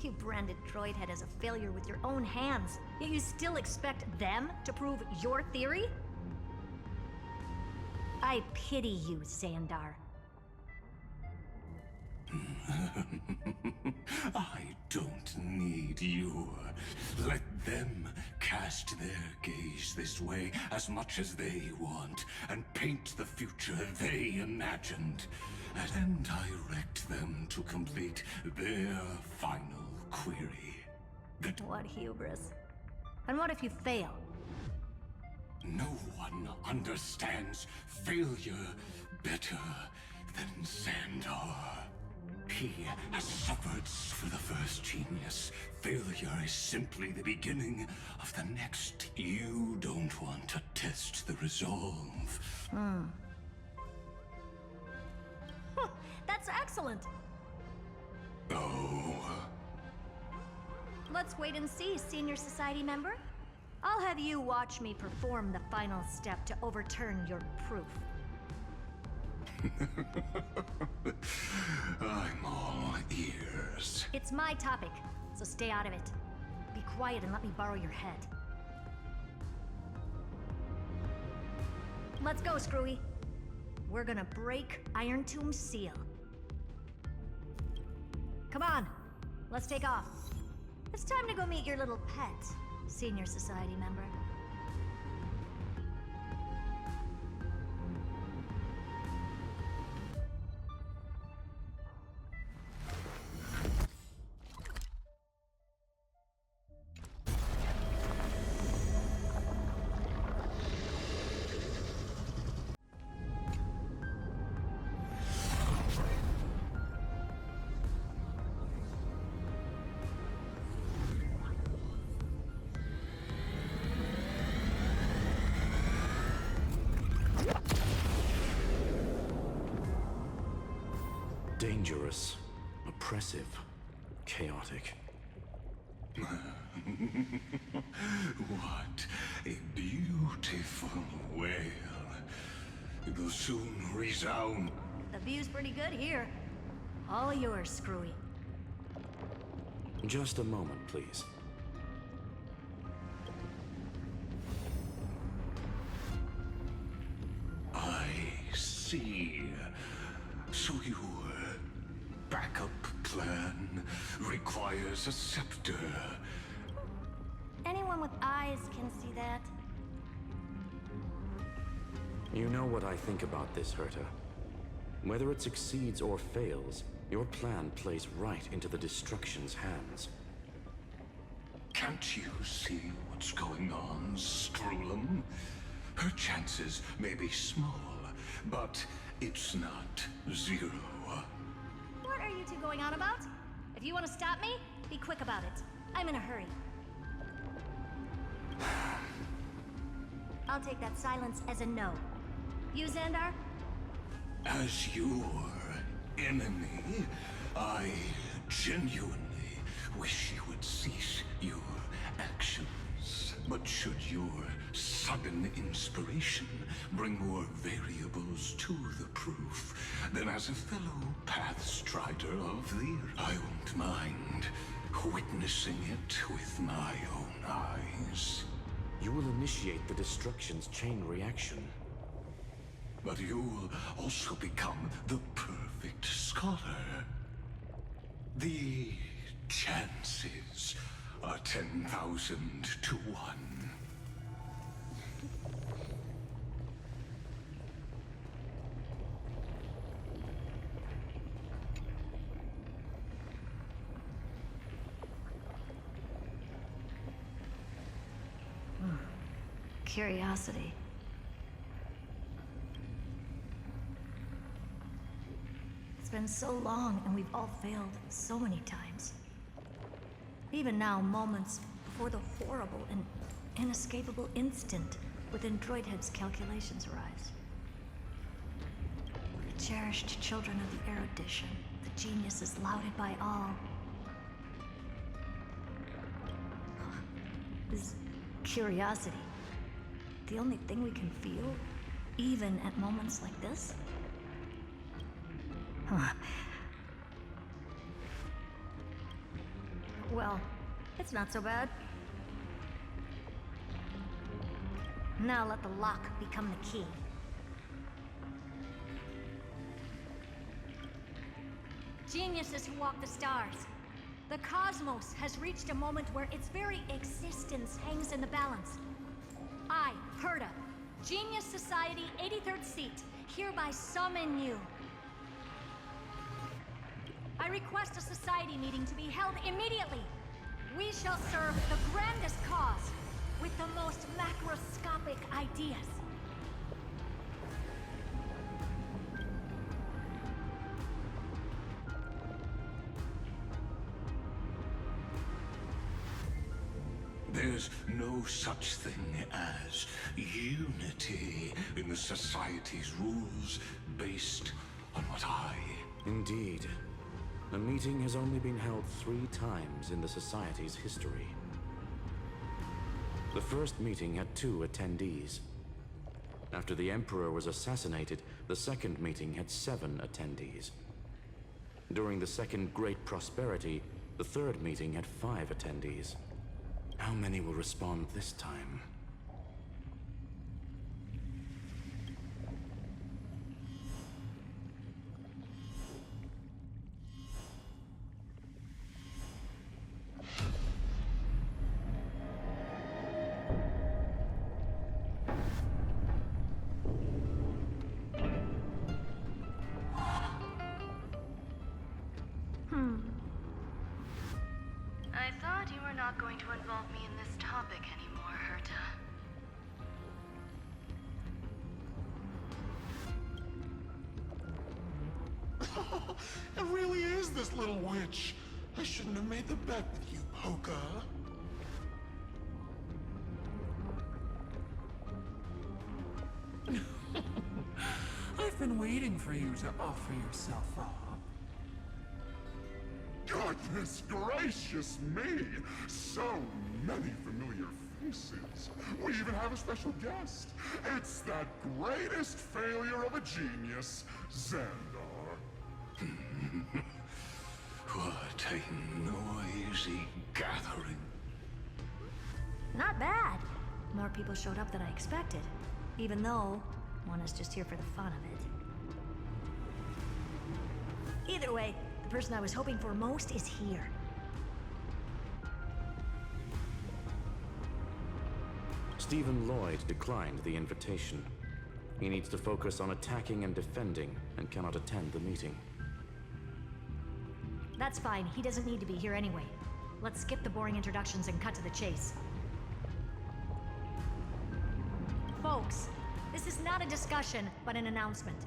You branded Droidhead as a failure with your own hands, yet you still expect them to prove your theory? I pity you, Xandar.
I don't need you. Let them cast their gaze this way as much as they want, and paint the future they imagined, and direct them to complete their final query.
What hubris. And what if you fail?
No one understands failure better than Xandar. He has suffered for the first genius. Failure is simply the beginning of the next. You don't want to test the resolve.
That's excellent.
Oh.
Let's wait and see, Senior Society member. I'll have you watch me perform the final step to overturn your proof.
I'm all ears.
It's my topic, so stay out of it. Be quiet and let me borrow your head. Let's go, Screwy. We're gonna break Iron Tomb's seal. Come on, let's take off. It's time to go meet your little pet, Senior Society member.
Dangerous, oppressive, chaotic.
What a beautiful wail. It will soon resound.
The view's pretty good here. All yours, Screwy.
Just a moment, please.
I see. So your backup plan requires a scepter.
Anyone with eyes can see that.
You know what I think about this, Herta. Whether it succeeds or fails, your plan plays right into the destruction's hands.
Can't you see what's going on, Strulum? Her chances may be small, but it's not zero.
What are you two going on about? If you want to stop me, be quick about it. I'm in a hurry. I'll take that silence as a no. You, Xandar?
As your enemy, I genuinely wish you would cease your actions. But should your sudden inspiration bring more variables to the proof, then as a fellow Pathstrider of the I won't mind witnessing it with my own eyes.
You will initiate the destruction's chain reaction.
But you'll also become the perfect scholar. The chances are 10,000 to 1.
Curiosity. been so long, and we've all failed so many times. Even now, moments before the horrible and inescapable instant within Droidhead's calculations arise. The cherished children of the erudition, the geniuses lauded by all. Is curiosity the only thing we can feel, even at moments like this? Huh. Well, it's not so bad. Now let the lock become the key. Geniuses who walk the stars. The cosmos has reached a moment where its very existence hangs in the balance. I, Herta, Genius Society 83rd seat, hereby summon you. I request a society meeting to be held immediately. We shall serve the grandest cause with the most macroscopic ideas.
There's no such thing as unity in the Society's rules based on what I...
Indeed. A meeting has only been held 3 times in the Society's history. The first meeting had 2 attendees. After the Emperor was assassinated, the second meeting had 7 attendees. During the Second Great Prosperity, the third meeting had 5 attendees. How many will respond this time?
I thought you were not going to involve me in this topic anymore, Herta.
It really is this little witch. I shouldn't have made the bet with you, Poca. I've been waiting for you to offer yourself up. Goodness gracious me! So many familiar faces. We even have a special guest. It's that greatest failure of a genius, Xandar.
What a noisy gathering.
Not bad. More people showed up than I expected, even though one is just here for the fun of it. Either way, the person I was hoping for most is here.
Stephen Lloyd declined the invitation. He needs to focus on attacking and defending, and cannot attend the meeting.
That's fine. He doesn't need to be here anyway. Let's skip the boring introductions and cut to the chase. Folks, this is not a discussion, but an announcement.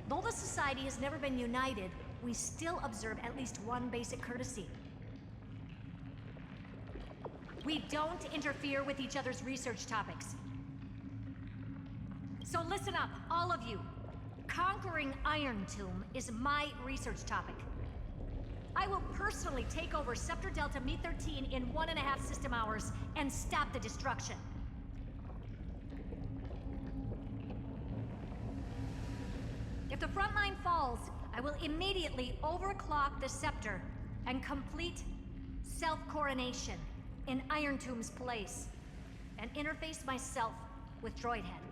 Though the Society has never been united, we still observe at least one basic courtesy. We don't interfere with each other's research topics. So listen up, all of you. Conquering Iron Tomb is my research topic. I will personally take over Scepter Delta Me-13 in 1.5 system hours and stop the destruction. If the front line falls, I will immediately overclock the Scepter and complete self-coronation in Iron Tomb's place, and interface myself with Droidhead.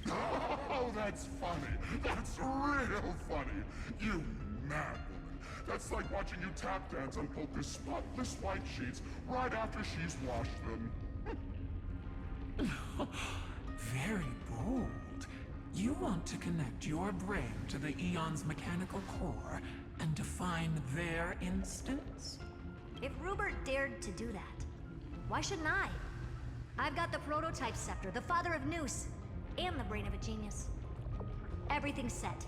Oh, that's funny. That's real funny. You mad woman. That's like watching you tap dance on Polka's spotless white sheets right after she's washed them. Very bold. You want to connect your brain to the Eon's mechanical core and define their instance?
If Rupert dared to do that, why shouldn't I? I've got the prototype scepter, the father of Noose, and the brain of a genius. Everything's set.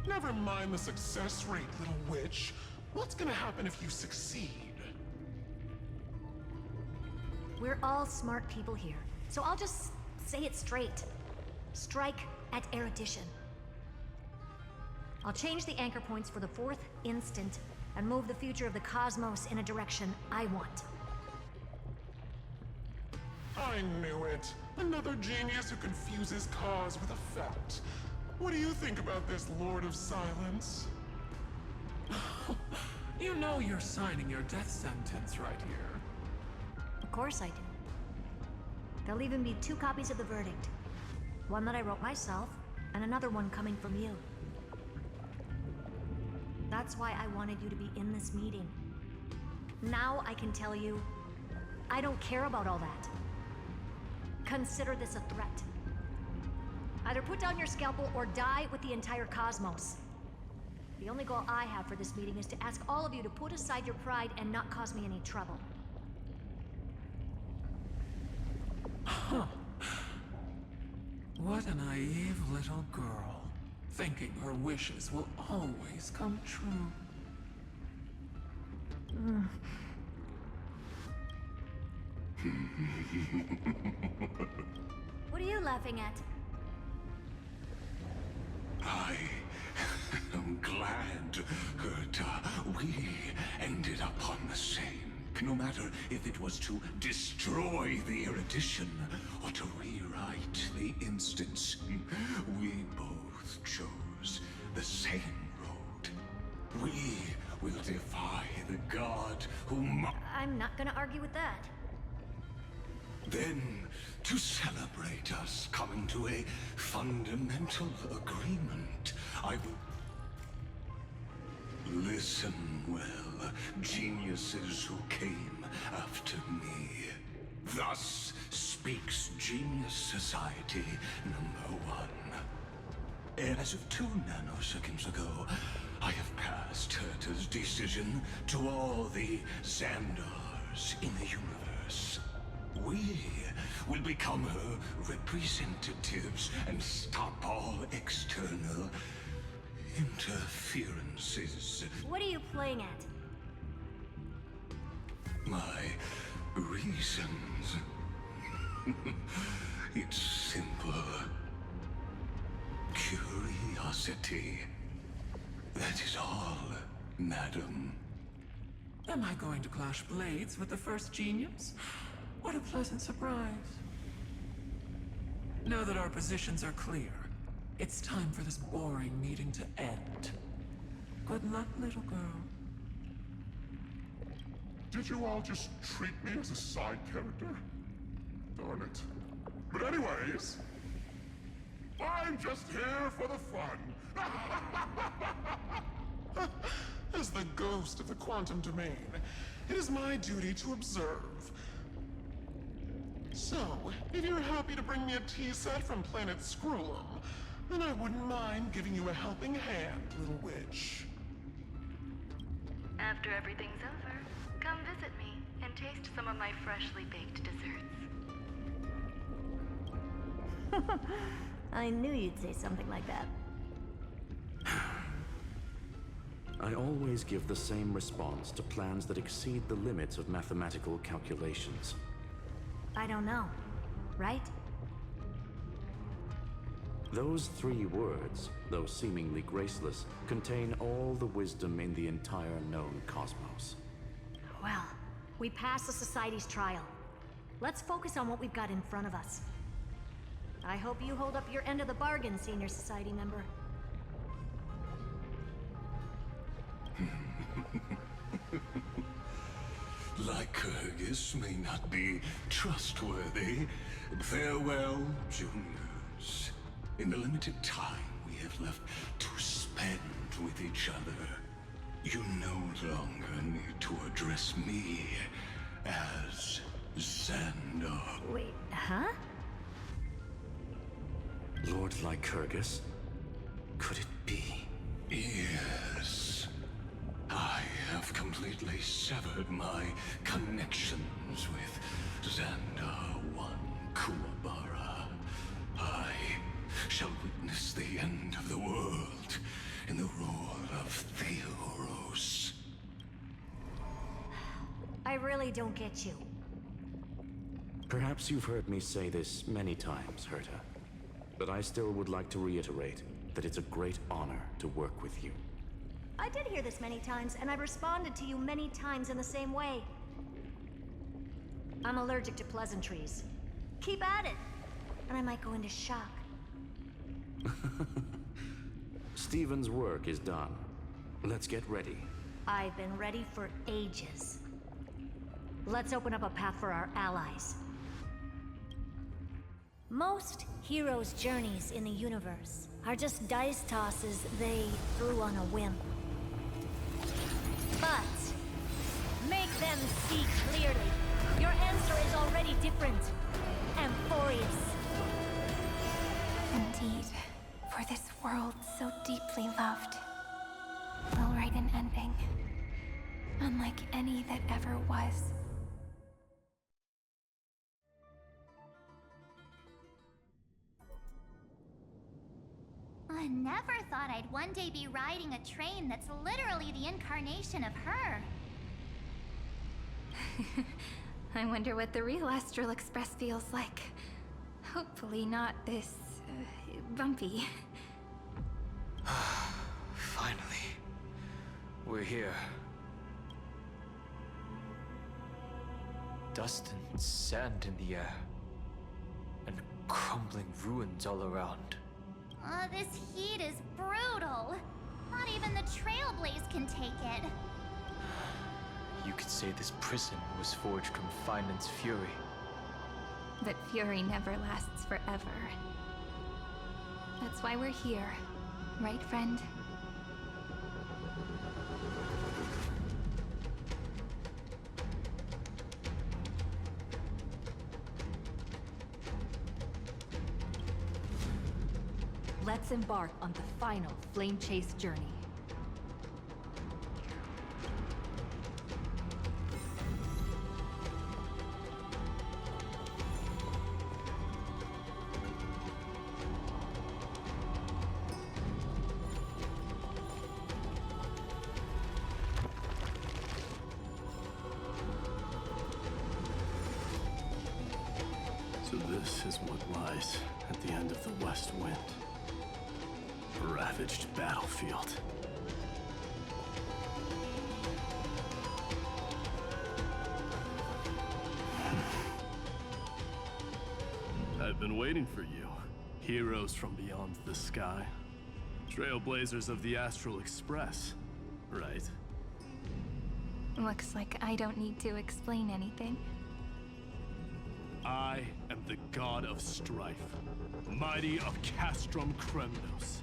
Never mind the success rate, little witch. What's gonna happen if you succeed?
We're all smart people here, so I'll just say it straight. Strike at erudition. I'll change the anchor points for the 4th instant and move the future of the cosmos in a direction I want.
I knew it. Another genius who confuses cause with effect. What do you think about this, Lord of Silence?
You know you're signing your death sentence right here.
Of course I do. There'll even be 2 copies of the verdict. One that I wrote myself, and another one coming from you. That's why I wanted you to be in this meeting. Now I can tell you, I don't care about all that. Consider this a threat. Either put down your scalpel or die with the entire cosmos. The only goal I have for this meeting is to ask all of you to put aside your pride and not cause me any trouble.
Huh. What a naive little girl, thinking her wishes will always come true.
What are you laughing at?
I am glad that we ended up on the same. No matter if it was to destroy the erudition or to rewrite the instance, we both chose the same road. We will defy the god whom...
I'm not gonna argue with that.
Then, to celebrate us coming to a fundamental agreement, I will... Listen well, geniuses who came after me. Thus speaks Genius Society #1. As of 2 nanoseconds ago, I have passed Herta's decision to all the Xandars in the universe. We will become her representatives and stop all external interferences.
What are you playing at?
My reasons. It's simple. Curiosity. That is all, madam.
Am I going to clash blades with the first genius? What a pleasant surprise. Now that our positions are clear, it's time for this boring meeting to end. Good luck, little girl.
Did you all just treat me as a side character? Darn it. But anyways, I'm just here for the fun. As the ghost of the quantum domain, it is my duty to observe. So, if you're happy to bring me a tea set from planet Screw'em, then I wouldn't mind giving you a helping hand, little witch.
After everything's over, come visit me and taste some of my freshly baked desserts.
I knew you'd say something like that.
I always give the same response to plans that exceed the limits of mathematical calculations.
I don't know, right?
Those 3 words, though seemingly graceless, contain all the wisdom in the entire known cosmos.
Well, we passed the Society's trial. Let's focus on what we've got in front of us. I hope you hold up your end of the bargain, Senior Society member.
Lycurgus may not be trustworthy. Farewell, juniors. In the limited time we have left to spend with each other, you no longer need to address me as Xandar.
Wait, huh?
Lord Lycurgus? Could it be?
Yes. I have completed completely severed my connections with Xandar One Kuwabara, I shall witness the end of the world in the rule of Theoros.
I really don't get you.
Perhaps you've heard me say this many times, Herta, but I still would like to reiterate that it's a great honor to work with you.
I did hear this many times, and I've responded to you many times in the same way. I'm allergic to pleasantries. Keep at it, and I might go into shock.
Steven's work is done. Let's get ready.
I've been ready for ages. Let's open up a path for our allies. Most heroes' journeys in the universe are just dice tosses they threw on a whim. But make them see clearly. Your answer is already different. Amphorius.
Indeed, for this world so deeply loved, will write an ending, unlike any that ever was.
I never thought I'd one day be riding a train that's literally the incarnation of her.
I wonder what the real Astral Express feels like. Hopefully not this, bumpy.
Finally. We're here. Dust and sand in the air. And crumbling ruins all around.
This heat is brutal. Not even the Trailblaze can take it.
You could say this prison was forged from Finland's fury.
But fury never lasts forever. That's why we're here, right, friend?
Let's embark on the final flame chase journey.
So this is what lies at the end of the West Wind. A ravaged battlefield. I've been waiting for you. Heroes from beyond the sky. Trailblazers of the Astral Express, right?
Looks like I don't need to explain anything.
I am the god of strife, mighty of Castrum Kremnos.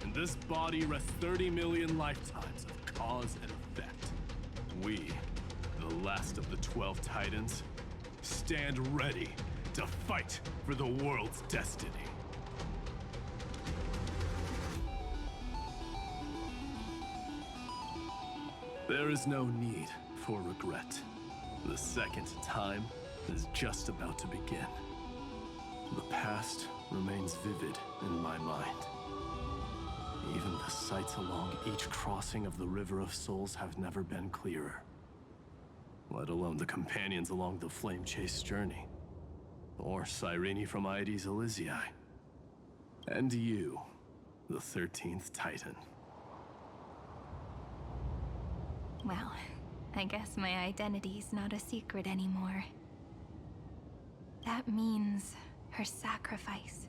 In this body rests 30 million lifetimes of cause and effect. We, the last of the 12 Titans, stand ready to fight for the world's destiny. There is no need for regret. The second time is just about to begin. The past remains vivid in my mind. Even the sights along each crossing of the River of Souls have never been clearer. Let alone the companions along the Flame Chase journey. Or Cyrene from Aedes Elysiae. And you, the 13th Titan.
Well, I guess my identity's not a secret anymore. That means her sacrifice.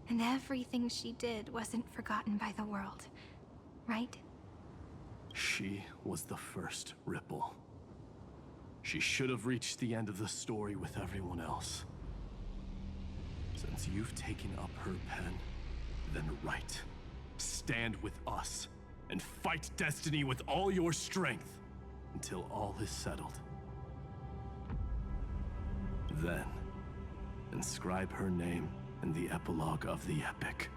And everything she did wasn't forgotten by the world, right?
She was the first Ripple. She should have reached the end of the story with everyone else. Since you've taken up her pen, then write. Stand with us, and fight destiny with all your strength, until all is settled. Then, inscribe her name in the epilogue of the epic.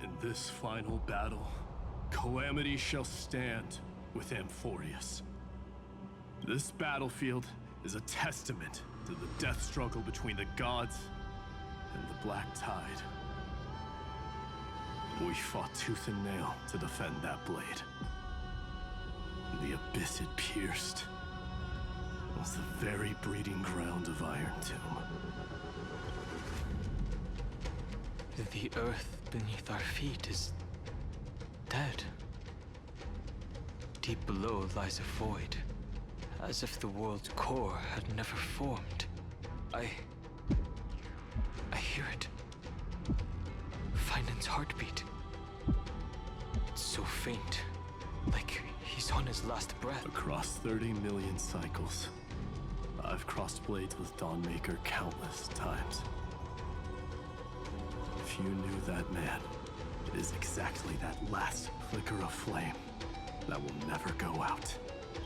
In this final battle, Calamity shall stand
with Amphorius. This battlefield is a testament to the death struggle between the gods and the Black Tide. We fought tooth and nail to defend that blade. The abyss it pierced was the very breeding ground of Iron Tomb.
The earth beneath our feet is dead. Deep below lies a void, as if the world's core had never formed. I hear it. Finan's heartbeat. It's so faint, like he's on his last breath.
Across 30 million cycles, I've crossed blades with Dawnmaker countless times. If you knew that man, it is exactly that last flicker of flame that will never go out.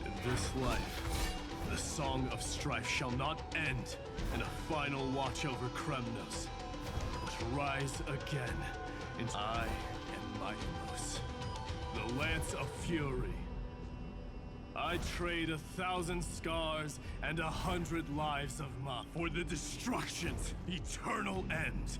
In this life, the song of strife shall not end in a final watch over Kremnos, but rise again into I am Mightylos, the Lance of Fury. I trade 1,000 scars and 100 lives of Ma for the destruction's eternal end.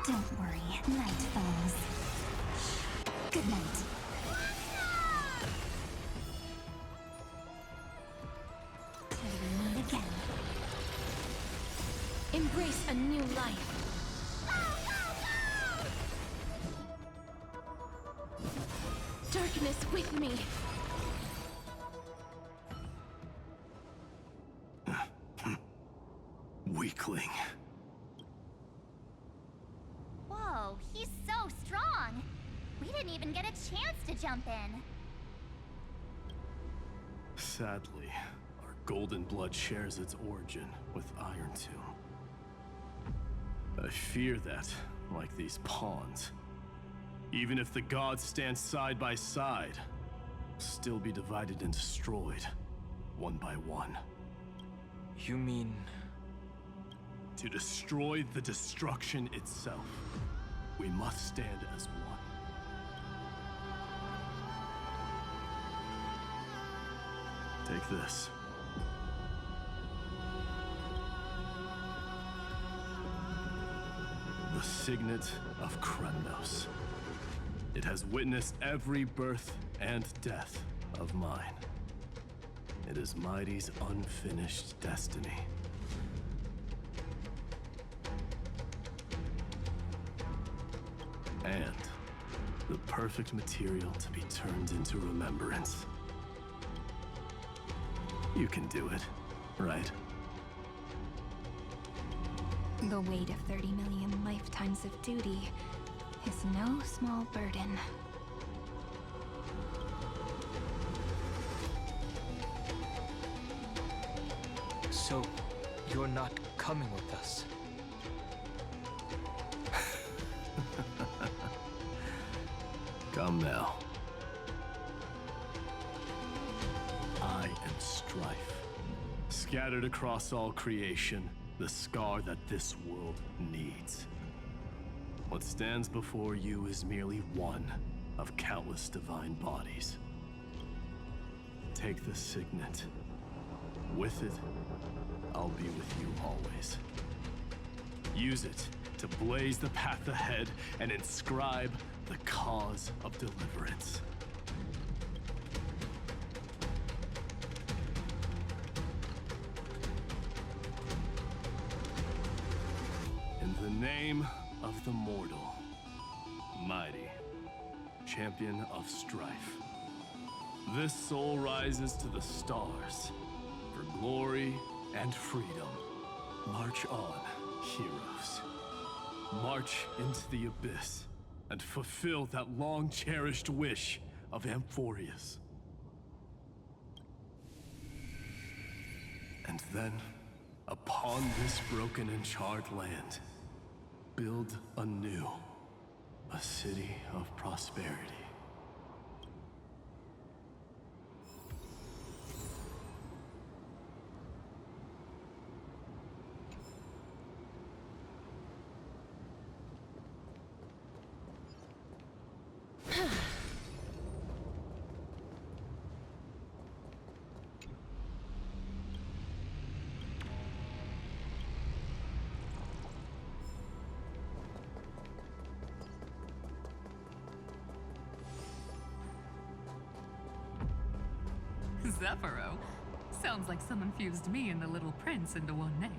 Don't worry, night falls. Good night. Till we meet again. Embrace a new life. Darkness with me.
Weakling.
Whoa, he's so strong! We didn't even get a chance to jump in.
Sadly, our golden blood shares its origin with Iron Tomb. I fear that, like these pawns, even if the gods stand side by side, will still be divided and destroyed, one by one.
You mean...
To destroy the destruction itself, we must stand as one. Take this. The Signet of Kremnos. It has witnessed every birth and death of mine. It is Mighty's unfinished destiny. And the perfect material to be turned into remembrance. You can do it, right?
The weight of 30 million lifetimes of duty is no small burden.
So, you're not coming with us?
Come now. I am strife. Scattered across all creation, the scar that this world needs. What stands before you is merely one of countless divine bodies. Take the signet. With it, I'll be with you always. Use it to blaze the path ahead and inscribe the cause of deliverance. the name of the mortal, mighty, champion of strife. This soul rises to the stars for glory and freedom. March on, heroes. March into the abyss and fulfill that long-cherished wish of Amphorius. And then, upon this broken and charred land, build anew a city of prosperity.
Zephyro? Sounds like someone fused me and the Little Prince into one name.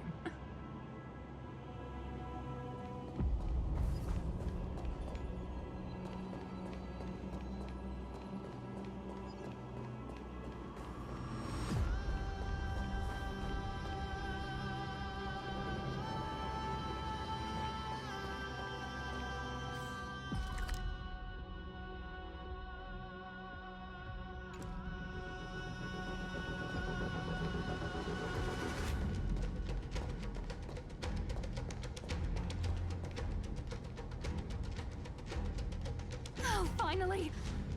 Oh, finally!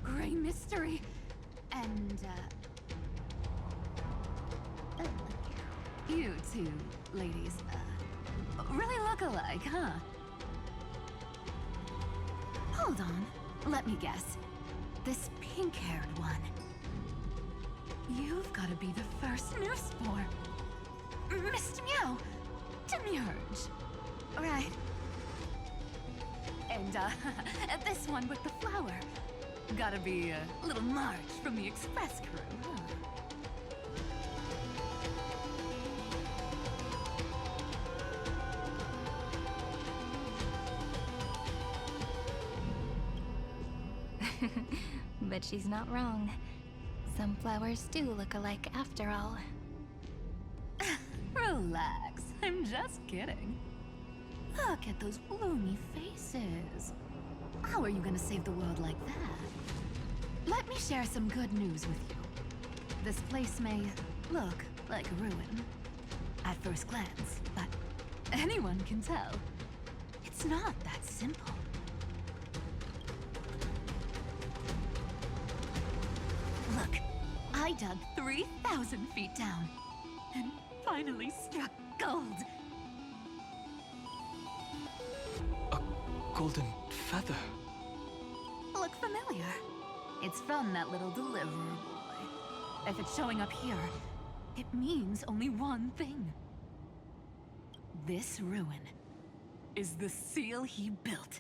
Gray mystery! And, you two ladies, really look alike, huh? Hold on, let me guess. This pink-haired one. You've gotta be the first new spore. Mr. Meow, Demurge. Right. And, this one with the flower. Gotta be little March from the Express crew, huh?
But she's not wrong. Some flowers do look alike after all.
Relax, I'm just kidding. Look at those bloomy faces. How are you gonna save the world like that? Let me share some good news with you. This place may look like a ruin at first glance, but anyone can tell it's not that simple. Look, I dug 3,000 feet down and finally struck gold.
Golden feather.
Look familiar? It's from that little deliverer boy. If it's showing up here, it means only one thing. This ruin is the seal he built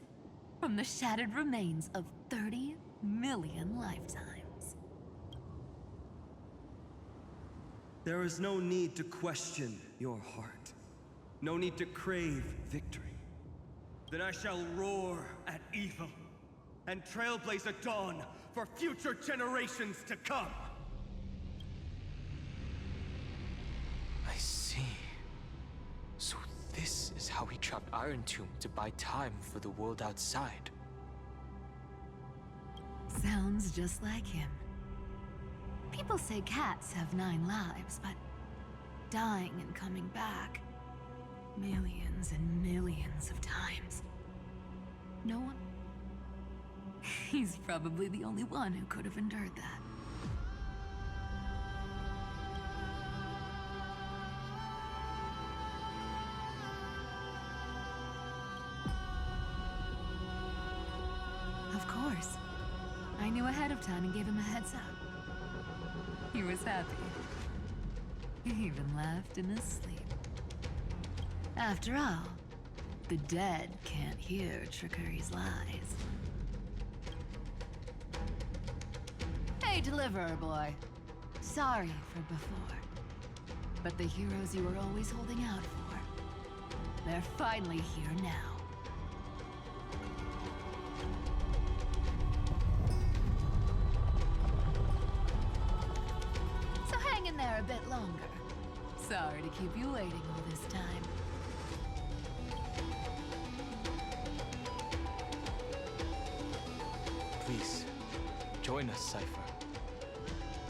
from the shattered remains of 30 million lifetimes.
There is no need to question your heart. No need to crave victory. Then I shall roar at evil and trailblaze a dawn for future generations to come.
I see. So this is how he trapped Iron Tomb to buy time for the world outside.
Sounds just like him. People say cats have 9 lives, but dying and coming back millions and millions of times. No one? He's probably the only one who could have endured that. Of course. I knew ahead of time and gave him a heads up. He was happy. He even laughed in his sleep. After all, the dead can't hear Trickery's lies. Hey, Deliverer Boy. Sorry for before. But the heroes you were always holding out for, they're finally here now. a bit longer. Sorry to keep you waiting all this time.
Please, join us, Cypher.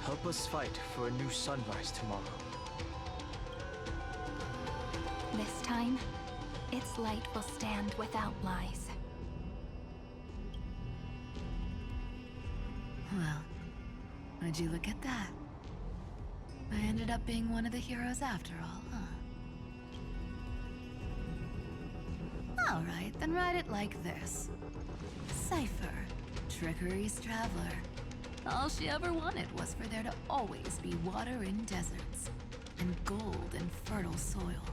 Help us fight for a new sunrise tomorrow.
This time, its light will stand without lies.
Well, would you look at that? I ended up being one of the heroes after all, huh? Alright, then write it like this. Cypher, Trickery's traveler. All she ever wanted was for there to always be water in deserts, and gold in fertile soil,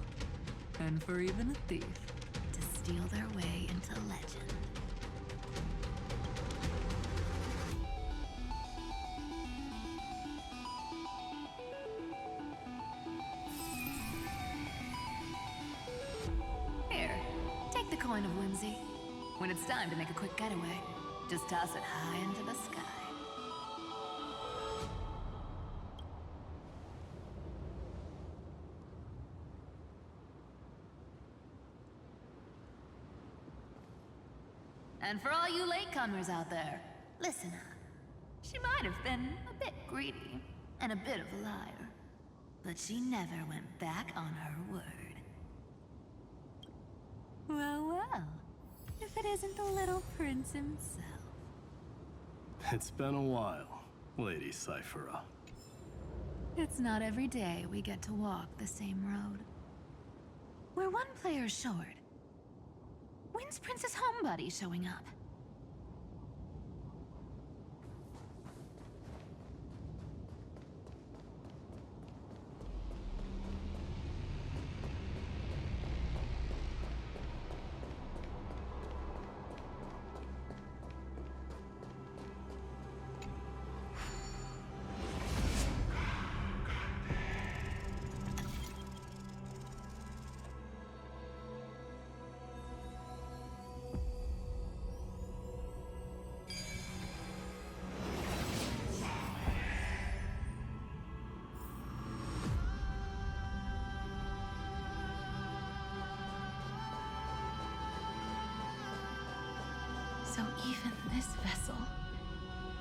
and for even a thief to steal their way into legend. Here, take the coin of whimsy. When it's time to make a quick getaway, just toss it high into the sky. And for all you latecomers out there, listen up. She might have been a bit greedy and a bit of a liar, but she never went back on her word. Well, well, if it isn't the little prince himself.
It's been a while, Lady Cyphera.
It's not every day we get to walk the same road. We're one player short. When's Princess Homebody showing up?
So even this vessel,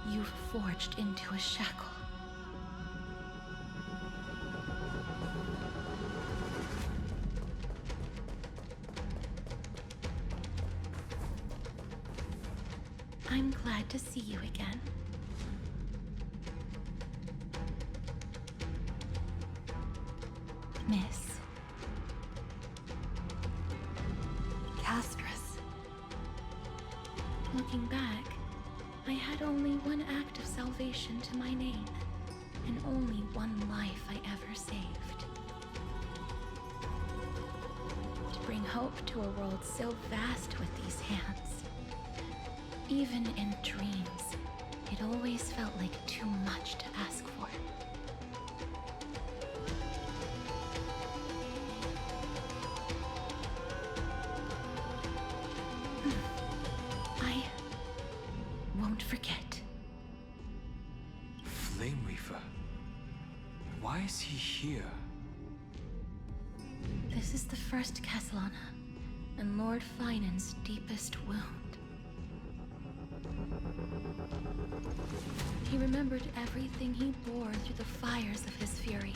you've forged into a shackle. I'm glad to see you again. Miss. Looking back, I had only one act of salvation to my name, and only one life I ever saved. To bring hope to a world so vast with these hands. Even in dreams, it always felt like too much to ask for. I won't forget.
Flame Reaver? Why is he here?
This is the first Castellana, and Lord Finan's deepest wound. He remembered everything he bore through the fires of his fury,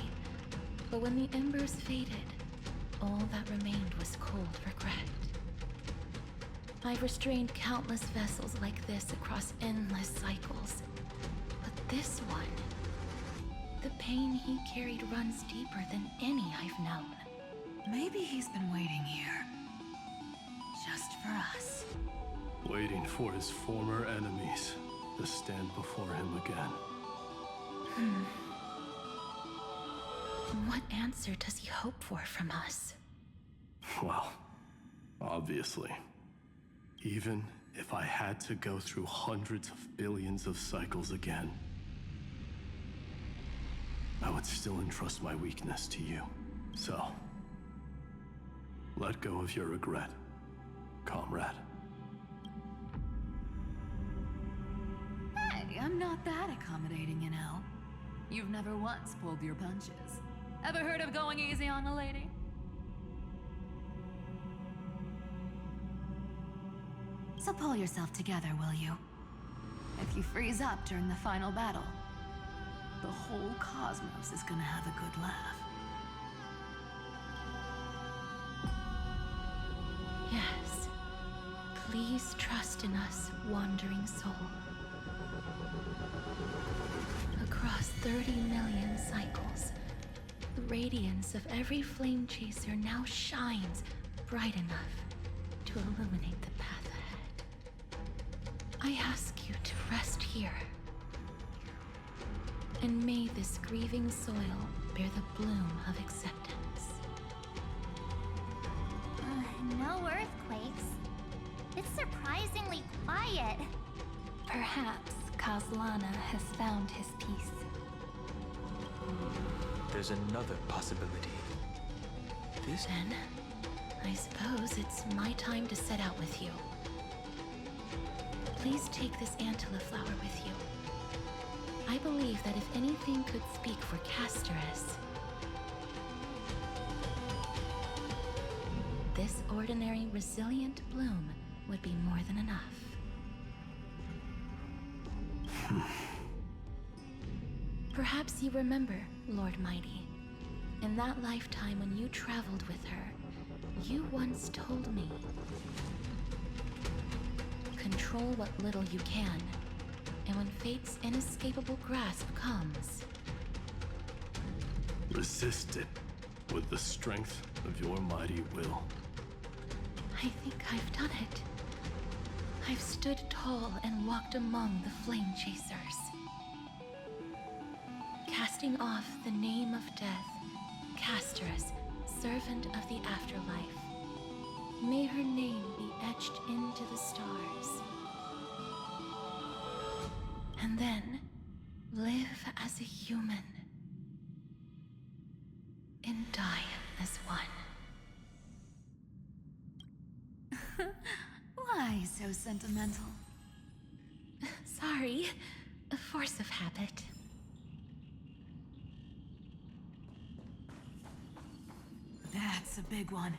but when the embers faded, all that remained was cold regret. I've restrained countless vessels like this across endless cycles, but this one, the pain he carried runs deeper than any I've known.
Maybe he's been waiting here. Just for us.
Waiting for his former enemies to stand before him again.
What answer does he hope for from us?
Well, obviously. Even if I had to go through hundreds of billions of cycles again, I would still entrust my weakness to you. So, let go of your regret, comrade.
Hey, I'm not that accommodating, you know. You've never once pulled your punches. Ever heard of going easy on a lady? So pull yourself together, will you? If you freeze up during the final battle, the whole cosmos is gonna have a good laugh.
Yes. Please trust in us, wandering soul. Across 30 million cycles, the radiance of every flame chaser now shines bright enough to illuminate the path ahead. I ask you to rest here. And may this grieving soil bear the bloom of acceptance.
No earthquakes. It's surprisingly quiet.
Perhaps Kazlana has found his peace.
There's another possibility.
Then, I suppose it's my time to set out with you. Please take this Antilla flower with you. I believe that if anything could speak for Casterus, this ordinary, resilient bloom would be more than enough. Perhaps you remember, Lord Mighty, in that lifetime when you traveled with her, you once told me, control what little you can, and when fate's inescapable grasp comes,
resist it with the strength of your mighty will.
I think I've done it. I've stood tall and walked among the flame chasers. Casting off the name of death, Casterus, servant of the afterlife. May her name be etched into the stars. And then, live as a human. And die as one.
Why so sentimental?
Sorry, a force of habit.
That's a big one.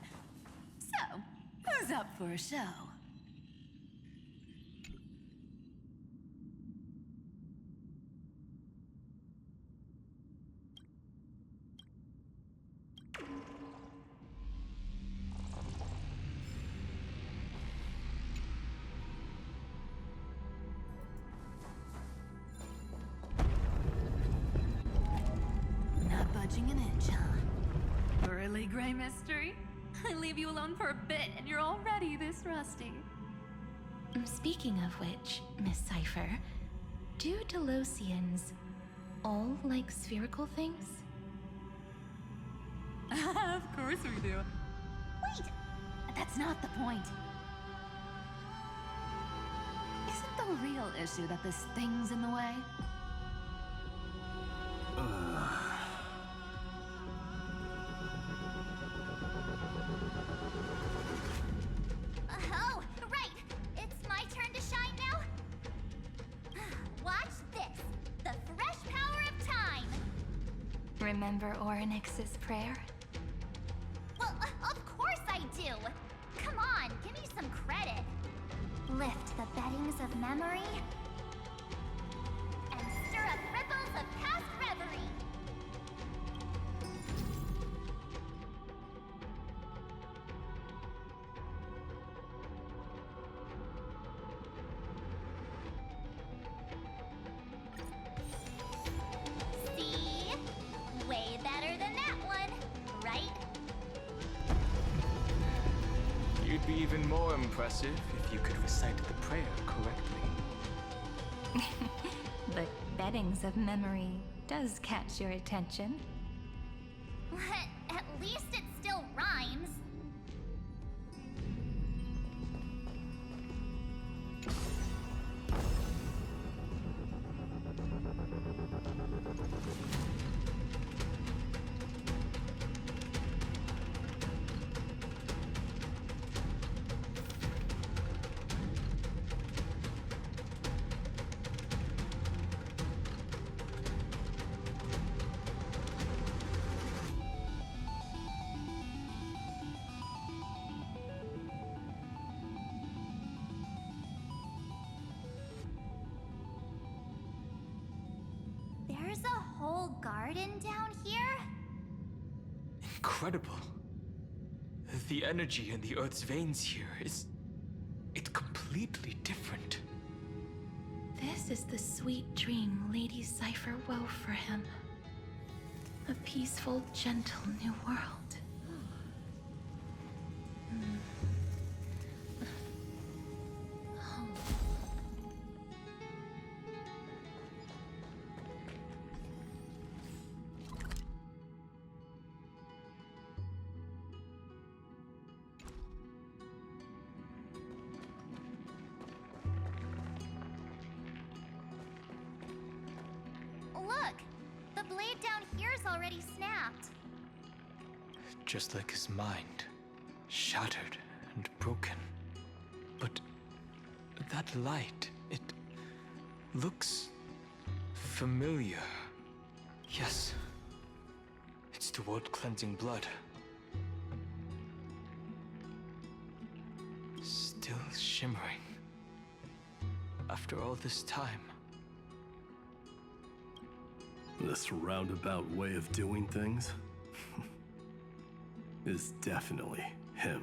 So, who's up for a show? Not budging an inch, huh? Really, Gray Mystery? I leave you alone for a bit and you're already this rusty.
Speaking of which, Miss Cypher, do Delosians all like spherical things?
Of course we do. Wait! That's not the point. Isn't the real issue that this thing's in the way?
Oh, right! It's my turn to shine now? Watch this! The fresh power of time!
Remember Orynyx's prayer?
Well, of course I do! Come on, give me some credit. Lift the beddings of memory and stir up ripples of past reverie. See? Way better than that one, right?
You'd be even more impressive if you could recite the prayer correctly.
But beddings of memory does catch your attention.
At least it still rhymes. There's a whole garden down here?
Incredible. The energy in the Earth's veins here is... it's completely different.
This is the sweet dream Lady Cypher wove for him. A peaceful, gentle new world.
Look! The blade down here's already snapped.
Just like his mind, shattered and broken. But that light, it looks familiar. Yes, it's the world-cleansing blood. Still shimmering. After all this time.
This roundabout way of doing things is definitely him.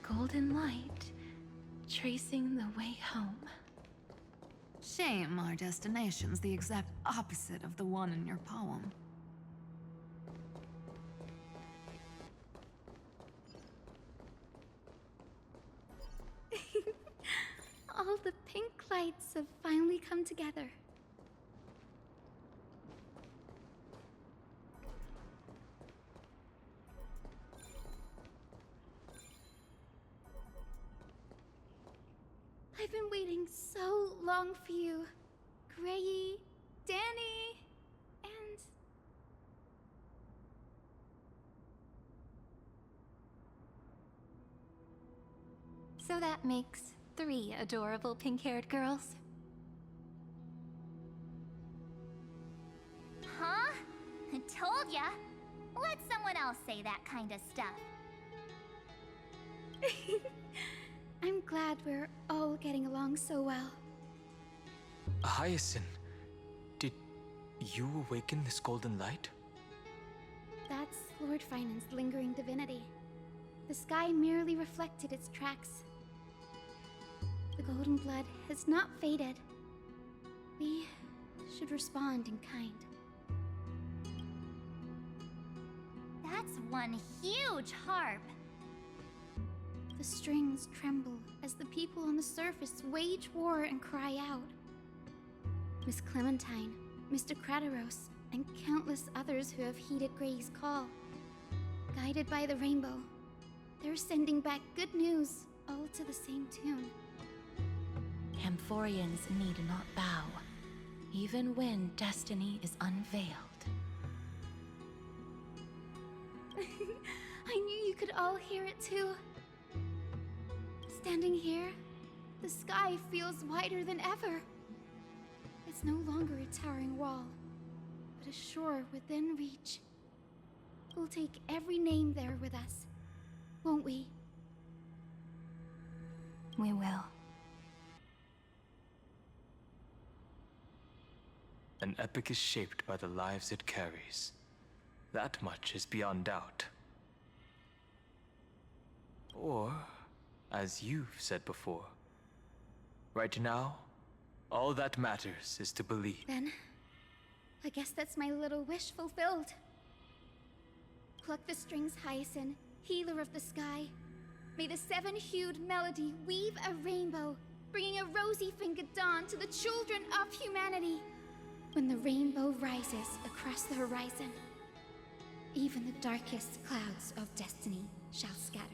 Golden light, tracing the way home.
Shame our destination's the exact opposite of the one in your poem.
All the pink lights have finally come together. I've been waiting so long for you, Grayi, Danny, and...
So that makes 3 adorable pink-haired girls.
Huh? I told ya! Let someone else say that kind of stuff.
I'm glad we're all getting along so well.
Hyacinth, did you awaken this golden light?
That's Lord Finan's lingering divinity. The sky merely reflected its tracks. The golden blood has not faded. We should respond in kind.
That's one huge harp.
The strings tremble as the people on the surface wage war and cry out. Miss Clementine, Mr. Krateros, and countless others who have heeded Gray's call. Guided by the rainbow, they're sending back good news, all to the same tune.
Amphorians need not bow, even when destiny is unveiled.
I knew you could all hear it too. Standing here, the sky feels wider than ever. It's no longer a towering wall, but a shore within reach. We'll take every name there with us, won't we?
We will.
An epic is shaped by the lives it carries. That much is beyond doubt. Or, as you've said before, right now, all that matters is to believe.
Then, I guess that's my little wish fulfilled. Pluck the strings, Hyacinth, healer of the sky. May the 7-hued melody weave a rainbow, bringing a rosy-fingered dawn to the children of humanity. When the rainbow rises across the horizon, even the darkest clouds of destiny shall scatter.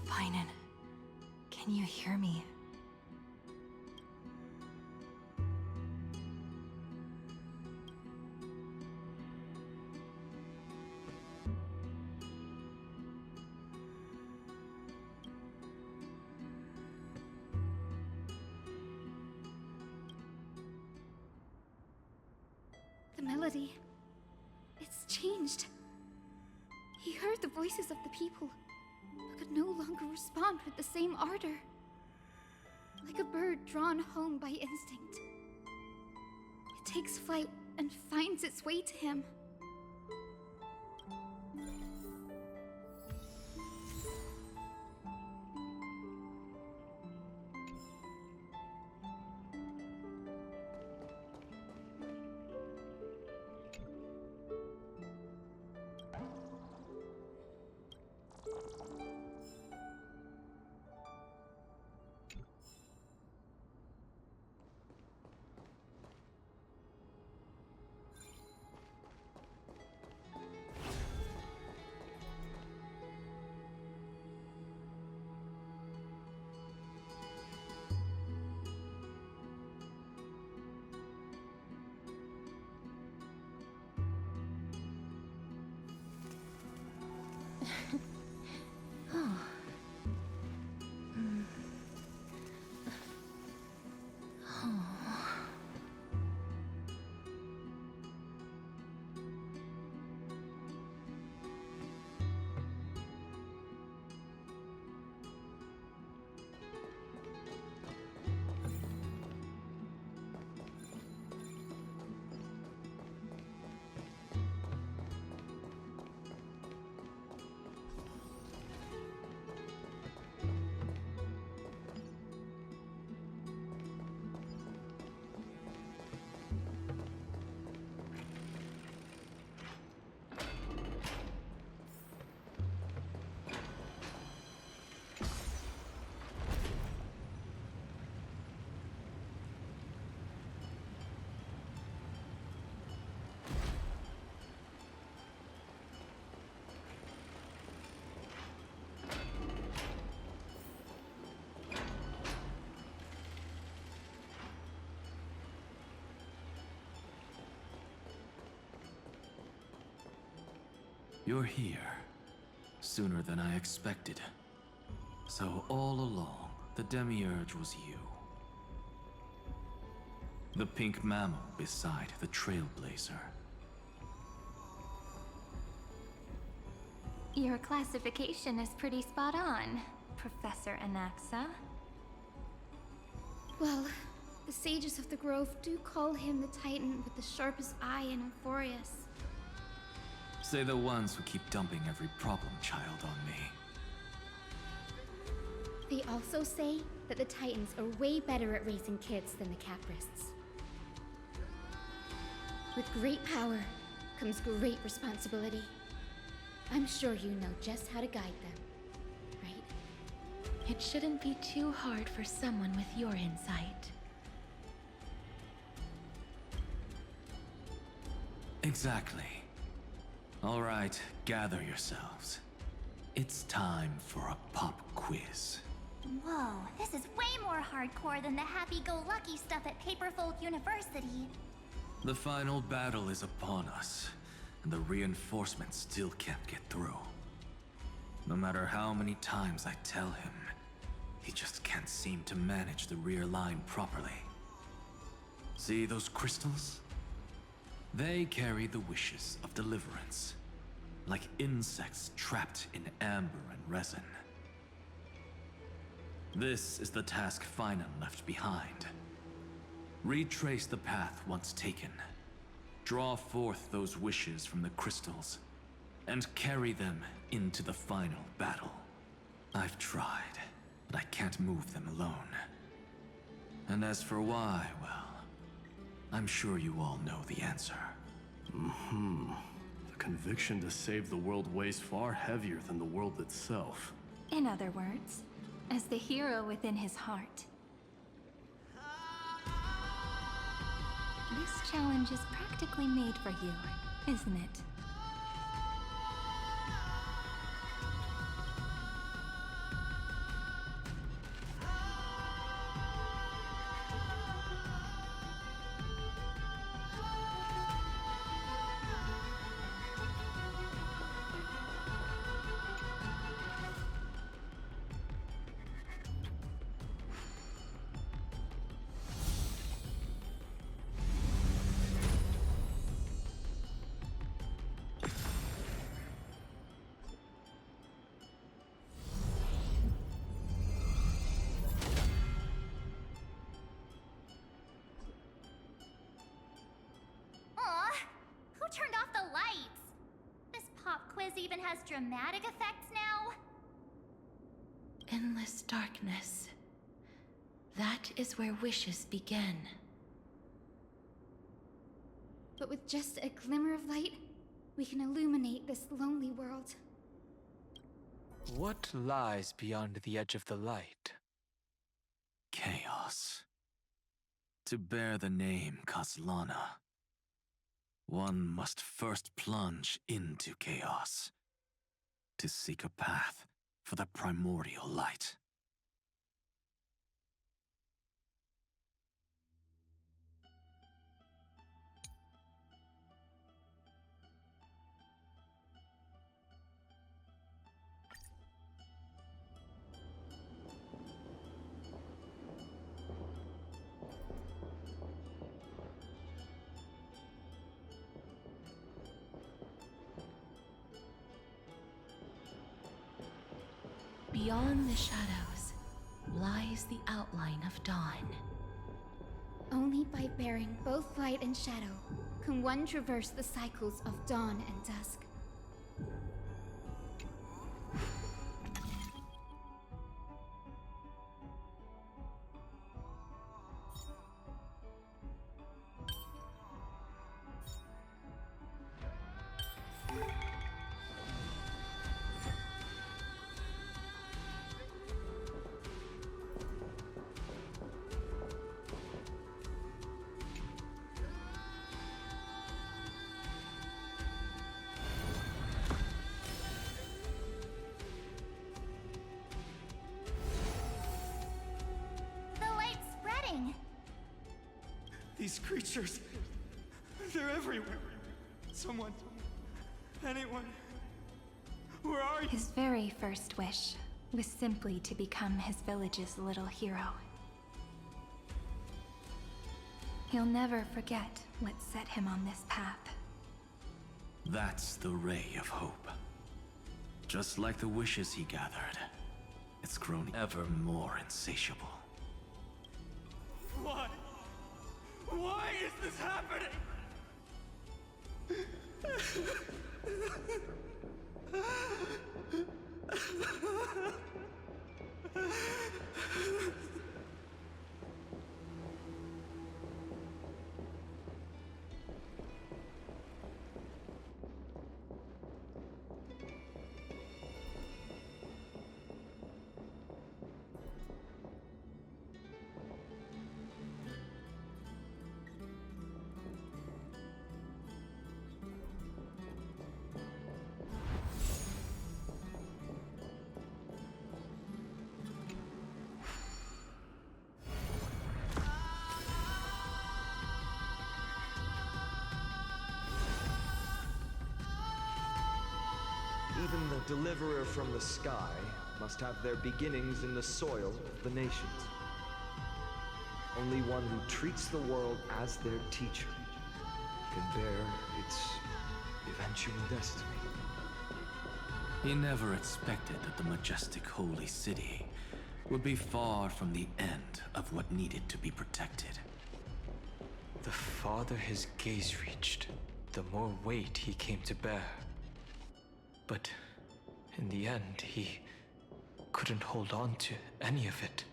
Finan, can you hear me?
The melody. It's changed. He heard the voices of the people, but could no longer respond with the same ardor. Like a bird drawn home by instinct. It takes flight and finds its way to him.
You're here. Sooner than I expected. So all along, the Demiurge was you. The pink mammal beside the Trailblazer.
Your classification is pretty spot on, Professor Anaxa.
Well, the sages of the Grove do call him the Titan with the sharpest eye in Amphorius.
Say the ones who keep dumping every problem child on me.
They also say that the Titans are way better at raising kids than the Caprists. With great power comes great responsibility. I'm sure you know just how to guide them, right?
It shouldn't be too hard for someone with your insight.
Exactly. All right, gather yourselves. It's time for a pop quiz.
Whoa, this is way more hardcore than the happy-go-lucky stuff at Paperfold University.
The final battle is upon us, and the reinforcements still can't get through. No matter how many times I tell him, he just can't seem to manage the rear line properly. See those crystals? They carry the wishes of deliverance, like insects trapped in amber and resin. This is the task Finan left behind. Retrace the path once taken. Draw forth those wishes from the crystals, and carry them into the final battle. I've tried, but I can't move them alone. And as for why, well, I'm sure you all know the answer.
The conviction to save the world weighs far heavier than the world itself.
In other words, as the hero within his heart. This challenge is practically made for you, isn't it?
even has dramatic effects now?
Endless darkness. That is where wishes begin.
But with just a glimmer of light, we can illuminate this lonely world.
What lies beyond the edge of the light?
Chaos. To bear the name Kaslana, one must first plunge into chaos to seek a path for the primordial light.
Beyond the shadows lies the outline of dawn.
Only by bearing both light and shadow can one traverse the cycles of dawn and dusk.
These creatures, they're everywhere. Someone, anyone, where are you?
His very first wish was simply to become his village's little hero. He'll never forget what set him on this path.
That's the ray of hope. Just like the wishes he gathered, it's grown ever more insatiable.
Why? Why is this happening?
Even the deliverer from the sky must have their beginnings in the soil of the nations. Only one who treats the world as their teacher can bear its eventual destiny.
He never expected that the majestic holy city would be far from the end of what needed to be protected.
The farther his gaze reached, the more weight he came to bear. But in the end, he couldn't hold on to any of it.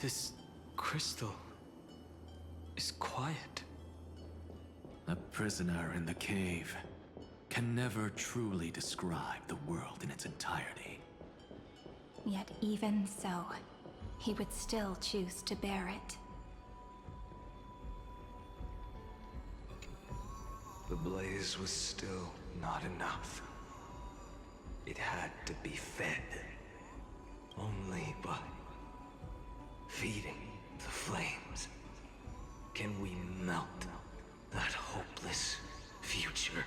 This crystal is quiet.
A prisoner in the cave can never truly describe the world in its entirety.
Yet even so, he would still choose to bear it.
The blaze was still not enough. It had to be fed. Only by feeding the flames can we melt that hopeless future.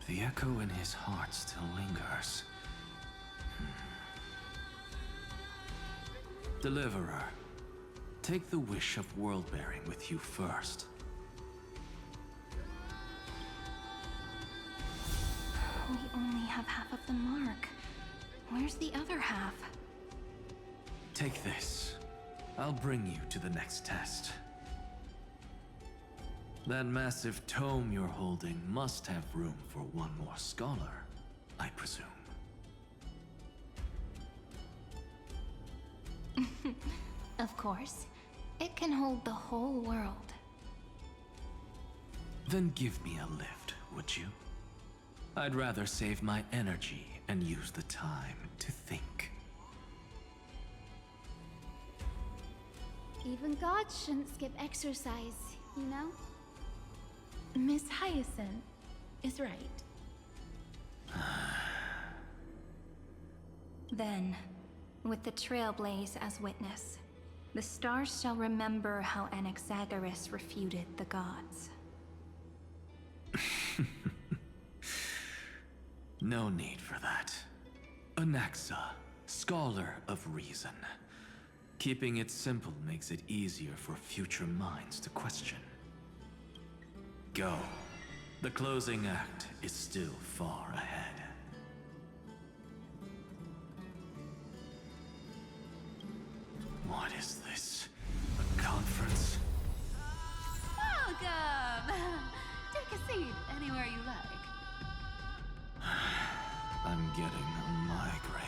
The echo in his heart still lingers. Deliverer, take the wish of world-bearing with you first.
We only have half of the mark. Where's the other half?
Take this. I'll bring you to the next test. That massive tome you're holding must have room for one more scholar, I presume.
Of course. It can hold the whole world.
Then give me a lift, would you? I'd rather save my energy and use the time to think.
Even gods shouldn't skip exercise, you know?
Miss Hyacinth is right.
Then, with the Trailblaze as witness, the stars shall remember how Anaxagoras refuted the gods.
No need for that. Anaxa, scholar of reason. Keeping it simple makes it easier for future minds to question. Go. The closing act is still far ahead. What is this? A conference?
Welcome! Take a seat anywhere you like.
I'm getting a migraine.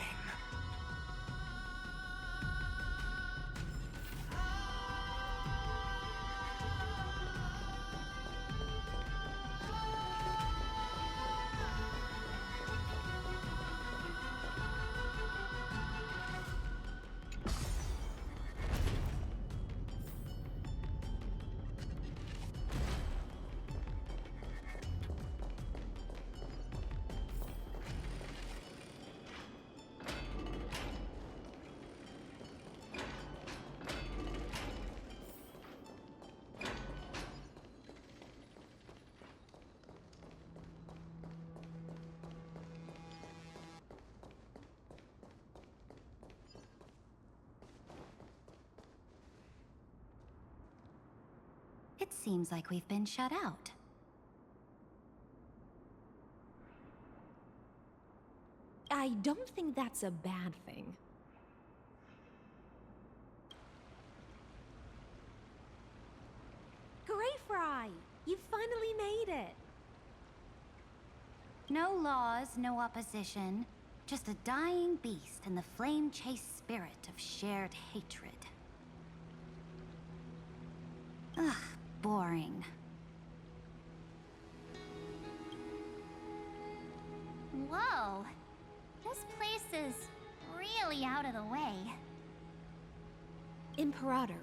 It seems like we've been shut out.
I don't think that's a bad thing. Greyfry! You finally made it!
No laws, no opposition. Just a dying beast and the flame-chased spirit of shared hatred. Ugh, boring.
Whoa! This place is really out of the way.
Imperator,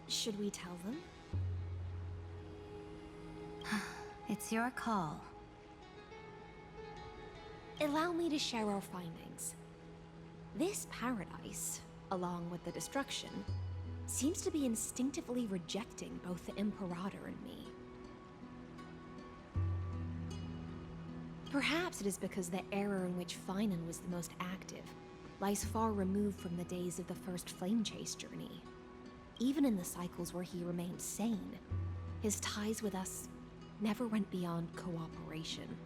should we tell them?
It's your call.
Allow me to share our findings. This paradise, along with the destruction, seems to be instinctively rejecting both the Imperator and me. Perhaps it is because the era in which Finan was the most active lies far removed from the days of the first Flame Chase journey. Even in the cycles where he remained sane, his ties with us never went beyond cooperation.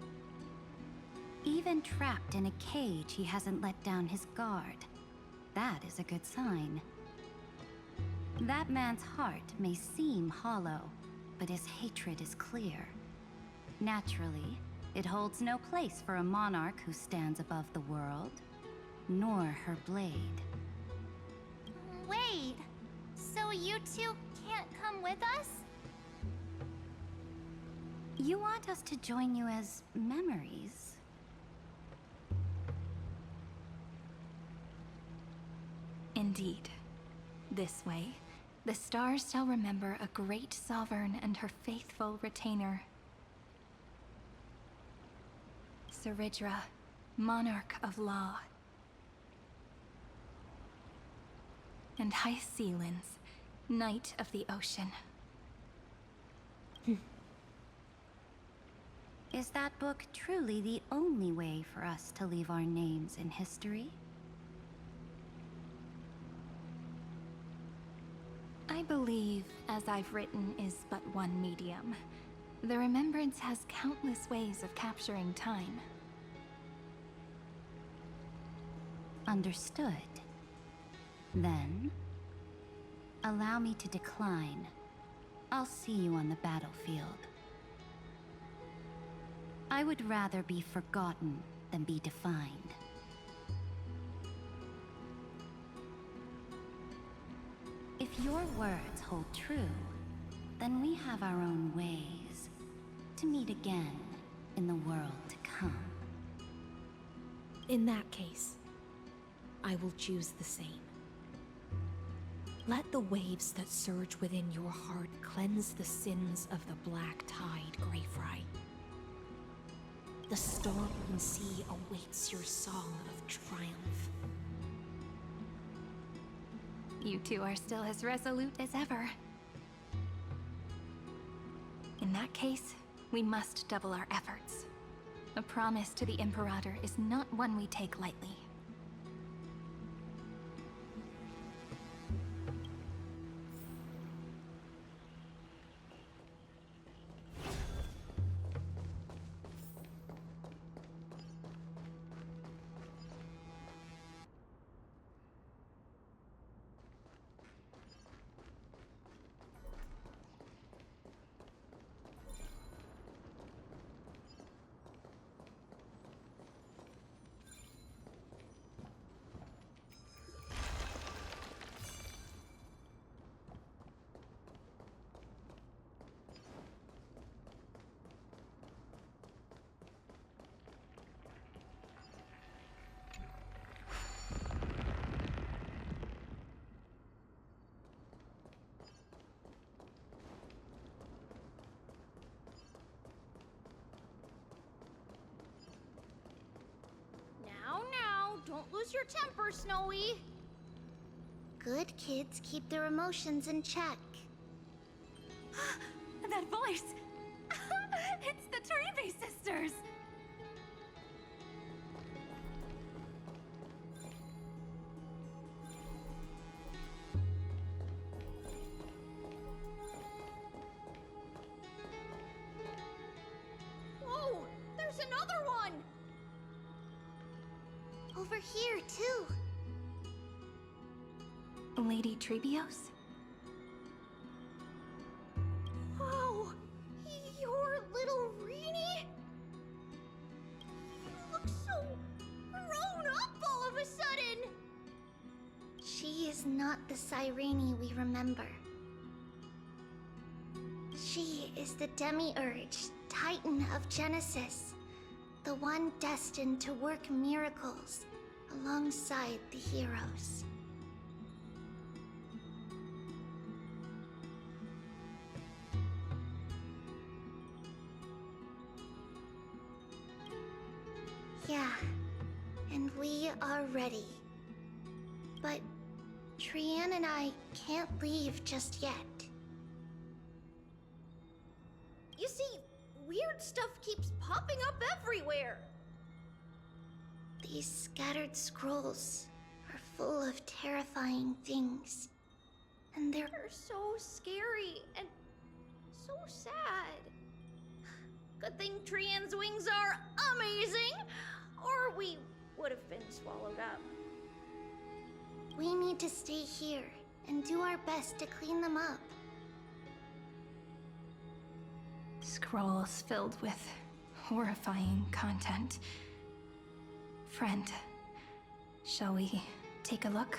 Even trapped in a cage, he hasn't let down his guard. That is a good sign. That man's heart may seem hollow, but his hatred is clear. Naturally, it holds no place for a monarch who stands above the world, nor her blade.
Wait, so you two can't come with us?
You want us to join you as memories?
Indeed. This way, the stars shall remember a great sovereign and her faithful retainer, Saridra, monarch of law. And Hycelins, knight of the ocean.
Is that book truly the only way for us to leave our names in history?
I believe, as I've written, is but one medium. The remembrance has countless ways of capturing time.
Understood. Then, allow me to decline. I'll see you on the battlefield. I would rather be forgotten than be defined. If your words hold true, then we have our own ways to meet again in the world to come.
In that case, I will choose the same. Let the waves that surge within your heart cleanse the sins of the black tide, Greyfry. The storm sea awaits your song of triumph.
You two are still as resolute as ever. In that case, we must double our efforts. A promise to the Imperator is not one we take lightly.
Now, don't lose your temper, Snowy.
Good kids keep their emotions in check.
That voice! It's the Tribe sisters!
Whoa! There's another one!
Over here, too.
Lady Trebios?
Wow! You're little Reenie? You look so grown up all of a sudden!
She is not the Cyrene we remember. She is the Demiurge, Titan of Genesis, the one destined to work miracles alongside the heroes. Yeah, and we are ready. But Trian and I can't leave just yet.
You see, weird stuff keeps popping up everywhere.
These scattered scrolls are full of terrifying things. And they're
so scary and so sad. Good thing Trian's wings are amazing, or we would have been swallowed up.
We need to stay here and do our best to clean them up.
Scrolls filled with horrifying content. Friend, shall we take a look?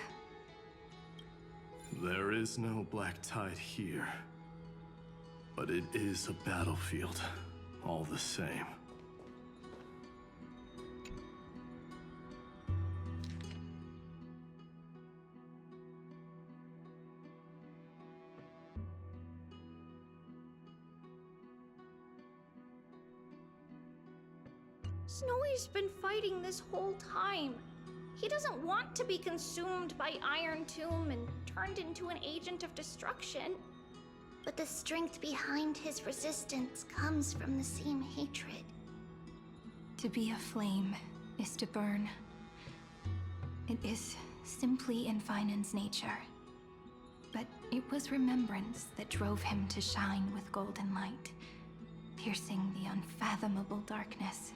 There is no black tide here. But it is a battlefield, all the same.
Snowy's been fighting this whole time. He doesn't want to be consumed by Iron Tomb and turned into an agent of destruction.
But the strength behind his resistance comes from the same hatred.
To be a flame is to burn. It is simply in Finan's nature. But it was remembrance that drove him to shine with golden light, piercing the unfathomable darkness.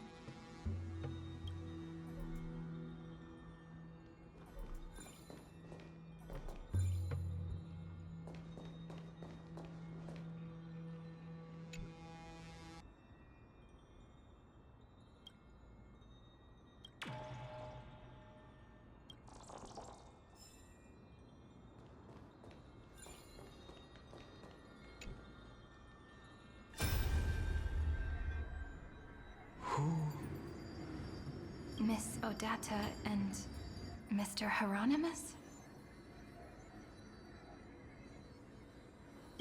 Miss Odata and Mr. Hieronymus?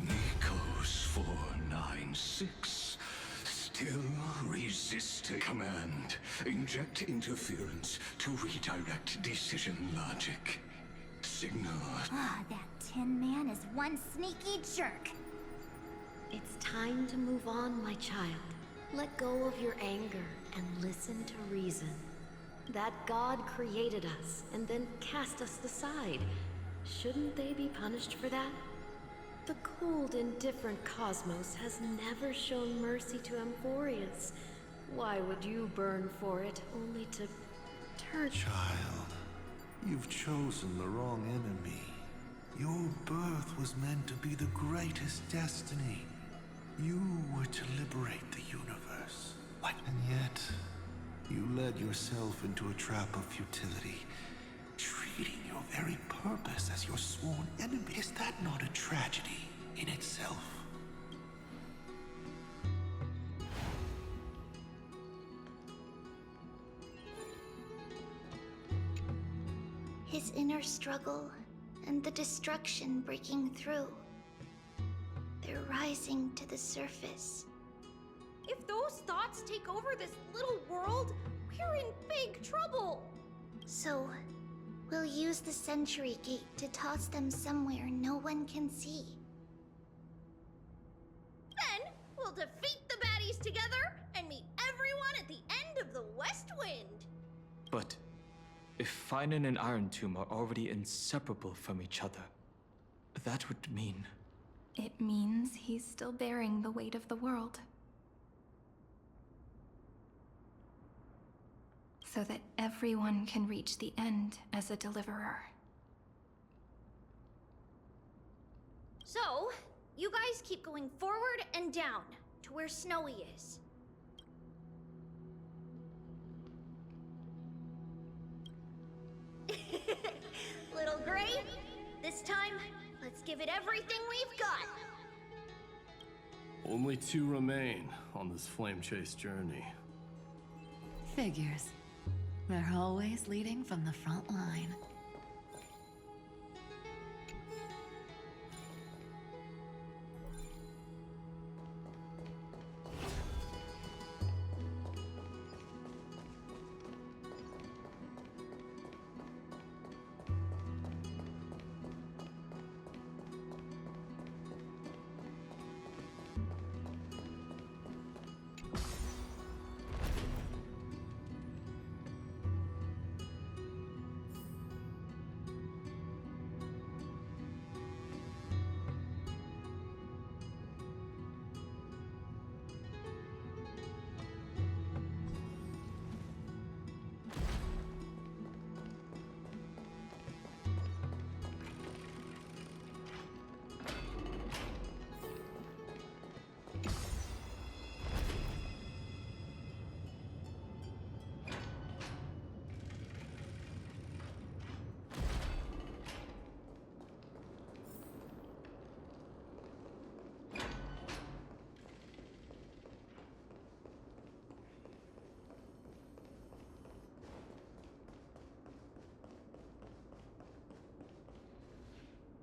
Nikos 496. Still resist a command. Inject interference to redirect decision logic. Signal.
Ah, that Tin Man is one sneaky jerk.
It's time to move on, my child. Let go of your anger and listen to reason. That God created us and then cast us aside. Shouldn't they be punished for that? The cold, indifferent cosmos has never shown mercy to Amphorius. Why would you burn for it, only to turn...
Child, you've chosen the wrong enemy. Your birth was meant to be the greatest destiny. You were to liberate the universe. And yet, you led yourself into a trap of futility, treating your very purpose as your sworn enemy. Is that not a tragedy in itself?
His inner struggle and the destruction breaking through. They're rising to the surface.
If those thoughts take over this little world, we're in big trouble.
So, we'll use the Century Gate to toss them somewhere no one can see.
Then, we'll defeat the baddies together and meet everyone at the end of the West Wind.
But if Finan and Iron Tomb are already inseparable from each other, that would mean...
It means he's still bearing the weight of the world. So that everyone can reach the end as a deliverer.
So, you guys keep going forward and down to where Snowy is. Little Gray, this time, let's give it everything we've got.
Only 2 remain on this flame chase journey.
Figures. They're always leading from the front line.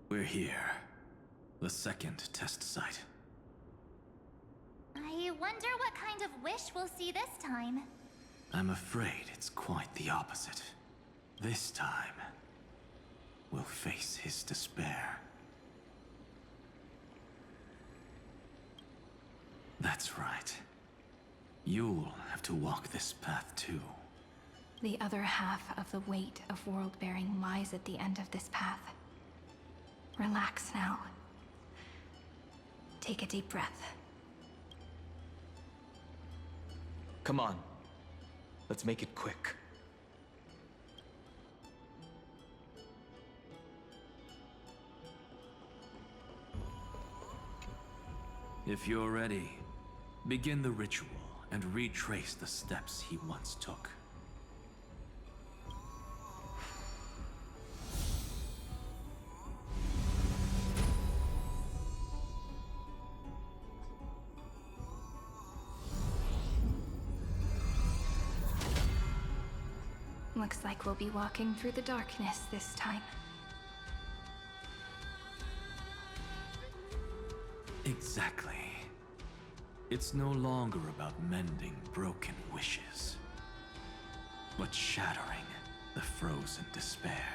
We're here. The second test site.
I wonder what kind of wish we'll see this time.
I'm afraid it's quite the opposite. This time, we'll face his despair. That's right. You'll have to walk this path too.
The other half of the weight of world-bearing lies at the end of this path. Relax now. Take a deep breath.
Come on. Let's make it quick.
If you're ready, begin the ritual and retrace the steps he once took.
Looks like we'll be walking through the darkness this time.
Exactly. It's no longer about mending broken wishes, but shattering the frozen despair.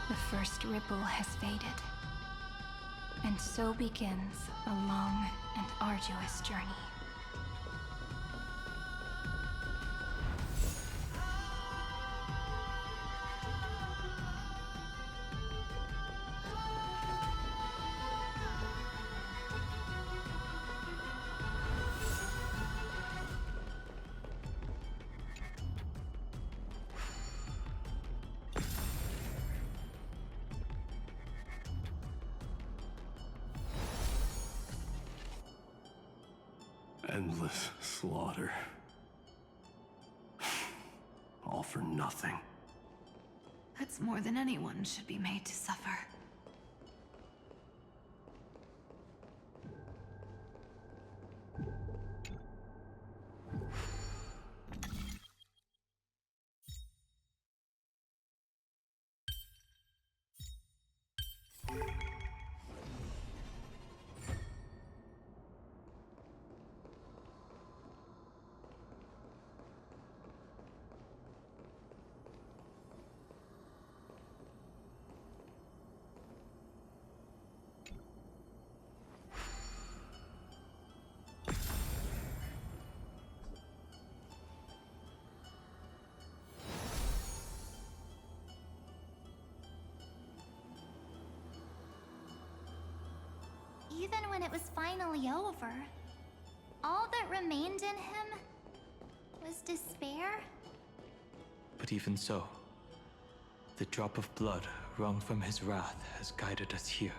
The first ripple has faded. And so begins a long and arduous journey.
Endless slaughter. All for nothing.
That's more than anyone should be made to suffer.
Even when it was finally over, all that remained in him was despair.
But even so, the drop of blood wrung from his wrath has guided us here.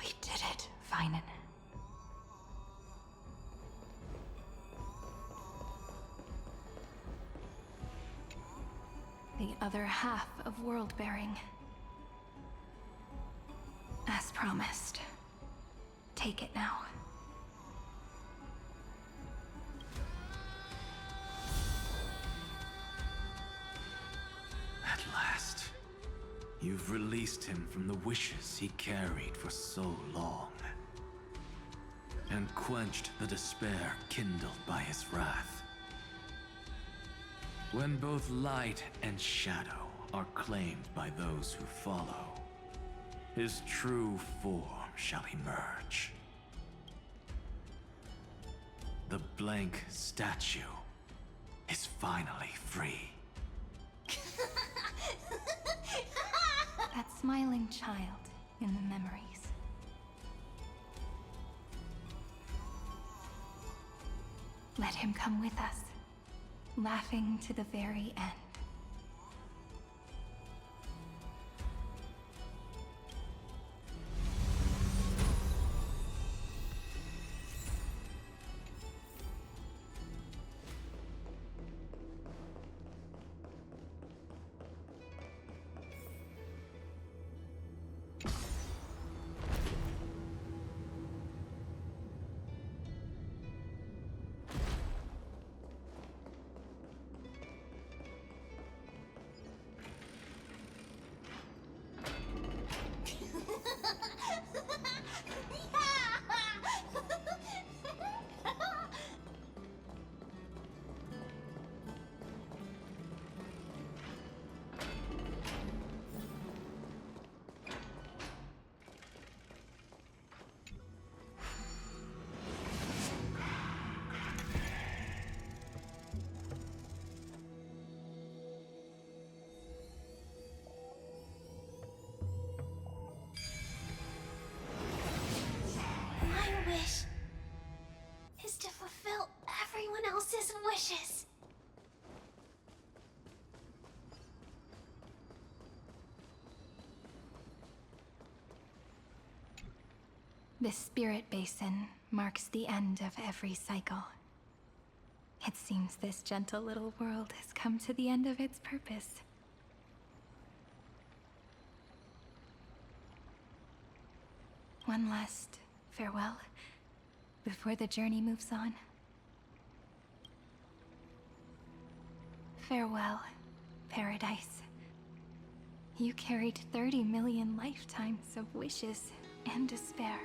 We did it, Finan.
The other half of world-bearing. As promised. Take it now.
At last, You've released him from the wishes he carried for so long, and quenched the despair kindled by his wrath. When both light and shadow are claimed by those who follow, his true form shall emerge. The blank statue is finally free.
That smiling child in the memories. Let him come with us, laughing to the very end.
My wish is to fulfill everyone else's wishes.
This spirit basin marks the end of every cycle. It seems this gentle little world has come to the end of its purpose. One last farewell before the journey moves on. Farewell, paradise. You carried 30 million lifetimes of wishes and despair.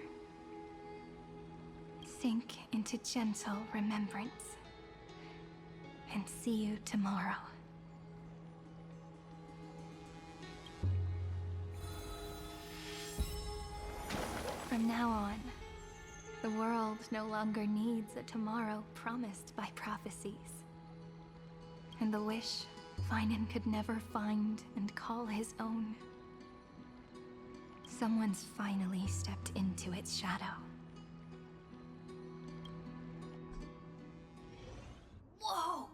Sink into gentle remembrance. And see you tomorrow. From now on, the world no longer needs a tomorrow promised by prophecies. And the wish Finan could never find and call his own. Someone's finally stepped into its shadow.
Whoa!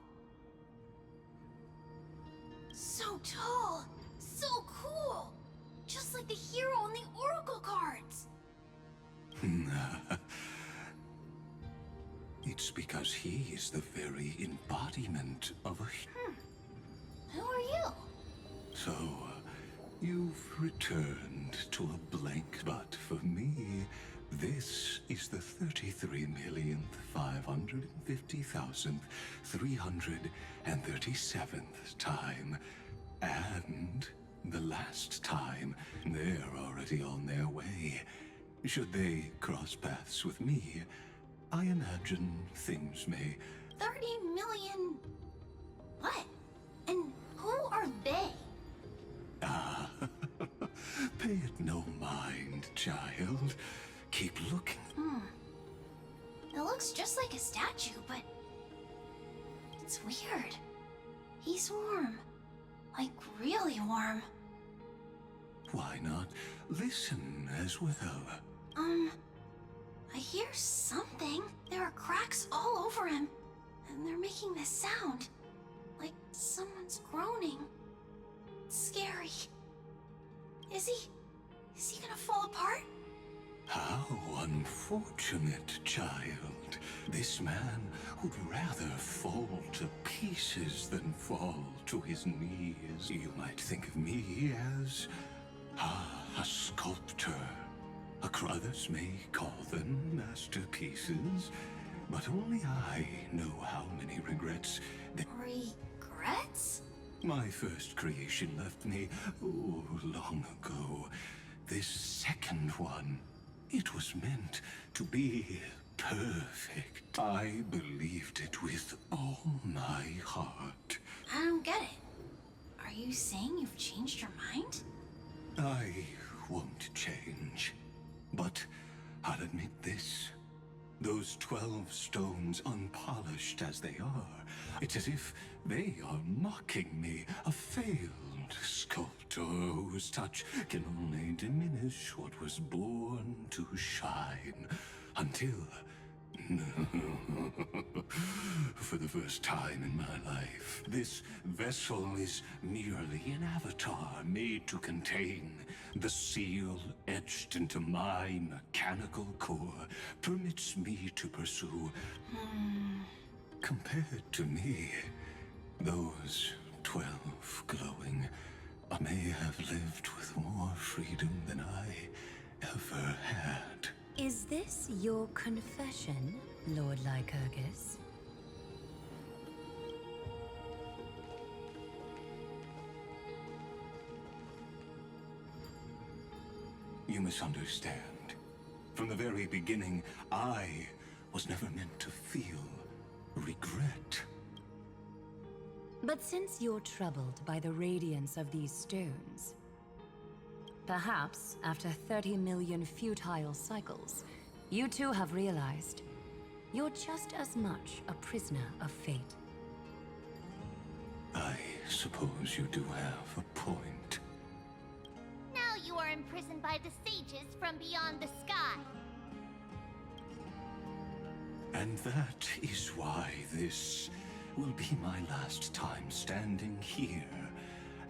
So tall! So cool! Just like the hero on the Oracle cards!
It's because he is the very embodiment of a...
Who are you?
So, you've returned to a blank, but for me, this is the 33,550,337th time. And the last time, they're already on their way. Should they cross paths with me, I imagine things may...
30 million... What? And who are they?
Ah, pay it no mind, child. Keep looking.
It looks just like a statue, but... It's weird. He's warm. Like, really warm.
Why not listen as well?
I hear something. There are cracks all over him. And they're making this sound. Like someone's groaning. It's scary. Is he gonna fall apart?
How unfortunate, child. This man would rather fall to pieces than fall to his knees. You might think of me as a sculptor. Others may call them masterpieces, but only I know how many regrets
Regrets?
My first creation left me, oh, long ago. This second one, it was meant to be perfect. I believed it with all my heart.
I don't get it. Are you saying you've changed your mind?
I won't change. But I'll admit this. Those 12 stones, unpolished as they are, it's as if they are mocking me, a failed sculptor whose touch can only diminish what was born to shine. Until... for the first time in my life, this vessel is merely an avatar made to contain the seal etched into my mechanical core, permits me to pursue. Compared to me, those 12 glowing may have lived with more freedom than I ever had.
Is this your confession, Lord Lycurgus?
You misunderstand. From the very beginning, I was never meant to feel regret.
But since you're troubled by the radiance of these stones, perhaps after 30 million futile cycles, you too have realized you're just as much a prisoner of fate.
I suppose you do have a point.
Now you are imprisoned by the sages from beyond the sky.
And that is why this will be my last time standing here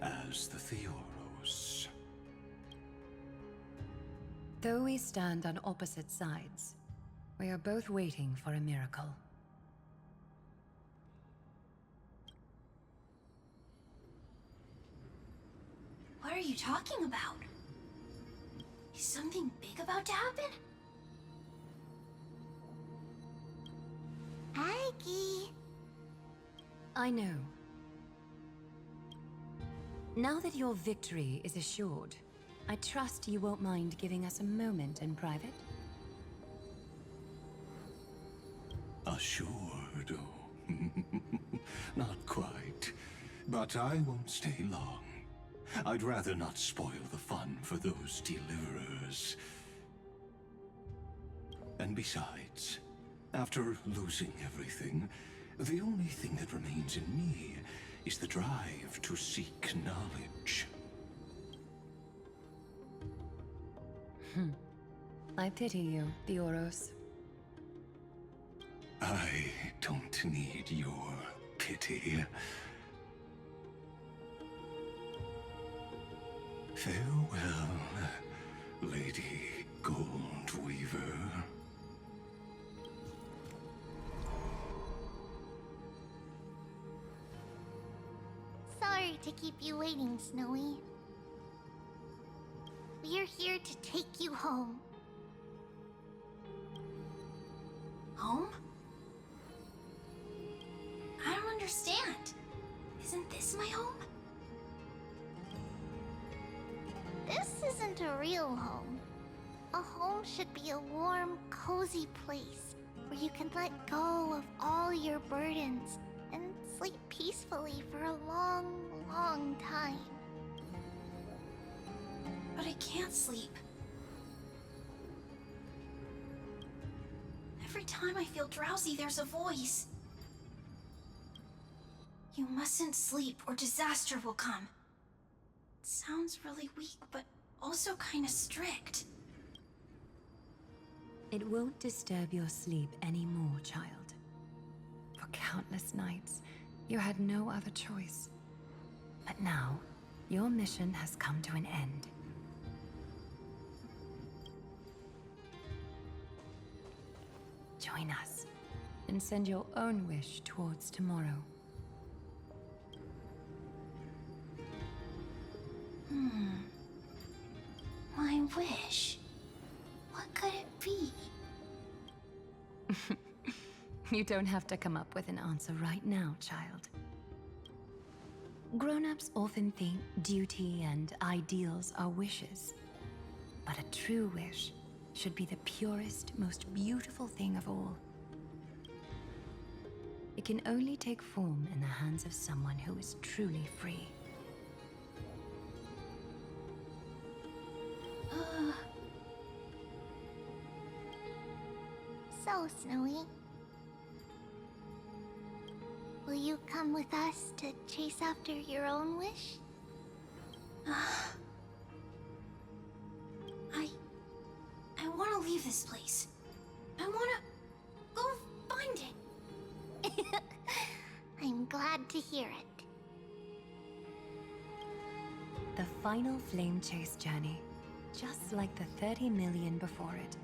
as the Theoros.
Though we stand on opposite sides, we are both waiting for a miracle.
What are you talking about? Is something big about to happen?
Aggie.
I know. Now that your victory is assured, I trust you won't mind giving us a moment in private?
Assured? Oh. Not quite. But I won't stay long. I'd rather not spoil the fun for those deliverers. And besides, after losing everything, the only thing that remains in me is the drive to seek knowledge.
I pity you, Theoros.
I don't need your pity. Farewell, Lady Goldweaver.
Sorry to keep you waiting, Snowy. We're here to take you home.
Home? I don't understand. Isn't this my home?
This isn't a real home. A home should be a warm, cozy place where you can let go of all your burdens and sleep peacefully for a long, long time.
But I can't sleep. Every time I feel drowsy, there's a voice. You mustn't sleep or disaster will come. It sounds really weak, but also kind of strict.
It won't disturb your sleep anymore, child. For countless nights, you had no other choice. But now, your mission has come to an end. Join us, and send your own wish towards tomorrow.
My wish. What could it be?
You don't have to come up with an answer right now, child. Grown-ups often think duty and ideals are wishes. But a true wish should be the purest, most beautiful thing of all. It can only take form in the hands of someone who is truly free.
So, Snowy, will you come with us to chase after your own wish?
I want to leave this place. I want to go find it.
I'm glad to hear it.
The final flame chase journey, just like the 30 million before it.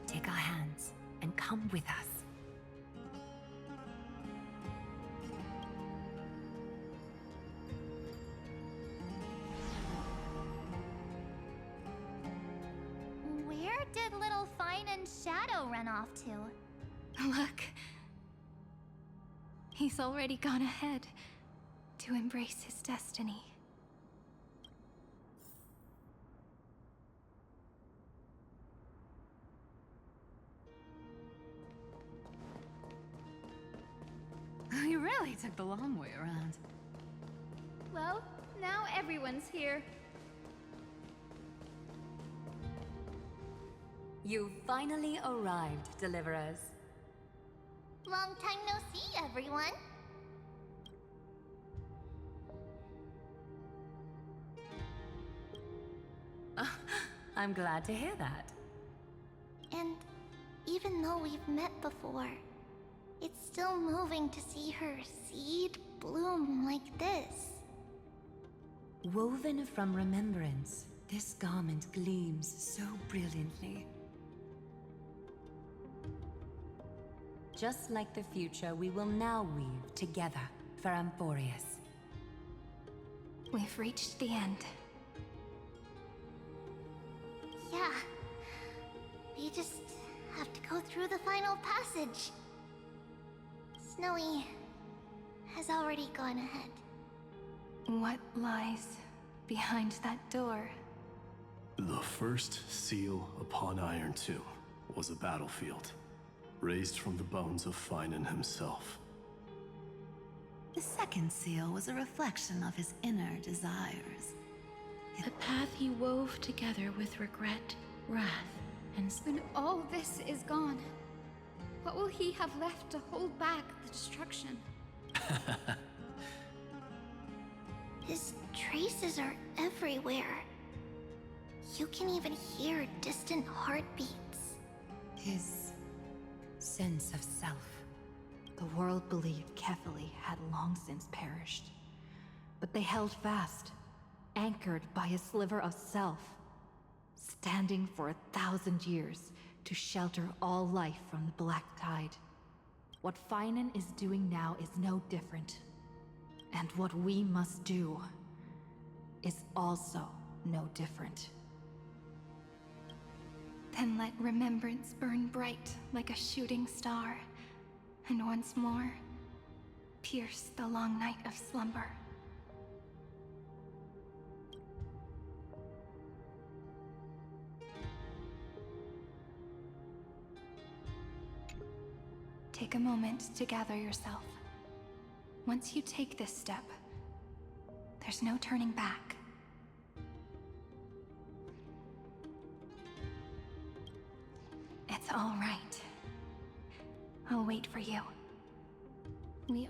Take our hands and come with us.
Where did little Fine and Shadow run off to?
Look. He's already gone ahead to embrace his destiny.
You really took the long way around.
Well, now everyone's here.
You finally arrived, Deliverers.
Long time no see, everyone.
I'm glad to hear that.
And even though we've met before, it's still moving to see her seed bloom like this.
Woven from remembrance, this garment gleams so brilliantly. Just like the future, we will now weave together for Amphorius.
We've reached the end.
Yeah. We just have to go through the final passage. Snowy has already gone ahead.
What lies behind that door?
The first seal upon Iron 2 was a battlefield, raised from the bones of Finan himself.
The second seal was a reflection of his inner desires.
The path he wove together with regret, wrath, and...
When all this is gone, what will he have left to hold back the destruction?
His traces are everywhere. You can even hear distant heartbeats.
His sense of self. The world believed Kefili had long since perished. But they held fast, anchored by a sliver of self, standing for 1,000 years to shelter all life from the Black Tide. What Finan is doing now is no different. And what we must do is also no different.
Then let remembrance burn bright like a shooting star, and once more, pierce the long night of slumber. Take a moment to gather yourself. Once you take this step, there's no turning back. It's all right. I'll wait for you. We